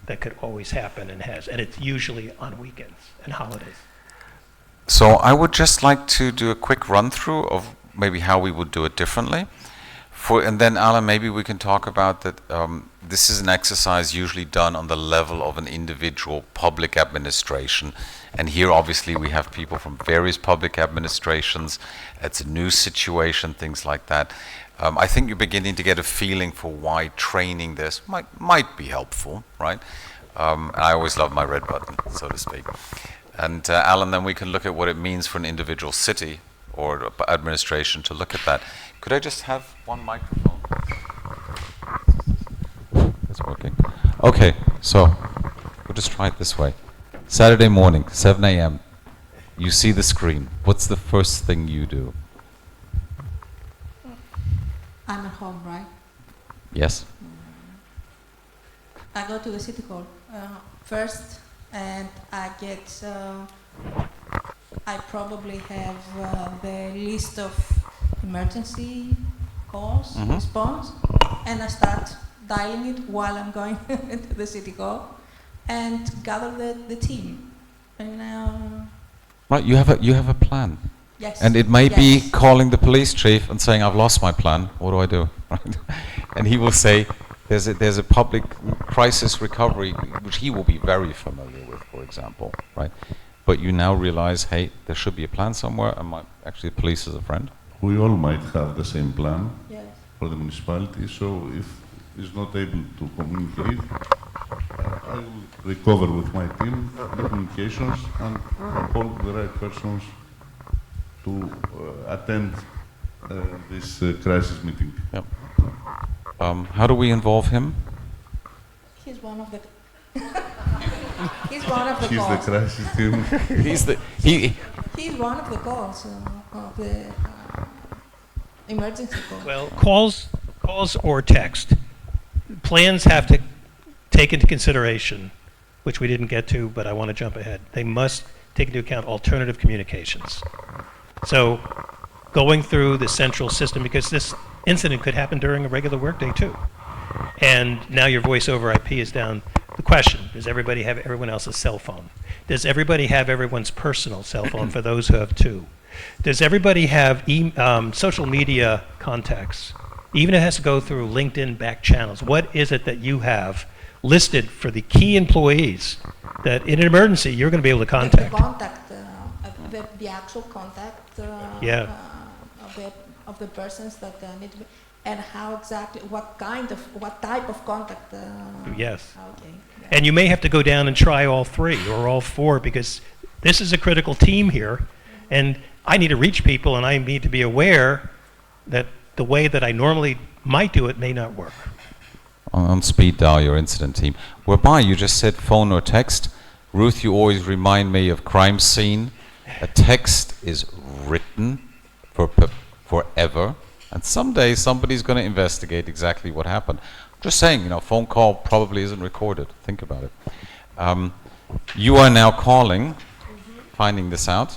that could always happen and has. And it's usually on weekends and holidays. So I would just like to do a quick run through of maybe how we would do it differently. And then Alan, maybe we can talk about that. This is an exercise usually done on the level of an individual public administration. And here obviously we have people from various public administrations. It's a new situation, things like that. I think you're beginning to get a feeling for why training this might be helpful, right? I always love my red button, so to speak. And Alan, then we can look at what it means for an individual city or administration to look at that. Could I just have one microphone? It's working. Okay, so we'll just try it this way. Saturday morning, 7 a.m., you see the screen. What's the first thing you do? I'm at home, right? Yes? I go to the city hall first, and I get. I probably have the list of emergency calls, response, and I start dialing it while I'm going to the city hall, and gather the team. And Right, you have a plan. yes, And it may be yes. calling the police chief and saying, I've lost my plan, what do I do? Right? And he will say, there's a public crisis recovery, which he will be very familiar with, for example, right? But you now realize, hey, there should be a plan somewhere, and actually the police is a friend. We all might have the same plan Yes. for the municipality, so if he's not able to communicate, I will recover with my team the communications and call the right persons to attend this crisis meeting. Yep. How do we involve him? He's one of the. He's one of the He's the calls. crisis team. He's one of the calls of the emergency call. Well, calls or text. Plans have to take into consideration, which we didn't get to, but I want to jump ahead. They must take into account alternative communications. So going through the central system, because this incident could happen during a regular workday too. And now your voice over IP is down. The question, does everybody have everyone else's cell phone? Does everybody have everyone's personal cell phone for those who have two? Does everybody have social media contacts? Even if it has to go through LinkedIn back channels, what is it that you have listed for the key employees that in an emergency you're going to be able to contact? The contact, the actual contact Yeah. of the persons that need to be, and how exactly, what type of contact. Yes. Okay. Yeah. And you may have to go down and try all three or all four because this is a critical team here, and I need to reach people, and I need to be aware that the way that I normally might do it may not work. On speed dial, your incident team. Whereby you just said phone or text. Ruth, you always remind me of crime scene. A text is written forever, and someday somebody's going to investigate exactly what happened. I'm just saying, phone call probably isn't recorded. Think about it. You are now calling, finding this out.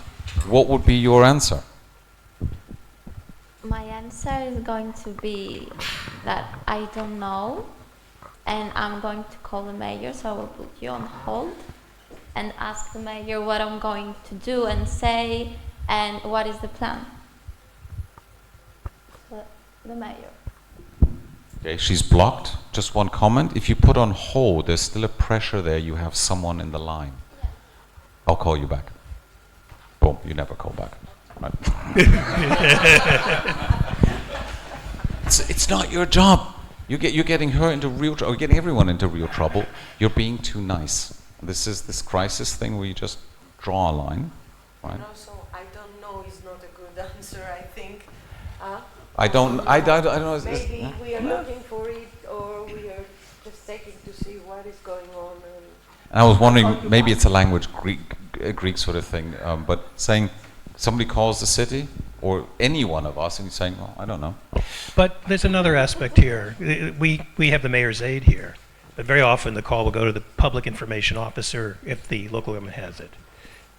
What would be your answer? My answer is going to be that I don't know, and I'm going to call the mayor, so I will put you on hold and ask the mayor what I'm going to do and say and what is the plan. The mayor. Okay, she's blocked. Just one comment. If you put on hold, there's still a pressure there. You have someone in the line. I'll call you back. Boom, you never call back. Right. It's not your job. You're getting her into real trouble. You're getting everyone into real trouble. You're being too nice. This is this crisis thing where you just draw a line, right? And also, I don't know is not a good answer, I think. I don't know. Maybe we are looking for it, or we are just checking to see what is going on. And I was wondering, maybe it's a language, Greek sort of thing, but saying somebody calls the city, or any one of us, and he's saying, well, I don't know. But there's another aspect here. We have the mayor's aide here, but very often the call will go to the public information officer if the local government has it.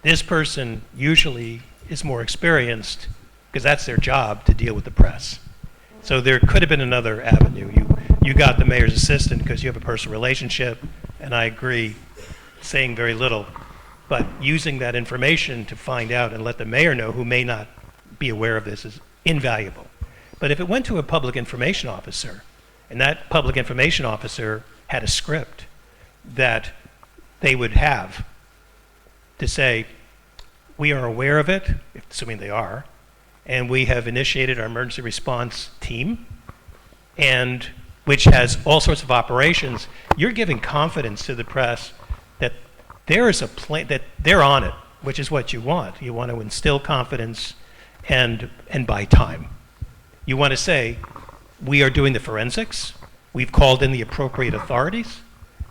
This person usually is more experienced because that's their job to deal with the press. So there could have been another avenue. You got the mayor's assistant because you have a personal relationship, and I agree, saying very little, but using that information to find out and let the mayor know, who may not be aware of this, is invaluable. But if it went to a public information officer, and that public information officer had a script that they would have to say, we are aware of it, assuming they are, and we have initiated our emergency response team, and which has all sorts of operations, you're giving confidence to the press that there is a plan, that they're on it, which is what you want. You want to instill confidence and buy time. You want to say, we are doing the forensics, we've called in the appropriate authorities,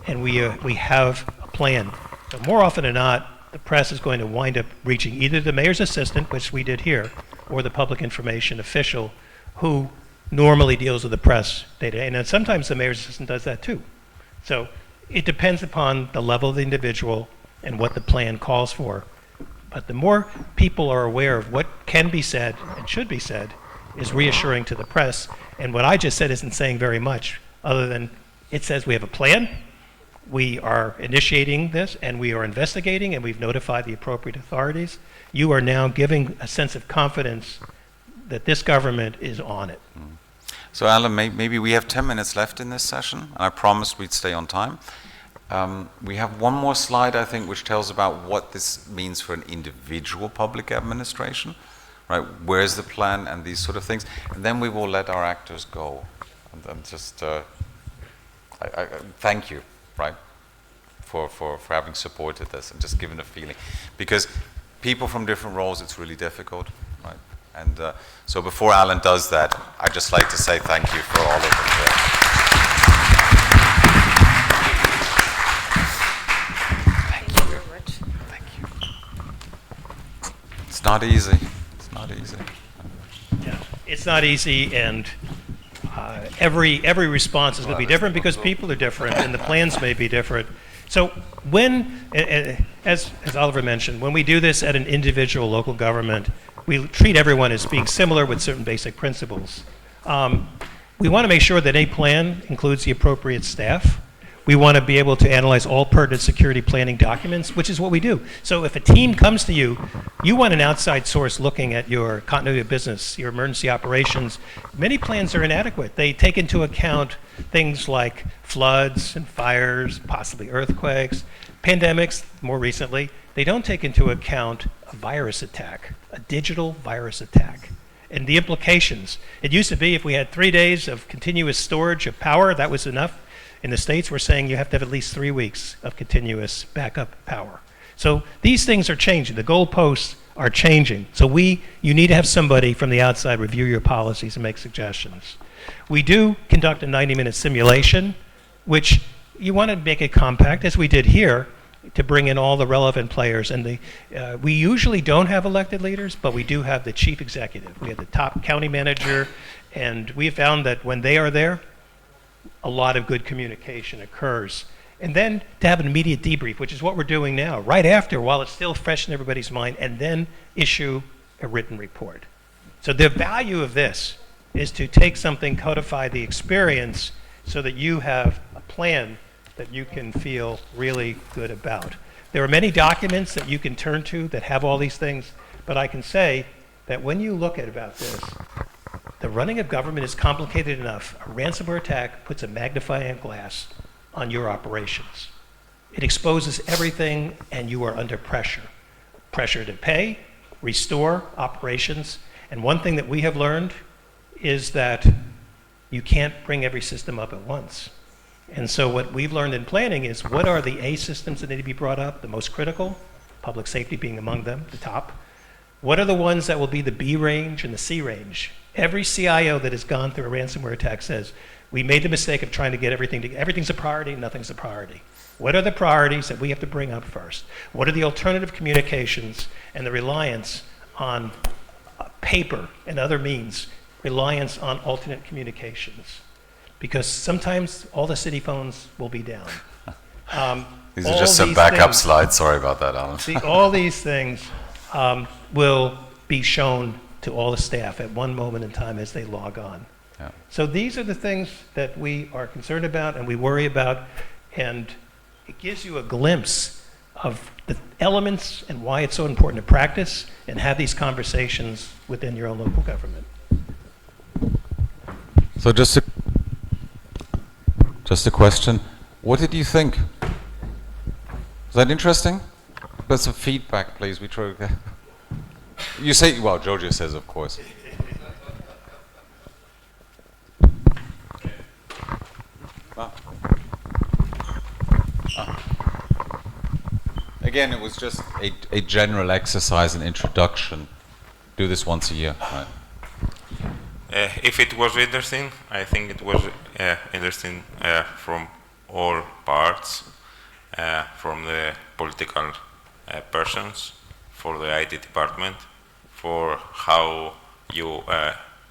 and we have a plan. So more often than not, the press is going to wind up reaching either the mayor's assistant, which we did here, or the public information official who normally deals with the press day-to-day. And then sometimes the mayor's assistant does that too. So it depends upon the level of the individual and what the plan calls for. But the more people are aware of what can be said and should be said is reassuring to the press. And what I just said isn't saying very much, other than it says we have a plan, we are initiating this, and we are investigating, and we've notified the appropriate authorities. You are now giving a sense of confidence that this government is on it. So Alan, maybe we have 10 minutes left in this session, and I promised we'd stay on time. We have one more slide, I think, which tells about what this means for an individual public administration, right? Where's the plan and these sort of things. And then we will let our actors go. And just, I thank you, right, for having supported this and just given a feeling. Because people from different roles, it's really difficult, right? And so before Alan does that, I'd just like to say thank you for all of it. Thank you very much. Thank you. It's not easy. It's not easy. Yeah, it's not easy, and every response is going to be different because people are different and the plans may be different. So when, as Oliver mentioned, when we do this at an individual local government, we treat everyone as being similar with certain basic principles. We want to make sure that a plan includes the appropriate staff. We want to be able to analyze all pertinent security planning documents, which is what we do. So if a team comes to you, you want an outside source looking at your continuity of business, your emergency operations. Many plans are inadequate. They take into account things like floods and fires, possibly earthquakes, pandemics more recently. They don't take into account a virus attack, a digital virus attack, and the implications. It used to be if we had 3 days of continuous storage of power, that was enough. In the States, we're saying you have to have at least 3 weeks of continuous backup power. So these things are changing. The goalposts are changing. So you need to have somebody from the outside review your policies and make suggestions. We do conduct a 90-minute simulation, which you want to make it compact, as we did here, to bring in all the relevant players. And we usually don't have elected leaders, but we do have the chief executive. We have the top county manager, and we have found that when they are there, a lot of good communication occurs. And then to have an immediate debrief, which is what we're doing now, right after, while it's still fresh in everybody's mind, and then issue a written report. So the value of this is to take something, codify the experience, so that you have a plan that you can feel really good about. There are many documents that you can turn to that have all these things, but I can say that when you look at about this, the running of government is complicated enough. A ransomware attack puts a magnifying glass on your operations. It exposes everything, and you are under pressure. Pressure to pay, restore operations, and one thing that we have learned is that you can't bring every system up at once. And so what we've learned in planning is what are the A systems that need to be brought up, the most critical, public safety being among them, the top. What are the ones that will be the B range and the C range? Every CIO that has gone through a ransomware attack says, We made the mistake of trying to get everything's a priority, nothing's a priority. What are the priorities that we have to bring up first? What are the alternative communications and the reliance on paper and other means, reliance on alternate communications? Because sometimes all the city phones will be down. These are just some backup slides. Sorry about that, Alan. See, all these things will be shown to all the staff at one moment in time as they log on. Yeah. So these are the things that we are concerned about and we worry about, and it gives you a glimpse of the elements and why it's so important to practice and have these conversations within your own local government. So just a question. What did you think? Was that interesting? Got some feedback, please. We try. You say, well, Giorgio says, of course. Again, it was just a general exercise, an introduction. Do this once a year, right? If it was interesting, I think it was interesting from all parts, from the political persons, for the IT department, for how you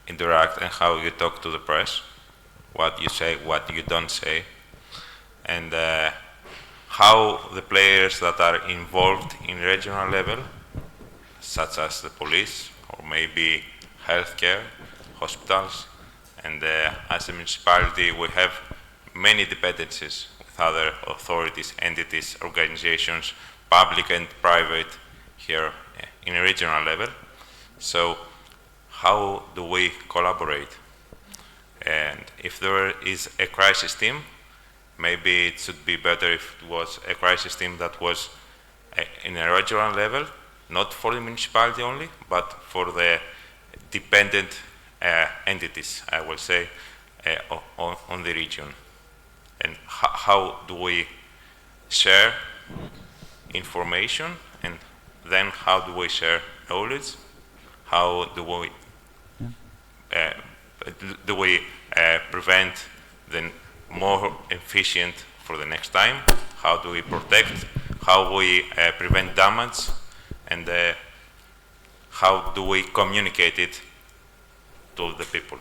interact and how you talk to the press, what you say, what you don't say, and how the players that are involved in regional level, such as the police or maybe healthcare, hospitals, and as a municipality we have many dependencies with other authorities, entities, organizations, public and private here in a regional level. So how do we collaborate? And if there is a crisis team, maybe it should be better if it was a crisis team that was in a regional level, not for the municipality only, but for the dependent entities, I will say, on the region. And how do we share information, and then how do we share knowledge? How do we prevent the more efficient for the next time? How do we protect? How we prevent damage? And how do we communicate it to the people?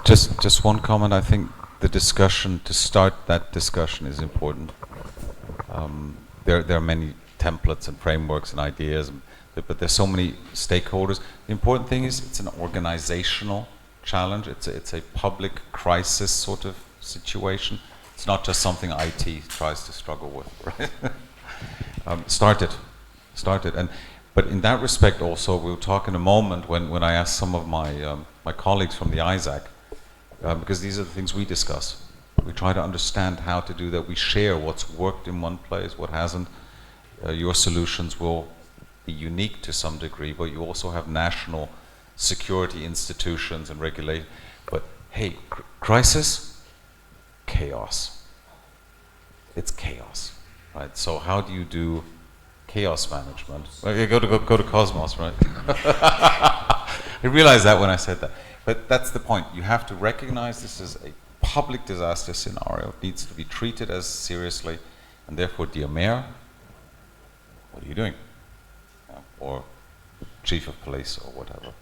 Just one comment. I think the discussion, to start that discussion, is important. There are many templates and frameworks and ideas, but there's so many stakeholders. The important thing is it's an organizational challenge. It's a public crisis sort of situation. It's not just something IT tries to struggle with, right? Start it. But in that respect also, we'll talk in a moment when I ask some of my colleagues from the ISAC, because these are the things we discuss. We try to understand how to do that. We share what's worked in one place, what hasn't. Your solutions will be unique to some degree, but you also have national security institutions and regulation. But hey, crisis, chaos. It's chaos, right? So how do you do chaos management? Well, you go to Cosmos, right? I realized that when I said that. But that's the point. You have to recognize this is a public disaster scenario. It needs to be treated as seriously, and therefore, dear Mayor, what are you doing? Or Chief of Police, or whatever,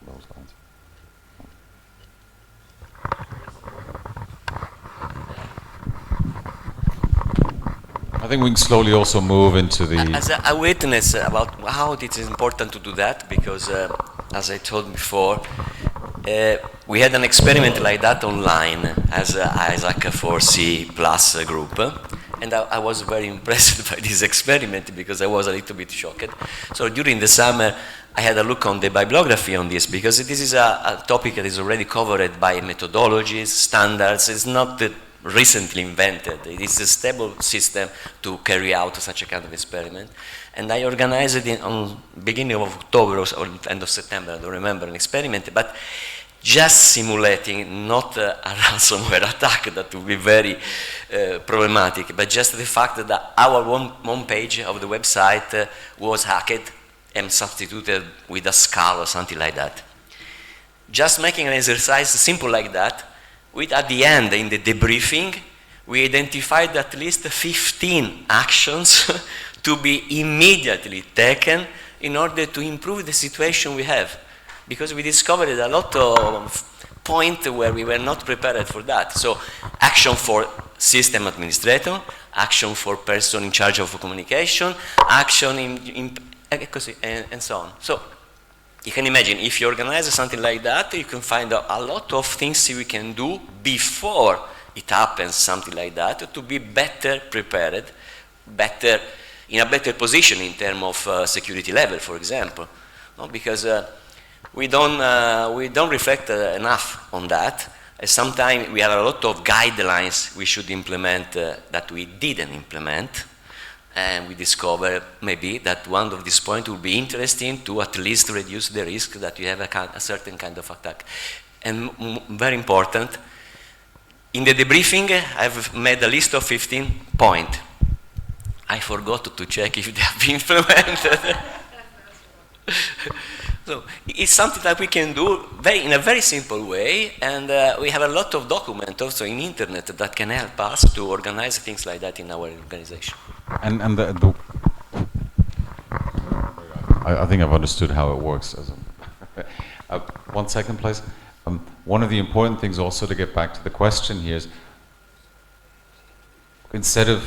those lines. I think we can slowly also move into the... As a witness about how it is important to do that, because as I told before, we had an experiment like that online as Isaac 4C+ group, and I was very impressed by this experiment because I was a little bit shocked. So during the summer I had a look on the bibliography on this, because this is a topic that is already covered by methodologies, standards. It's not recently invented. It is a stable system to carry out such a kind of experiment. And I organized it on beginning of October or end of September, I don't remember, an experiment, but just simulating not a ransomware attack that would be very problematic, but just the fact that our home page of the website was hacked and substituted with a skull or something like that. Just making an exercise simple like that at the end, in the debriefing, we identified at least 15 actions to be immediately taken in order to improve the situation we have. Because we discovered a lot of points where we were not prepared for that. So action for system administrator, action for person in charge of communication, action and so on. So you can imagine, if you organize something like that, you can find a lot of things we can do before it happens, something like that, to be better prepared, in a better position in terms of security level, for example. No, because we don't reflect enough on that. Sometimes we have a lot of guidelines we should implement that we didn't implement, and we discover maybe that one of these points would be interesting to at least reduce the risk that you have a certain kind of attack. And very important, in the debriefing, I've made a list of 15 points. I forgot to check if they have been implemented. So it's something that we can do in a very simple way, and we have a lot of documents also in internet that can help us to organize things like that in our organization. And I think I've understood how it works. 1 second, please. One of the important things also to get back to the question here is, instead of,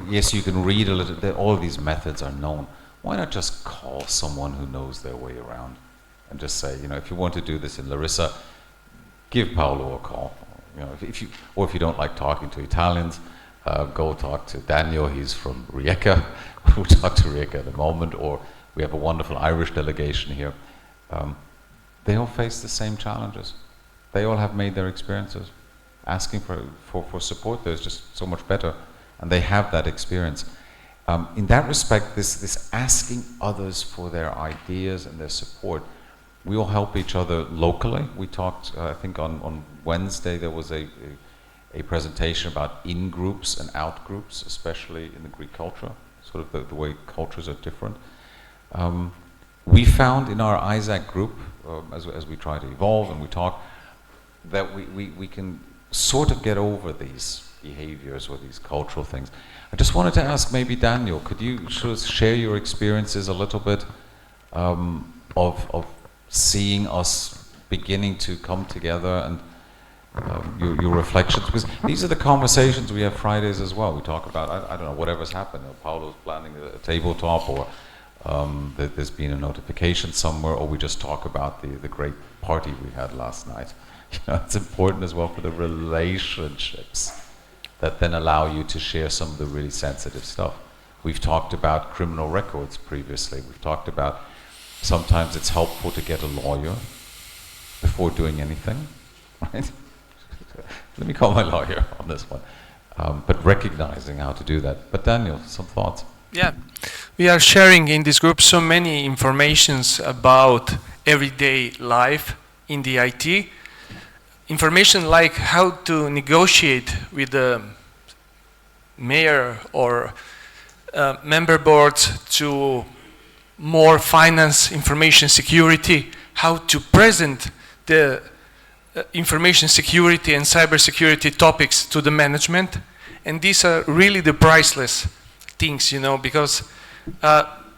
yes, you can read a little, all of these methods are known. Why not just call someone who knows their way around and just say, if you want to do this in Larissa, give Paolo a call. If you don't like talking to Italians, go talk to Daniel. He's from Rijeka. We'll talk to Rijeka in a moment. Or we have a wonderful Irish delegation here. They all face the same challenges. They all have made their experiences. Asking for support there is just so much better, and they have that experience. In that respect, this asking others for their ideas and their support, we all help each other locally. We talked, I think on Wednesday, there was a presentation about in-groups and out-groups, especially in the Greek culture, sort of the way cultures are different. We found in our ISAC group, as we try to evolve and we talk, that we can sort of get over these behaviors or these cultural things. I just wanted to ask maybe Daniel, could you share your experiences a little bit of seeing us beginning to come together, and your reflections, because these are the conversations we have Fridays as well. We talk about, I don't know, whatever's happened. Paulo's planning a tabletop, or there's been a notification somewhere, or we just talk about the great party we had last night. It's important as well for the relationships that then allow you to share some of the really sensitive stuff. We've talked about criminal records previously. We've talked about sometimes it's helpful to get a lawyer before doing anything, right? Let me call my lawyer on this one. But recognizing how to do that. But Daniel, some thoughts? Yeah, we are sharing in this group so many informations about everyday life in the IT. Information like how to negotiate with the mayor or member boards to more finance information security, how to present the information security and cybersecurity topics to the management. And these are really the priceless things, because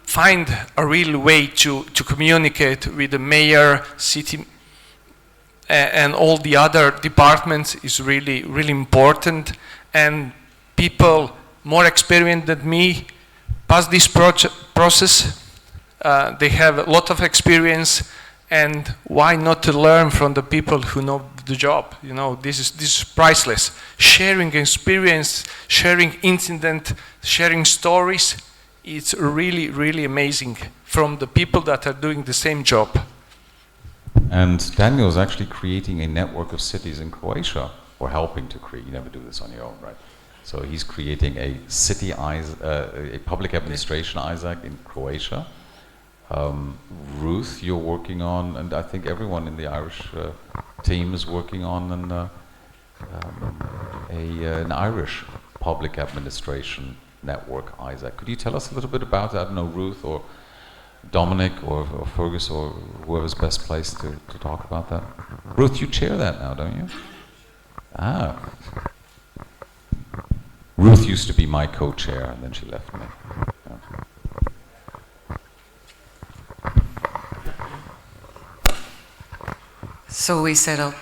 find a real way to communicate with the mayor, city, and all the other departments is really, really important. And people more experienced than me pass this process. They have a lot of experience, and why not to learn from the people who know the job? This is priceless. Sharing experience, sharing incident, sharing stories, it's really, really amazing from the people that are doing the same job. And Daniel is actually creating a network of cities in Croatia, or helping to create. You never do this on your own, right? So he's creating a city, a public administration ISAC in Croatia. Ruth, you're working on, and I think everyone in the Irish team is working on an Irish public administration network ISAC. Could you tell us a little bit about that? I don't know, Ruth or Dominic or Fergus or whoever's best placed to talk about that. Ruth, you chair that now, don't you? Ah. Ruth used to be my co-chair, and then she left me. Yeah. So we set up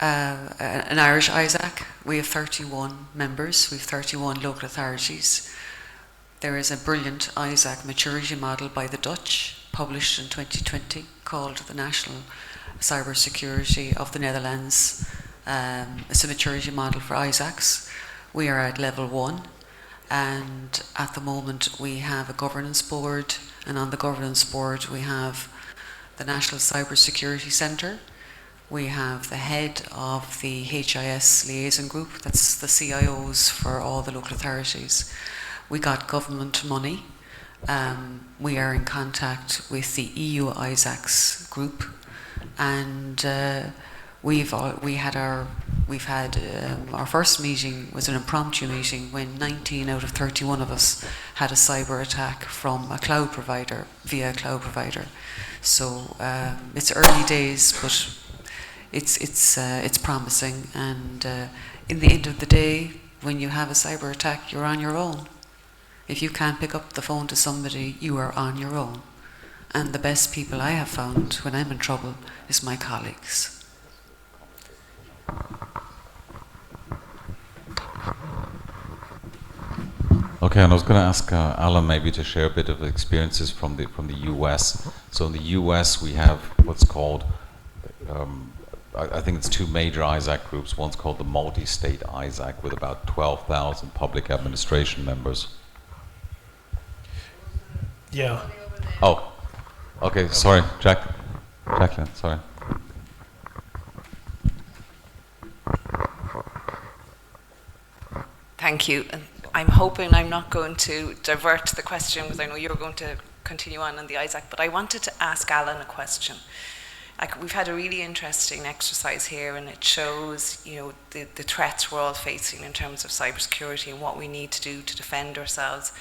an Irish ISAC. We have 31 members. We have 31 local authorities. There is a brilliant ISAC maturity model by the Dutch, published in 2020, called the National Cybersecurity of the Netherlands. It's a maturity model for ISACs. We are at level 1, and at the moment we have a governance board, and on the governance board we have the National Cybersecurity Centre. We have the head of the HIS liaison group, that's the CIOs for all the local authorities. We got government money. We are in contact with the EU ISACs group, and we've had our first meeting was an impromptu meeting when 19 out of 31 of us had a cyber attack from a cloud provider, via a cloud provider. So it's early days, but it's promising. And in the end of the day, when you have a cyber attack, you're on your own. If you can't pick up the phone to somebody, you are on your own. And the best people I have found when I'm in trouble is my colleagues. Okay, and I was going to ask Alan maybe to share a bit of experiences from the US. So in the US we have what's called, I think it's two major ISAC groups. One's called the multi-state ISAC with about 12,000 public administration members. Yeah. Oh, okay, sorry, Jacqueline, sorry. Thank you. And I'm hoping I'm not going to divert the question, because I know you're going to continue on the ISAC, but I wanted to ask Alan a question. Like, we've had a really interesting exercise here, and it shows, the threats we're all facing in terms of cybersecurity and what we need to do to defend ourselves.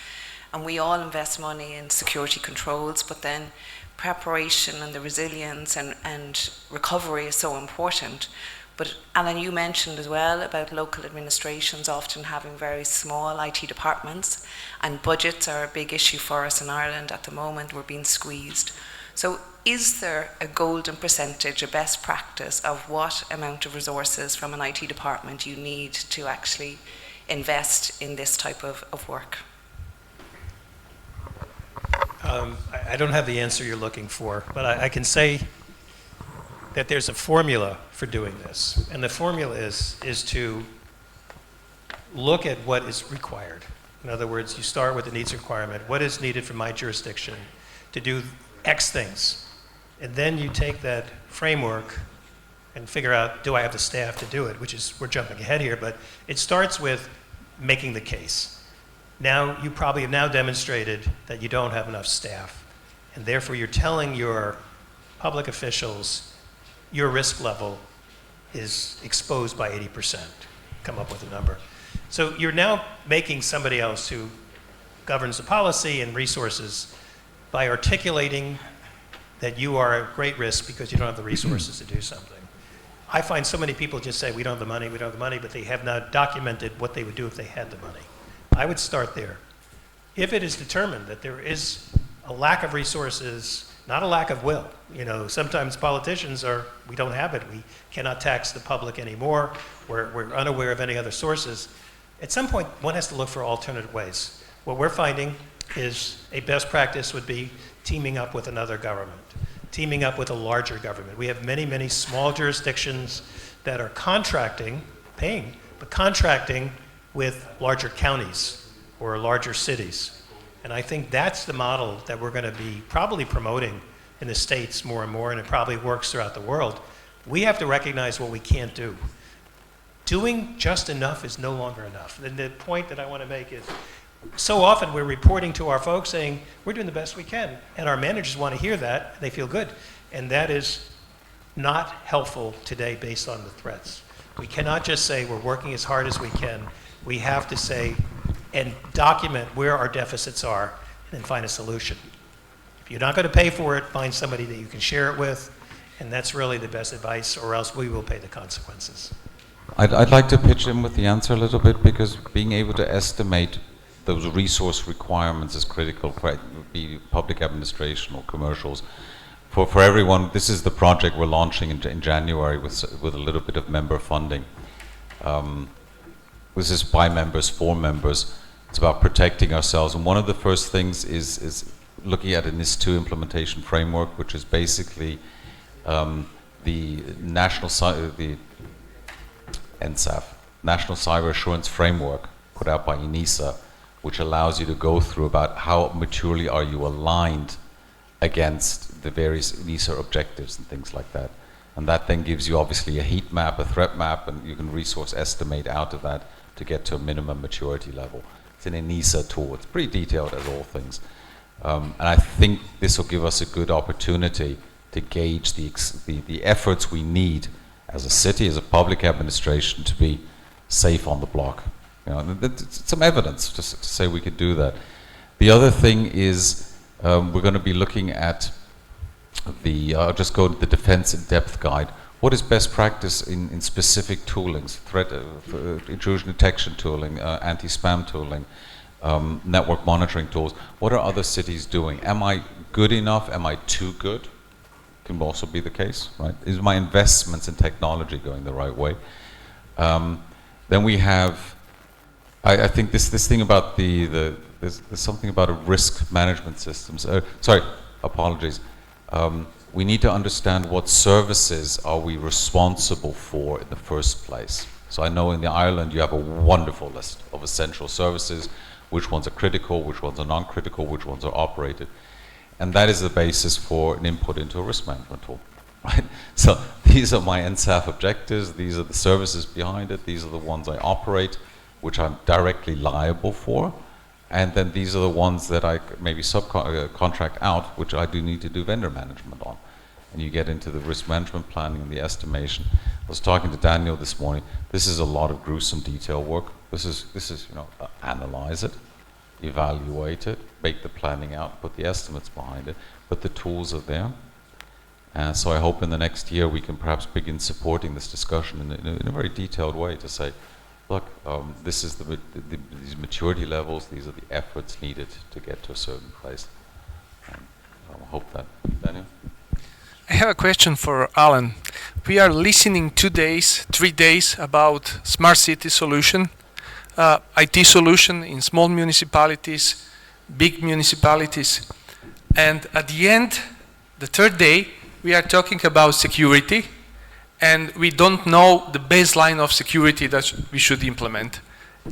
And we all invest money in security controls, but then preparation and the resilience and recovery is so important. But Alan, you mentioned as well about local administrations often having very small IT departments, and budgets are a big issue for us in Ireland at the moment. We're being squeezed. So is there a golden percentage, a best practice of what amount of resources from an IT department you need to actually invest in this type of work? I don't have the answer you're looking for, but I can say that there's a formula for doing this. And the formula is to look at what is required. In other words, you start with the needs requirement. What is needed from my jurisdiction to do X things? And then you take that framework and figure out, do I have the staff to do it? Which is, we're jumping ahead here, but it starts with making the case. Now, you probably have now demonstrated that you don't have enough staff, and therefore you're telling your public officials your risk level is exposed by 80%. Come up with a number. So you're now making somebody else who governs the policy and resources by articulating that you are at great risk because you don't have the resources to do something. I find so many people just say, we don't have the money, we don't have the money, but they have not documented what they would do if they had the money. I would start there. If it is determined that there is a lack of resources, not a lack of will. Sometimes politicians we don't have it. We cannot tax the public anymore. We're unaware of any other sources. At some point, one has to look for alternative ways. What we're finding is a best practice would be teaming up with another government, teaming up with a larger government. We have many, many small jurisdictions that are contracting, paying, but contracting with larger counties or larger cities. And I think that's the model that we're going to be probably promoting in the States more and more, and it probably works throughout the world. We have to recognize what we can't do. Doing just enough is no longer enough. And the point that I want to make is, so often we're reporting to our folks saying, we're doing the best we can, and our managers want to hear that, and they feel good. And that is not helpful today based on the threats. We cannot just say we're working as hard as we can. We have to say and document where our deficits are and then find a solution. If you're not going to pay for it, find somebody that you can share it with, and that's really the best advice, or else we will pay the consequences. I'd like to pitch in with the answer a little bit, because being able to estimate those resource requirements is critical for be public administration or commercials. For everyone, this is the project we're launching in January with a little bit of member funding. This is by members, for members. It's about protecting ourselves. And one of the first things is looking at an NIS2 implementation framework, which is basically the NSAF, National Cyber Assurance Framework, put out by ENISA, which allows you to go through about how maturely are you aligned against the various ENISA objectives and things like that. And that then gives you obviously a heat map, a threat map, and you can resource estimate out of that to get to a minimum maturity level. It's an ENISA tool. It's pretty detailed as all things. And I think this will give us a good opportunity to gauge the efforts we need as a city, as a public administration, to be safe on the block. You know, some evidence to say we could do that. The other thing is we're going to be looking at I'll just go to the Defense in Depth Guide. What is best practice in specific toolings, threat, intrusion detection tooling, anti-spam tooling, network monitoring tools? What are other cities doing? Am I good enough? Am I too good? Can also be the case, right? Is my investments in technology going the right way? Then we have, I think this thing about there's something about a risk management systems. Sorry, apologies. We need to understand what services are we responsible for in the first place. So I know in the Ireland you have a wonderful list of essential services, which ones are critical, which ones are non-critical, which ones are operated. And that is the basis for an input into a risk management tool, right? So these are my NSAF objectives, these are the services behind it, these are the ones I operate, which I'm directly liable for. And then these are the ones that I maybe subcontract out, which I do need to do vendor management on. And you get into the risk management planning and the estimation. I was talking to Daniel this morning. This is a lot of gruesome detail work. This is you know, analyze it, evaluate it, bake the planning out, put the estimates behind it, but the tools are there. And so I hope in the next year we can perhaps begin supporting this discussion in a very detailed way to say, look, this is these maturity levels, these are the efforts needed to get to a certain place. I hope that. Daniel? I have a question for Alan. We are listening 3 days about smart city solution, IT solution in small municipalities, big municipalities. And at the end, the third day, we are talking about security, and we don't know the baseline of security that we should implement.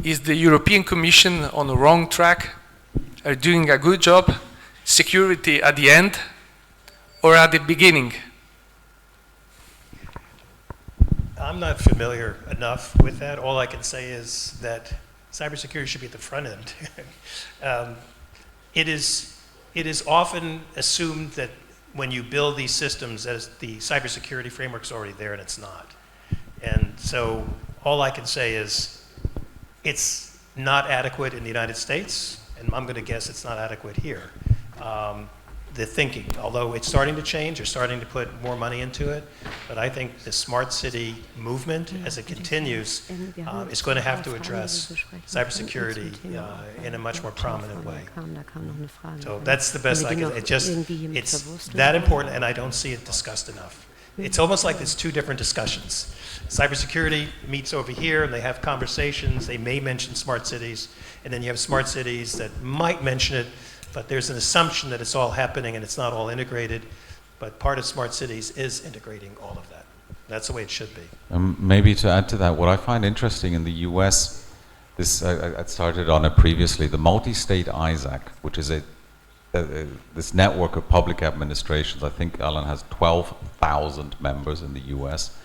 Is the European Commission on the wrong track? Are doing a good job? Security at the end or at the beginning? I'm not familiar enough with that. All I can say is that cybersecurity should be at the front end. It is often assumed that when you build these systems, as the cybersecurity framework's already there, and it's not. And so all I can say is it's not adequate in the United States, and I'm going to guess it's not adequate here. The thinking, although it's starting to change, they're starting to put more money into it, but I think the smart city movement, as it continues, is going to have to address cybersecurity in a much more prominent way. So that's the best I can. It's that important, and I don't see it discussed enough. It's almost like there's two different discussions. Cybersecurity meets over here, and they have conversations. They may mention smart cities, and then you have smart cities that might mention it, but there's an assumption that it's all happening and it's not all integrated. But part of smart cities is integrating all of that. That's the way it should be. Maybe to add to that, what I find interesting in the US, I started on it previously, the multi-state ISAC, which is this network of public administrations. I think Alan has 12,000 members in the US.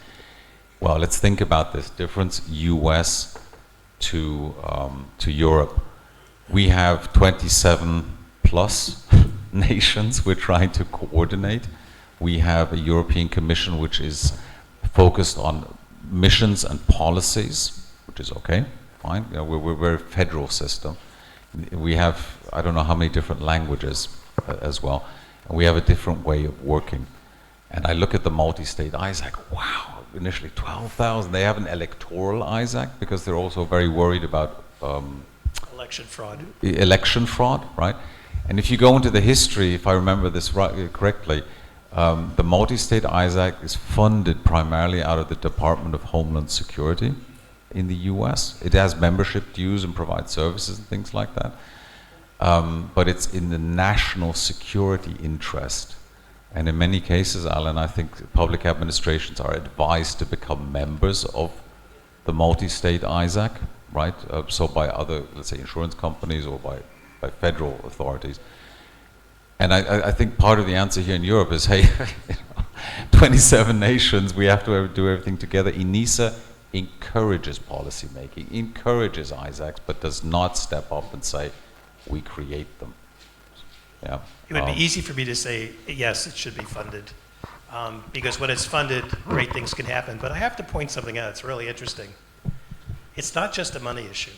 Well, let's think about this difference, US to Europe. We have 27 plus nations we're trying to coordinate. We have a European Commission which is focused on missions and policies, which is okay, fine. You know, we're a federal system. We have, I don't know how many different languages as well, and we have a different way of working. And I look at the multi-state ISAC, wow, initially 12,000. They have an electoral ISAC because they're also very worried about Election fraud. election fraud, right? And if you go into the history, if I remember this correctly, the multi-state ISAC is funded primarily out of the Department of Homeland Security in the US. It has membership dues and provides services and things like that. But it's in the national security interest. And in many cases, Alan, I think public administrations are advised to become members of the multi-state ISAC, right? So by other, let's say, insurance companies or by federal authorities. And I think part of the answer here in Europe is, hey, 27 nations, we have to do everything together. ENISA encourages policy making, encourages ISACs, but does not step up and say, we create them. Yeah. It would be easy for me to say, yes, it should be funded. Because when it's funded, great things can happen. But I have to point something out, it's really interesting. It's not just a money issue.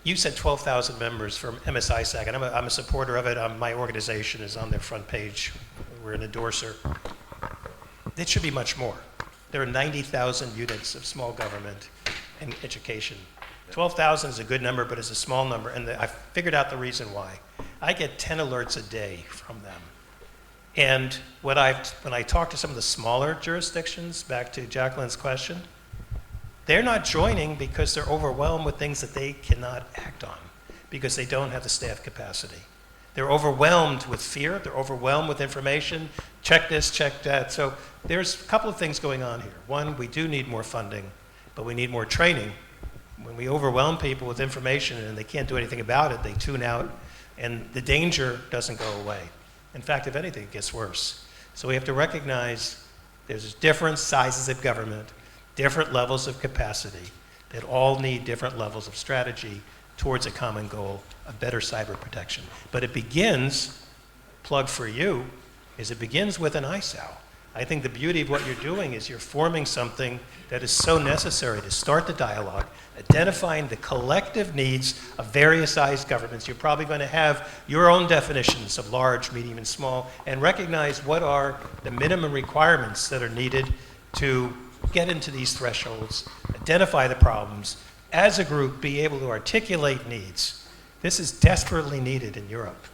You said 12,000 members from MSISAC, and I'm a supporter of it. My organization is on their front page. We're an endorser. It should be much more. There are 90,000 units of small government and education. 12,000 is a good number, but it's a small number, and I figured out the reason why. I get 10 alerts a day from them. And when I talk to some of the smaller jurisdictions, back to Jacqueline's question, they're not joining because they're overwhelmed with things that they cannot act on, because they don't have the staff capacity. They're overwhelmed with fear, they're overwhelmed with information, check this, check that. So there's a couple of things going on here. One, we do need more funding, but we need more training. When we overwhelm people with information and they can't do anything about it, they tune out, and the danger doesn't go away. In fact, if anything, it gets worse. So we have to recognize there's different sizes of government, different levels of capacity that all need different levels of strategy towards a common goal of better cyber protection. But it begins, plug for you, is it begins with an ISAO. I think the beauty of what you're doing is you're forming something that is so necessary to start the dialogue, identifying the collective needs of various sized governments. You're probably going to have your own definitions of large, medium, and small, and recognize what are the minimum requirements that are needed to get into these thresholds, identify the problems, as a group be able to articulate needs. This is desperately needed in Europe,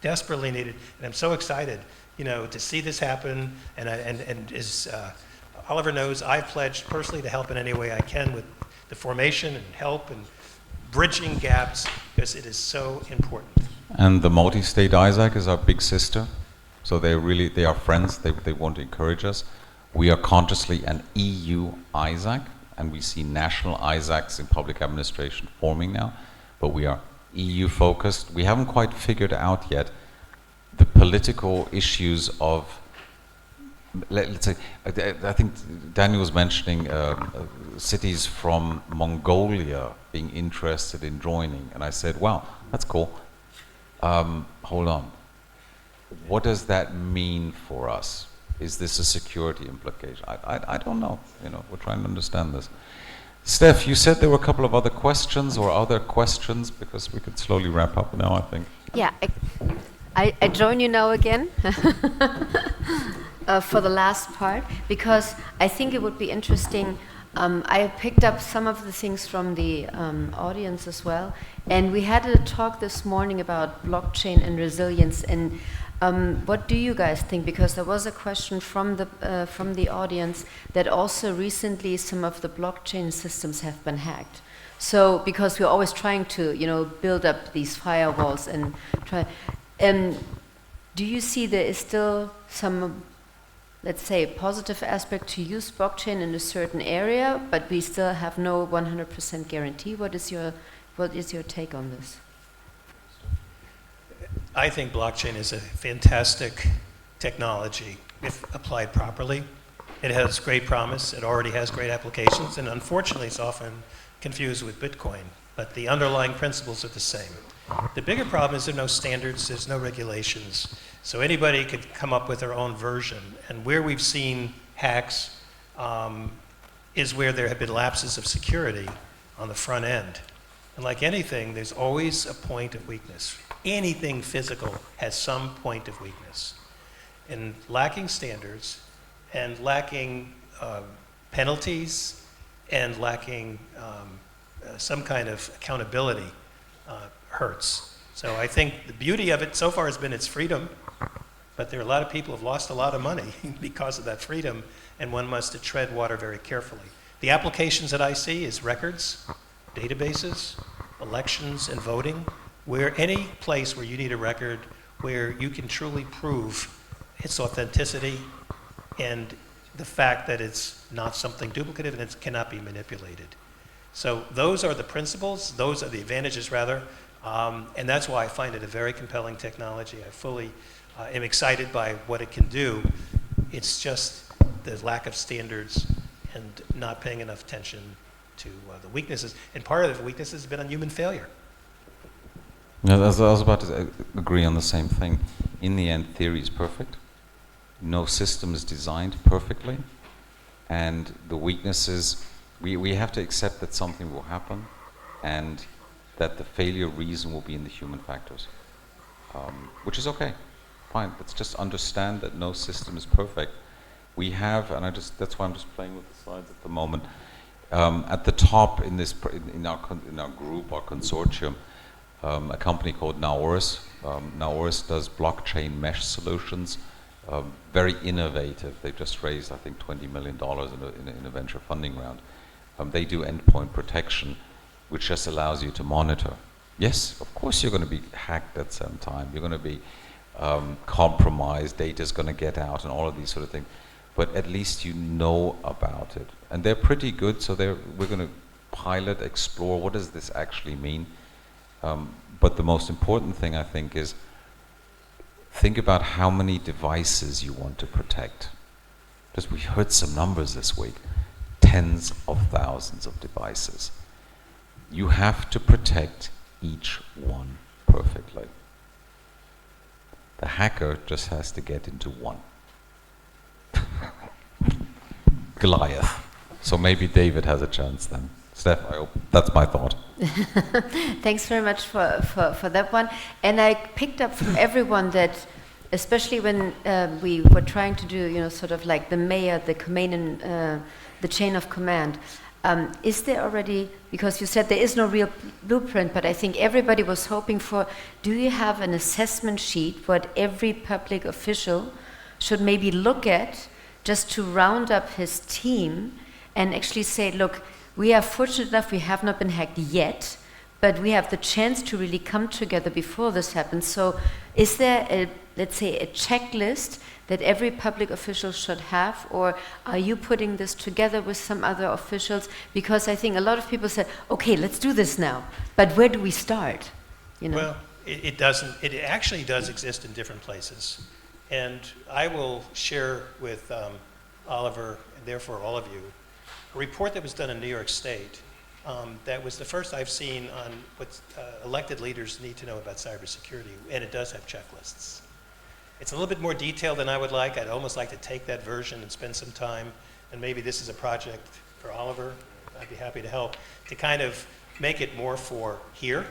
desperately needed, and I'm so excited, you know, to see this happen, and as Oliver knows, I've pledged personally to help in any way I can with the formation and help and bridging gaps, because it is so important. And the multi-state ISAC is our big sister, so they are friends, they want to encourage us. We are consciously an EU ISAC, and we see national ISACs in public administration forming now, but we are EU focused. We haven't quite figured out yet the political issues of, let's say, I think Daniel was mentioning cities from Mongolia being interested in joining, and I said, wow, that's cool. Hold on. What does that mean for us? Is this a security implication? I don't know. You know, we're trying to understand this. Steph, you said there were a couple of other questions or other questions, because we could slowly wrap up now, I think. Yeah, I join you now again for the last part, because I think it would be interesting. I picked up some of the things from the audience as well, and we had a talk this morning about blockchain and resilience, and what do you guys think? Because there was a question from the audience that also recently some of the blockchain systems have been hacked. So because we're always trying to, you know, build up these firewalls and try. Do you see there is still some, let's say, positive aspect to use blockchain in a certain area, but we still have no 100% guarantee? What is your take on this? I think blockchain is a fantastic technology if applied properly. It has great promise, it already has great applications, and unfortunately it's often confused with Bitcoin, but the underlying principles are the same. The bigger problem is there are no standards, there's no regulations, so anybody could come up with their own version, and where we've seen hacks is where there have been lapses of security on the front end. And like anything, there's always a point of weakness. Anything physical has some point of weakness. And lacking standards and lacking penalties and lacking some kind of accountability hurts. So I think the beauty of it so far has been its freedom, but there are a lot of people who have lost a lot of money because of that freedom, and one must tread water very carefully. The applications that I see is records, databases, elections, and voting, where any place where you need a record where you can truly prove its authenticity and the fact that it's not something duplicative and it cannot be manipulated. So those are the principles, those are the advantages rather, and that's why I find it a very compelling technology. I fully am excited by what it can do. It's just the lack of standards and not paying enough attention to the weaknesses. And part of the weakness has been on human failure. No, I was about to agree on the same thing. In the end, theory is perfect. No system is designed perfectly. And the weaknesses, we have to accept that something will happen and that the failure reason will be in the human factors, which is okay. Fine, let's just understand that no system is perfect. We have, and that's why I'm just playing with the slides at the moment. At the top in this, in our group, our consortium, a company called Nauris. Nauris does blockchain mesh solutions, very innovative. They've just raised, I think, $20 million in a venture funding round. They do endpoint protection, which just allows you to monitor. Yes, of course you're going to be hacked at some time. You're going to be compromised, data's going to get out, and all of these sort of things. But at least you know about it. And they're pretty good, so we're going to pilot, explore, what does this actually mean? But the most important thing, I think, is think about how many devices you want to protect. Because we heard some numbers this week, tens of thousands of devices. You have to protect each one perfectly. The hacker just has to get into one. Goliath. So maybe David has a chance then. Steph, I hope that's my thought. Thanks very much for that one. And I picked up from everyone that, especially when we were trying to do, sort of like the mayor, the the chain of command, is there already, because you said there is no real blueprint, but I think everybody was hoping for, do you have an assessment sheet what every public official should maybe look at just to round up his team and actually say, look, we are fortunate enough we have not been hacked yet, but we have the chance to really come together before this happens. So is there, let's say, a checklist that every public official should have, or are you putting this together with some other officials? Because I think a lot of people said, okay, let's do this now, but where do we start? Well, it actually does exist in different places. And I will share with Oliver, and therefore all of you, a report that was done in New York State that was the first I've seen on what elected leaders need to know about cybersecurity, and it does have checklists. It's a little bit more detailed than I would like. I'd almost like to take that version and spend some time, and maybe this is a project for Oliver, I'd be happy to help, to kind of make it more for here.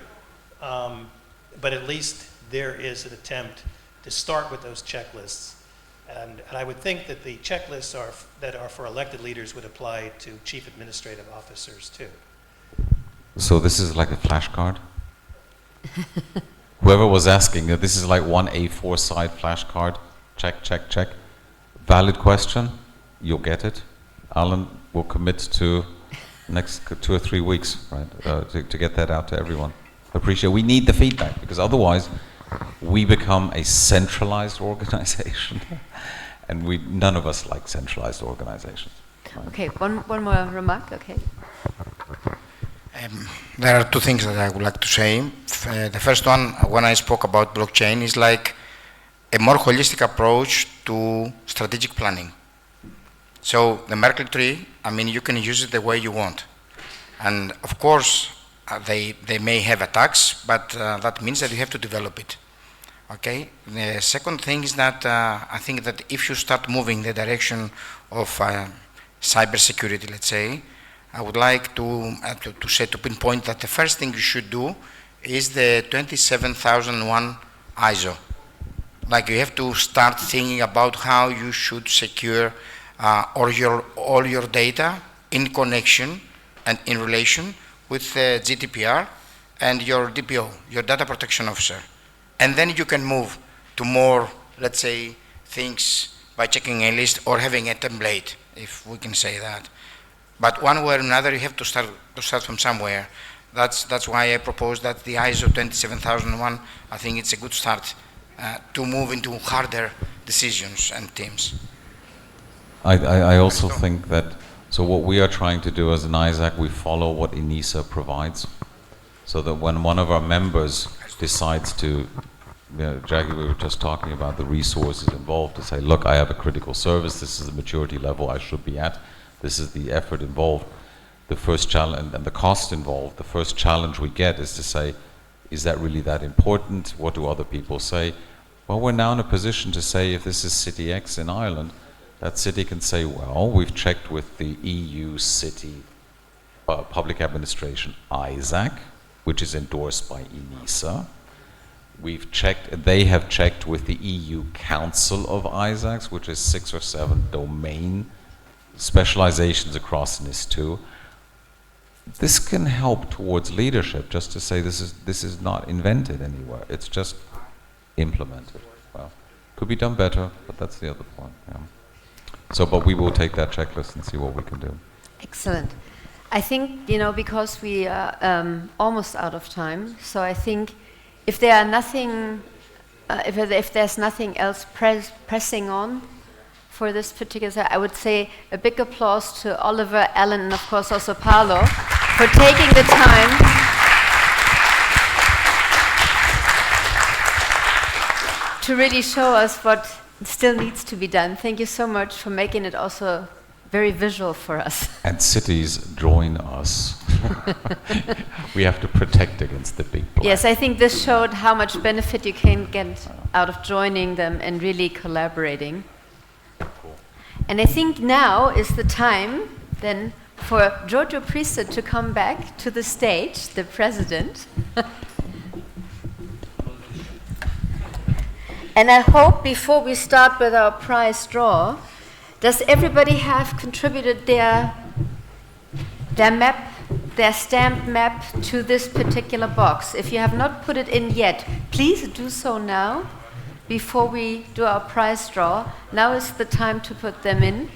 But at least there is an attempt to start with those checklists. And I would think that the checklists that are for elected leaders would apply to chief administrative officers too. So this is like a flashcard? Whoever was asking, this is like one A4 side flashcard. Check, check, check. Valid question, you'll get it. Alan will commit to next 2 or 3 weeks, right, to get that out to everyone. Appreciate it. We need the feedback, because otherwise we become a centralized organization, and none of us like centralized organizations. Right? Okay, one more remark, okay. There are two things that I would like to say. The first one, when I spoke about blockchain, is like a more holistic approach to strategic planning. So the Merkle tree, I mean, you can use it the way you want. And of course, they may have attacks, but that means that you have to develop it. Okay. The second thing is that I think that if you start moving the direction of cybersecurity, let's say, I would like to pinpoint that the first thing you should do is the 27001 ISO. Like, you have to start thinking about how you should secure all your data in connection and in relation with GDPR and your DPO, your data protection officer. And then you can move to more, let's say, things by checking a list or having a template, if we can say that. But one way or another, you have to start from somewhere. That's why I propose that the ISO 27001, I think it's a good start to move into harder decisions and teams. I also think that, so what we are trying to do as an ISAC, we follow what ENISA provides, so that when one of our members decides to, Jackie, we were just talking about the resources involved, to say, look, I have a critical service, this is the maturity level I should be at, this is the effort involved, the first challenge, and the cost involved, the first challenge we get is to say, is that really that important? What do other people say? Well, we're now in a position to say, if this is City X in Ireland, that city can say, well, we've checked with the EU City Public Administration ISAC, which is endorsed by ENISA. We've checked, they have checked with the EU Council of ISACs, which is 6 or 7 domain specializations across NIS2. This can help towards leadership, just to say this is not invented anywhere, it's just implemented. Well, could be done better, but that's the other point. Yeah. So, but we will take that checklist and see what we can do. Excellent. I think, because we are almost out of time, so I think if there are nothing, if there's nothing else pressing on for this particular, I would say a big applause to Oliver, Alan, and of course also Paolo for taking the time to really show us what still needs to be done. Thank you so much for making it also very visual for us. And cities join us. We have to protect against the big black. Yes, I think this showed how much benefit you can get out of joining them and really collaborating. Cool. And I think now is the time then for Giorgio Priester to come back to the stage, the president. And I hope before we start with our prize draw, does everybody have contributed their map, their stamped map to this particular box? If you have not put it in yet, please do so now before we do our prize draw. Now is the time to put them in.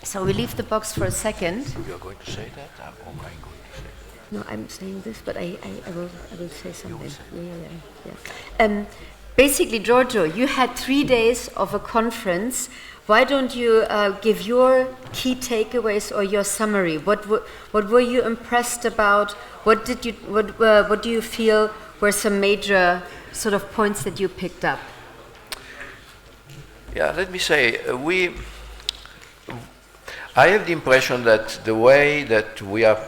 So we leave the box for a second. You're going to say that? Or am I going to say that? No, I'm saying this, but I will say something. Yeah. Basically, Giorgio, you had 3 days of a conference. Why don't you give your key takeaways or your summary? What were you impressed about? What do you feel were some major sort of points that you picked up? Yeah, let me say, I have the impression that the way that we are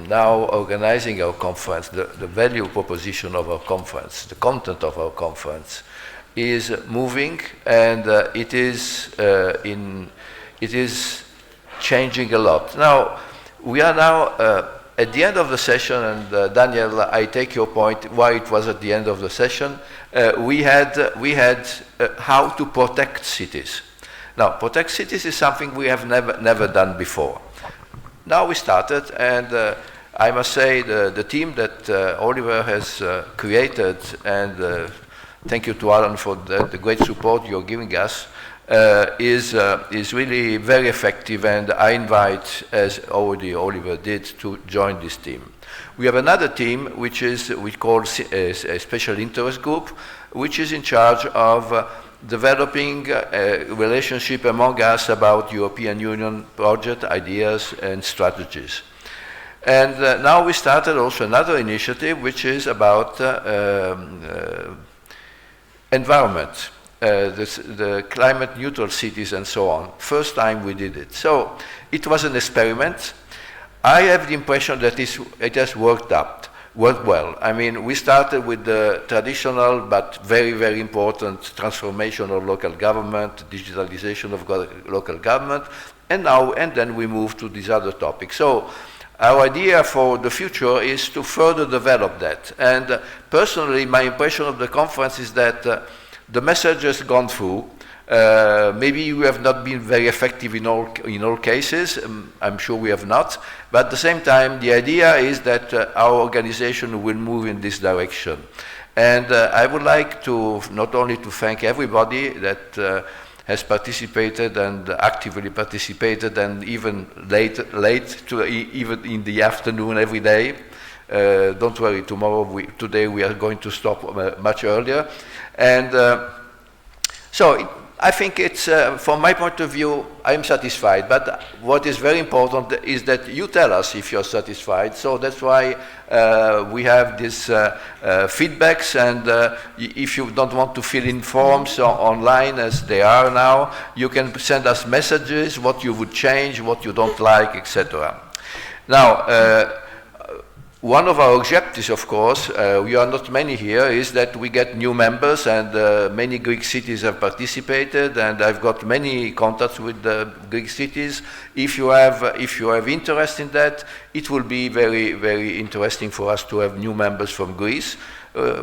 now organizing our conference, the value proposition of our conference, the content of our conference, is moving, and it is changing a lot. Now, we are now at the end of the session, and Daniel, I take your point why it was at the end of the session. We had how to protect cities. Now, protect cities is something we have never done before. Now we started, and I must say the team that Oliver has created, and thank you to Alan for the great support you're giving us, is really very effective, and I invite, as already Oliver did, to join this team. We have another team, which we call a special interest group, which is in charge of developing a relationship among us about European Union project ideas and strategies. And now we started also another initiative, which is about environment, the climate neutral cities and so on. First time we did it. So it was an experiment. I have the impression that it has worked well. I mean, we started with the traditional but very, very important transformation of local government, digitalization of local government, and then we move to these other topics. So our idea for the future is to further develop that. And personally, my impression of the conference is that the message has gone through. Maybe we have not been very effective in all cases. I'm sure we have not. But at the same time, the idea is that our organization will move in this direction. And I would like to not only to thank everybody that has participated and actively participated, and even late to even in the afternoon every day. Don't worry, today we are going to stop much earlier. And so I think it's, from my point of view, I'm satisfied. But what is very important is that you tell us if you're satisfied. So that's why we have these feedbacks. And if you don't want to fill in forms online as they are now, you can send us messages, what you would change, what you don't like, etc. Now, one of our objectives, of course, we are not many here, is that we get new members, and many Greek cities have participated, and I've got many contacts with the Greek cities. If you have interest in that, it will be very, very interesting for us to have new members from Greece.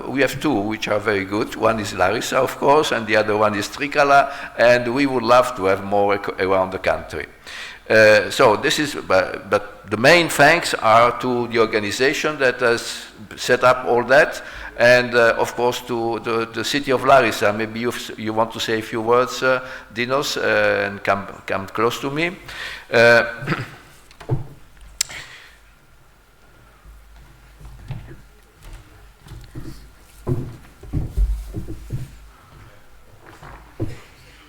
We have two which are very good. One is Larissa, of course, and the other one is Trikala, and we would love to have more around the country. So this is, but the main thanks are to the organization that has set up all that, and of course to the city of Larissa. Maybe you want to say a few words, Dinos, and come close to me.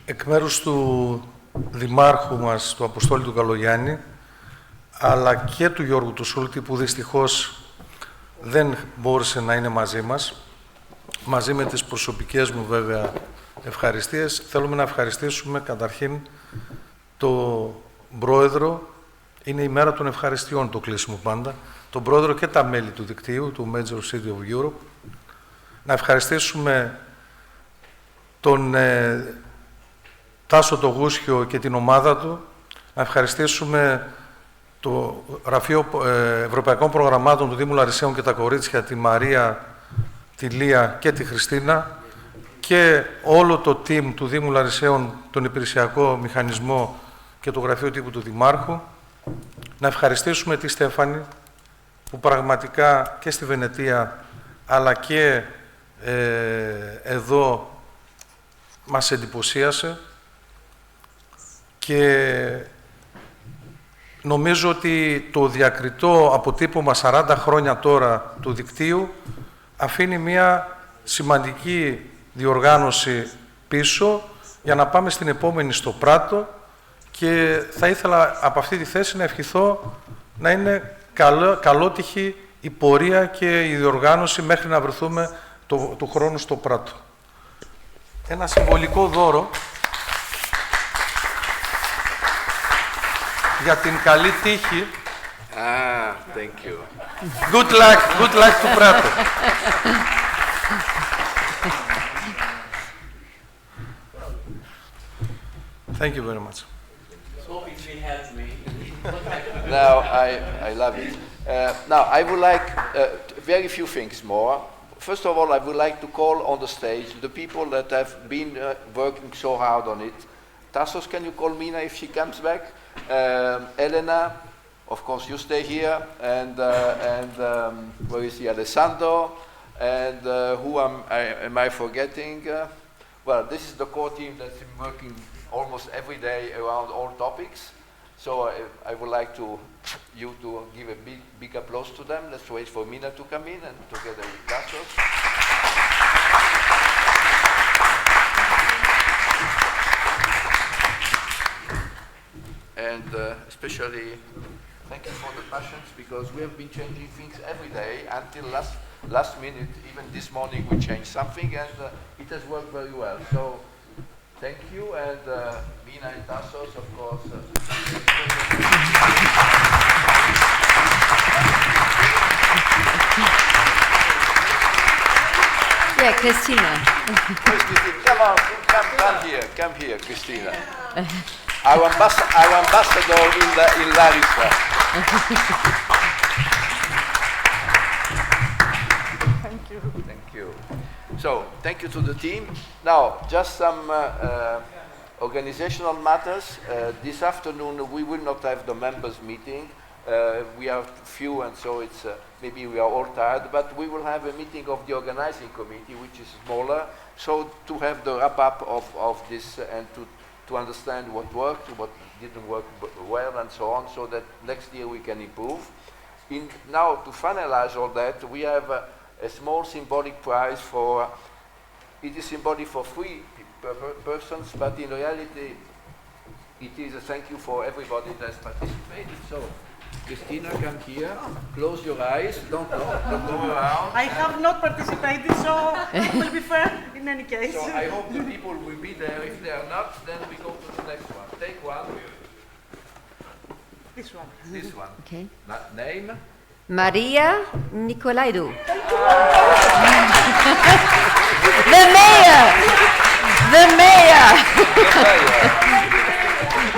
Εκ μέρους του Δημάρχου μας, του Αποστόλη του Καλογιάννη, αλλά και του Γιώργου του Σούλτη, που δυστυχώς δεν μπόρεσε να είναι μαζί μας, μαζί με τις προσωπικές μου βέβαια ευχαριστίες, θέλουμε να ευχαριστήσουμε καταρχήν τον Πρόεδρο. Είναι η μέρα των ευχαριστειών το κλείσιμο πάντα, τον Πρόεδρο και τα μέλη του δικτύου, του Major City of Europe. Να ευχαριστήσουμε τον Τάσο το Γούσιο και την ομάδα του, να ευχαριστήσουμε το Γραφείο Ευρωπαϊκών Προγραμμάτων του Δήμου Λαρισαίων και τα κορίτσια, τη Μαρία, τη Λία και τη Χριστίνα, και όλο το team του Δήμου Λαρισαίων, τον υπηρεσιακό μηχανισμό και το Γραφείο Τύπου του Δημάρχου. Να ευχαριστήσουμε τη Στέφανη, που πραγματικά και στη Βενετία, αλλά και εδώ μας εντυπωσίασε. Και νομίζω ότι το διακριτό αποτύπωμα 40 χρόνια τώρα του δικτύου αφήνει μια σημαντική διοργάνωση πίσω για να πάμε στην επόμενη στο Πράτο, και θα ήθελα από αυτή τη θέση να ευχηθώ να είναι καλότυχη η πορεία και η διοργάνωση μέχρι να βρεθούμε του χρόνου στο Πράτο. Ένα συμβολικό δώρο για την καλή τύχη. Thank you. Good luck to Prato. Thank you very much. So if you help me. Now, I love it. Now, I would like very few things more. First of all, I would like to call on the stage the people that have been working so hard on it. Tassos, can you call Mina if she comes back? Elena, of course, you stay here, and where is he? Alessandro, and who am I forgetting? Well, this is the core team that's been working almost every day around all topics. So I would like you to give a big applause to them. Let's wait for Mina to come in, and together with Tassos. And especially, thank you for the passions, because we have been changing things every day until last minute. Even this morning we changed something, and it has worked very well. So thank you, and Mina and Tassos, of course. Yeah, Christina. Come here, Christina. Our ambassador in Larissa. Thank you. Thank you. So, thank you to the team. Now, just some organizational matters. This afternoon we will not have the members meeting. We are few, and so it's maybe we are all tired, but we will have a meeting of the organizing committee, which is smaller, so to have the wrap-up of this and to understand what worked, what didn't work well, and so on, so that next year we can improve. Now, to finalize all that, we have a small symbolic prize for, it is symbolic for 3 persons, but in reality, it is a thank you for everybody that has participated. So, Christina, come here, close your eyes, don't go around. I have not participated, so it will be fair in any case. So I hope the people will be there. If they are not, then we go to the next one. Take one. This one. This one. Okay. Name? Maria Nicolaidou. The mayor! The mayor!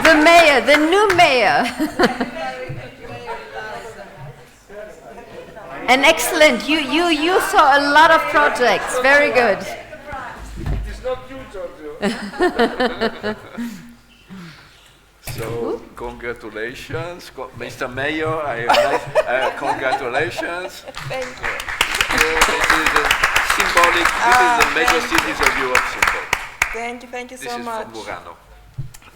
The mayor, the new mayor. And excellent, you saw a lot of projects, very good. It's not you, Giorgio. So, congratulations, Mr. Mayor, congratulations. Thank you. This is a symbolic, this is the major cities of Europe symbol. Thank you This so is much. from Murano.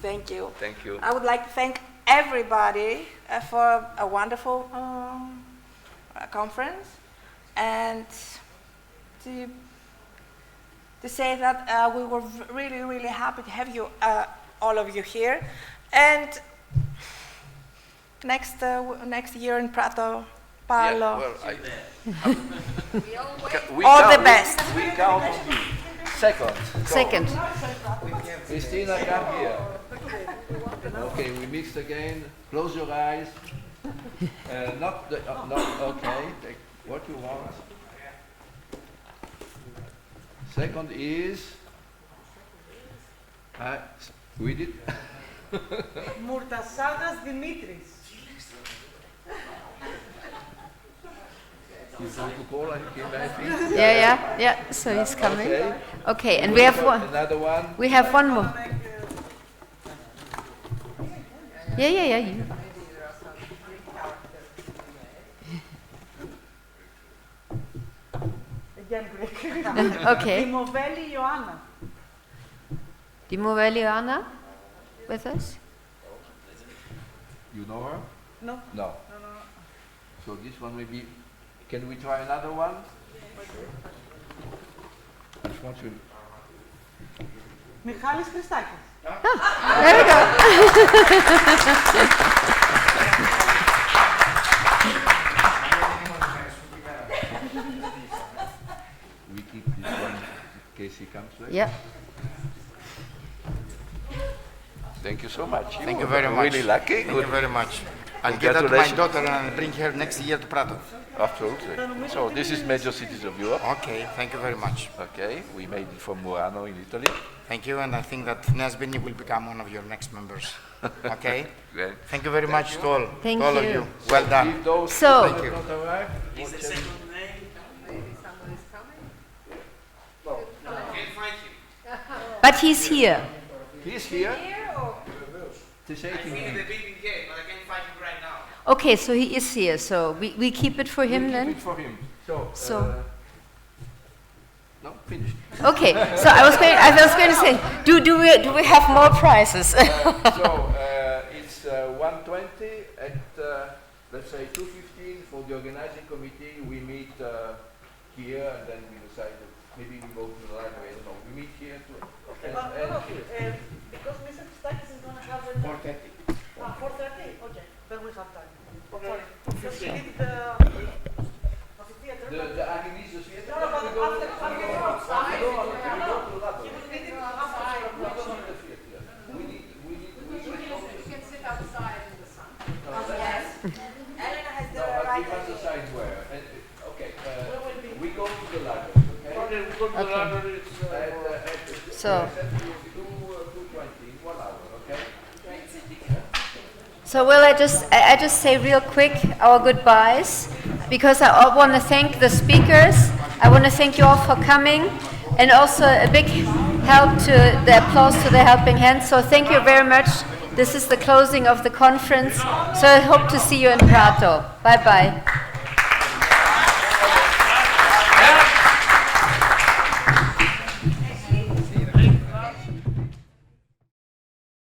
Thank you. Thank you. I would like to thank everybody for a wonderful conference, and to say that we were really, really happy to have you, all of you here. And next year in Prato, Paolo. All the best. We count on you. Second. Second. Christina, come here. Okay, we mixed again. Close your eyes. Not okay. Take what you want. Second is. Read it. Murtasadas Dimitris. You want to call and came back? Yeah. So he's coming. Okay, and we have one. Another one. We have one more. Yeah. You. Again, Greek. Okay. Dimovelli Ioanna. Dimovelli Ioanna with us? You know her? No. No. So this one maybe. Can we try another one? Unfortunately. Michalis Christakis. There we go. We keep this one in case he comes back. Yeah. Thank you so much. Thank you very much. Really lucky. Thank you very much. I'll give that to my daughter and bring her next year to Prato. Absolutely. So this is major cities of Europe. Okay, thank you very much. Okay, we made it from Murano in Italy. Thank you, and I think that Nesbini will become one of your next members. Okay? Great. Thank you very much to all, Thank to all you. of you. Well done. So, thank you. Is the second name? Maybe someone is coming? Can't find him. but he's here. He's here. I think in the building gate, but I can't find him right now. Okay, so he is here. So we keep it for him then? Keep it for him. So no, finished. okay, so I was going to say, do we have more prizes? It's 1:20 at let's say 2:15 for the organizing committee. We meet here, and then we decide that maybe we go to the library. I don't know. We meet here too. Because Mr. Christakis is going to have a 4:30. 4:30? Okay, then we have time. Sorry. Because we need the theater. The Agnes theater. No, but we go after we go outside. to the library. He will need it outside. You can sit outside in the sun. Yes. Elena has the No, but right we must idea. decide where. Okay, we go to the library, okay? We go to the Okay. library. So. 2:20, 1 hour, okay? So will I just say real quick our goodbyes, because I want to thank the speakers. I want to thank you all for coming, and also a big help to the applause to the helping hand. So thank you very much. This is the closing of the conference. So I hope to see you in Prato. Bye-bye.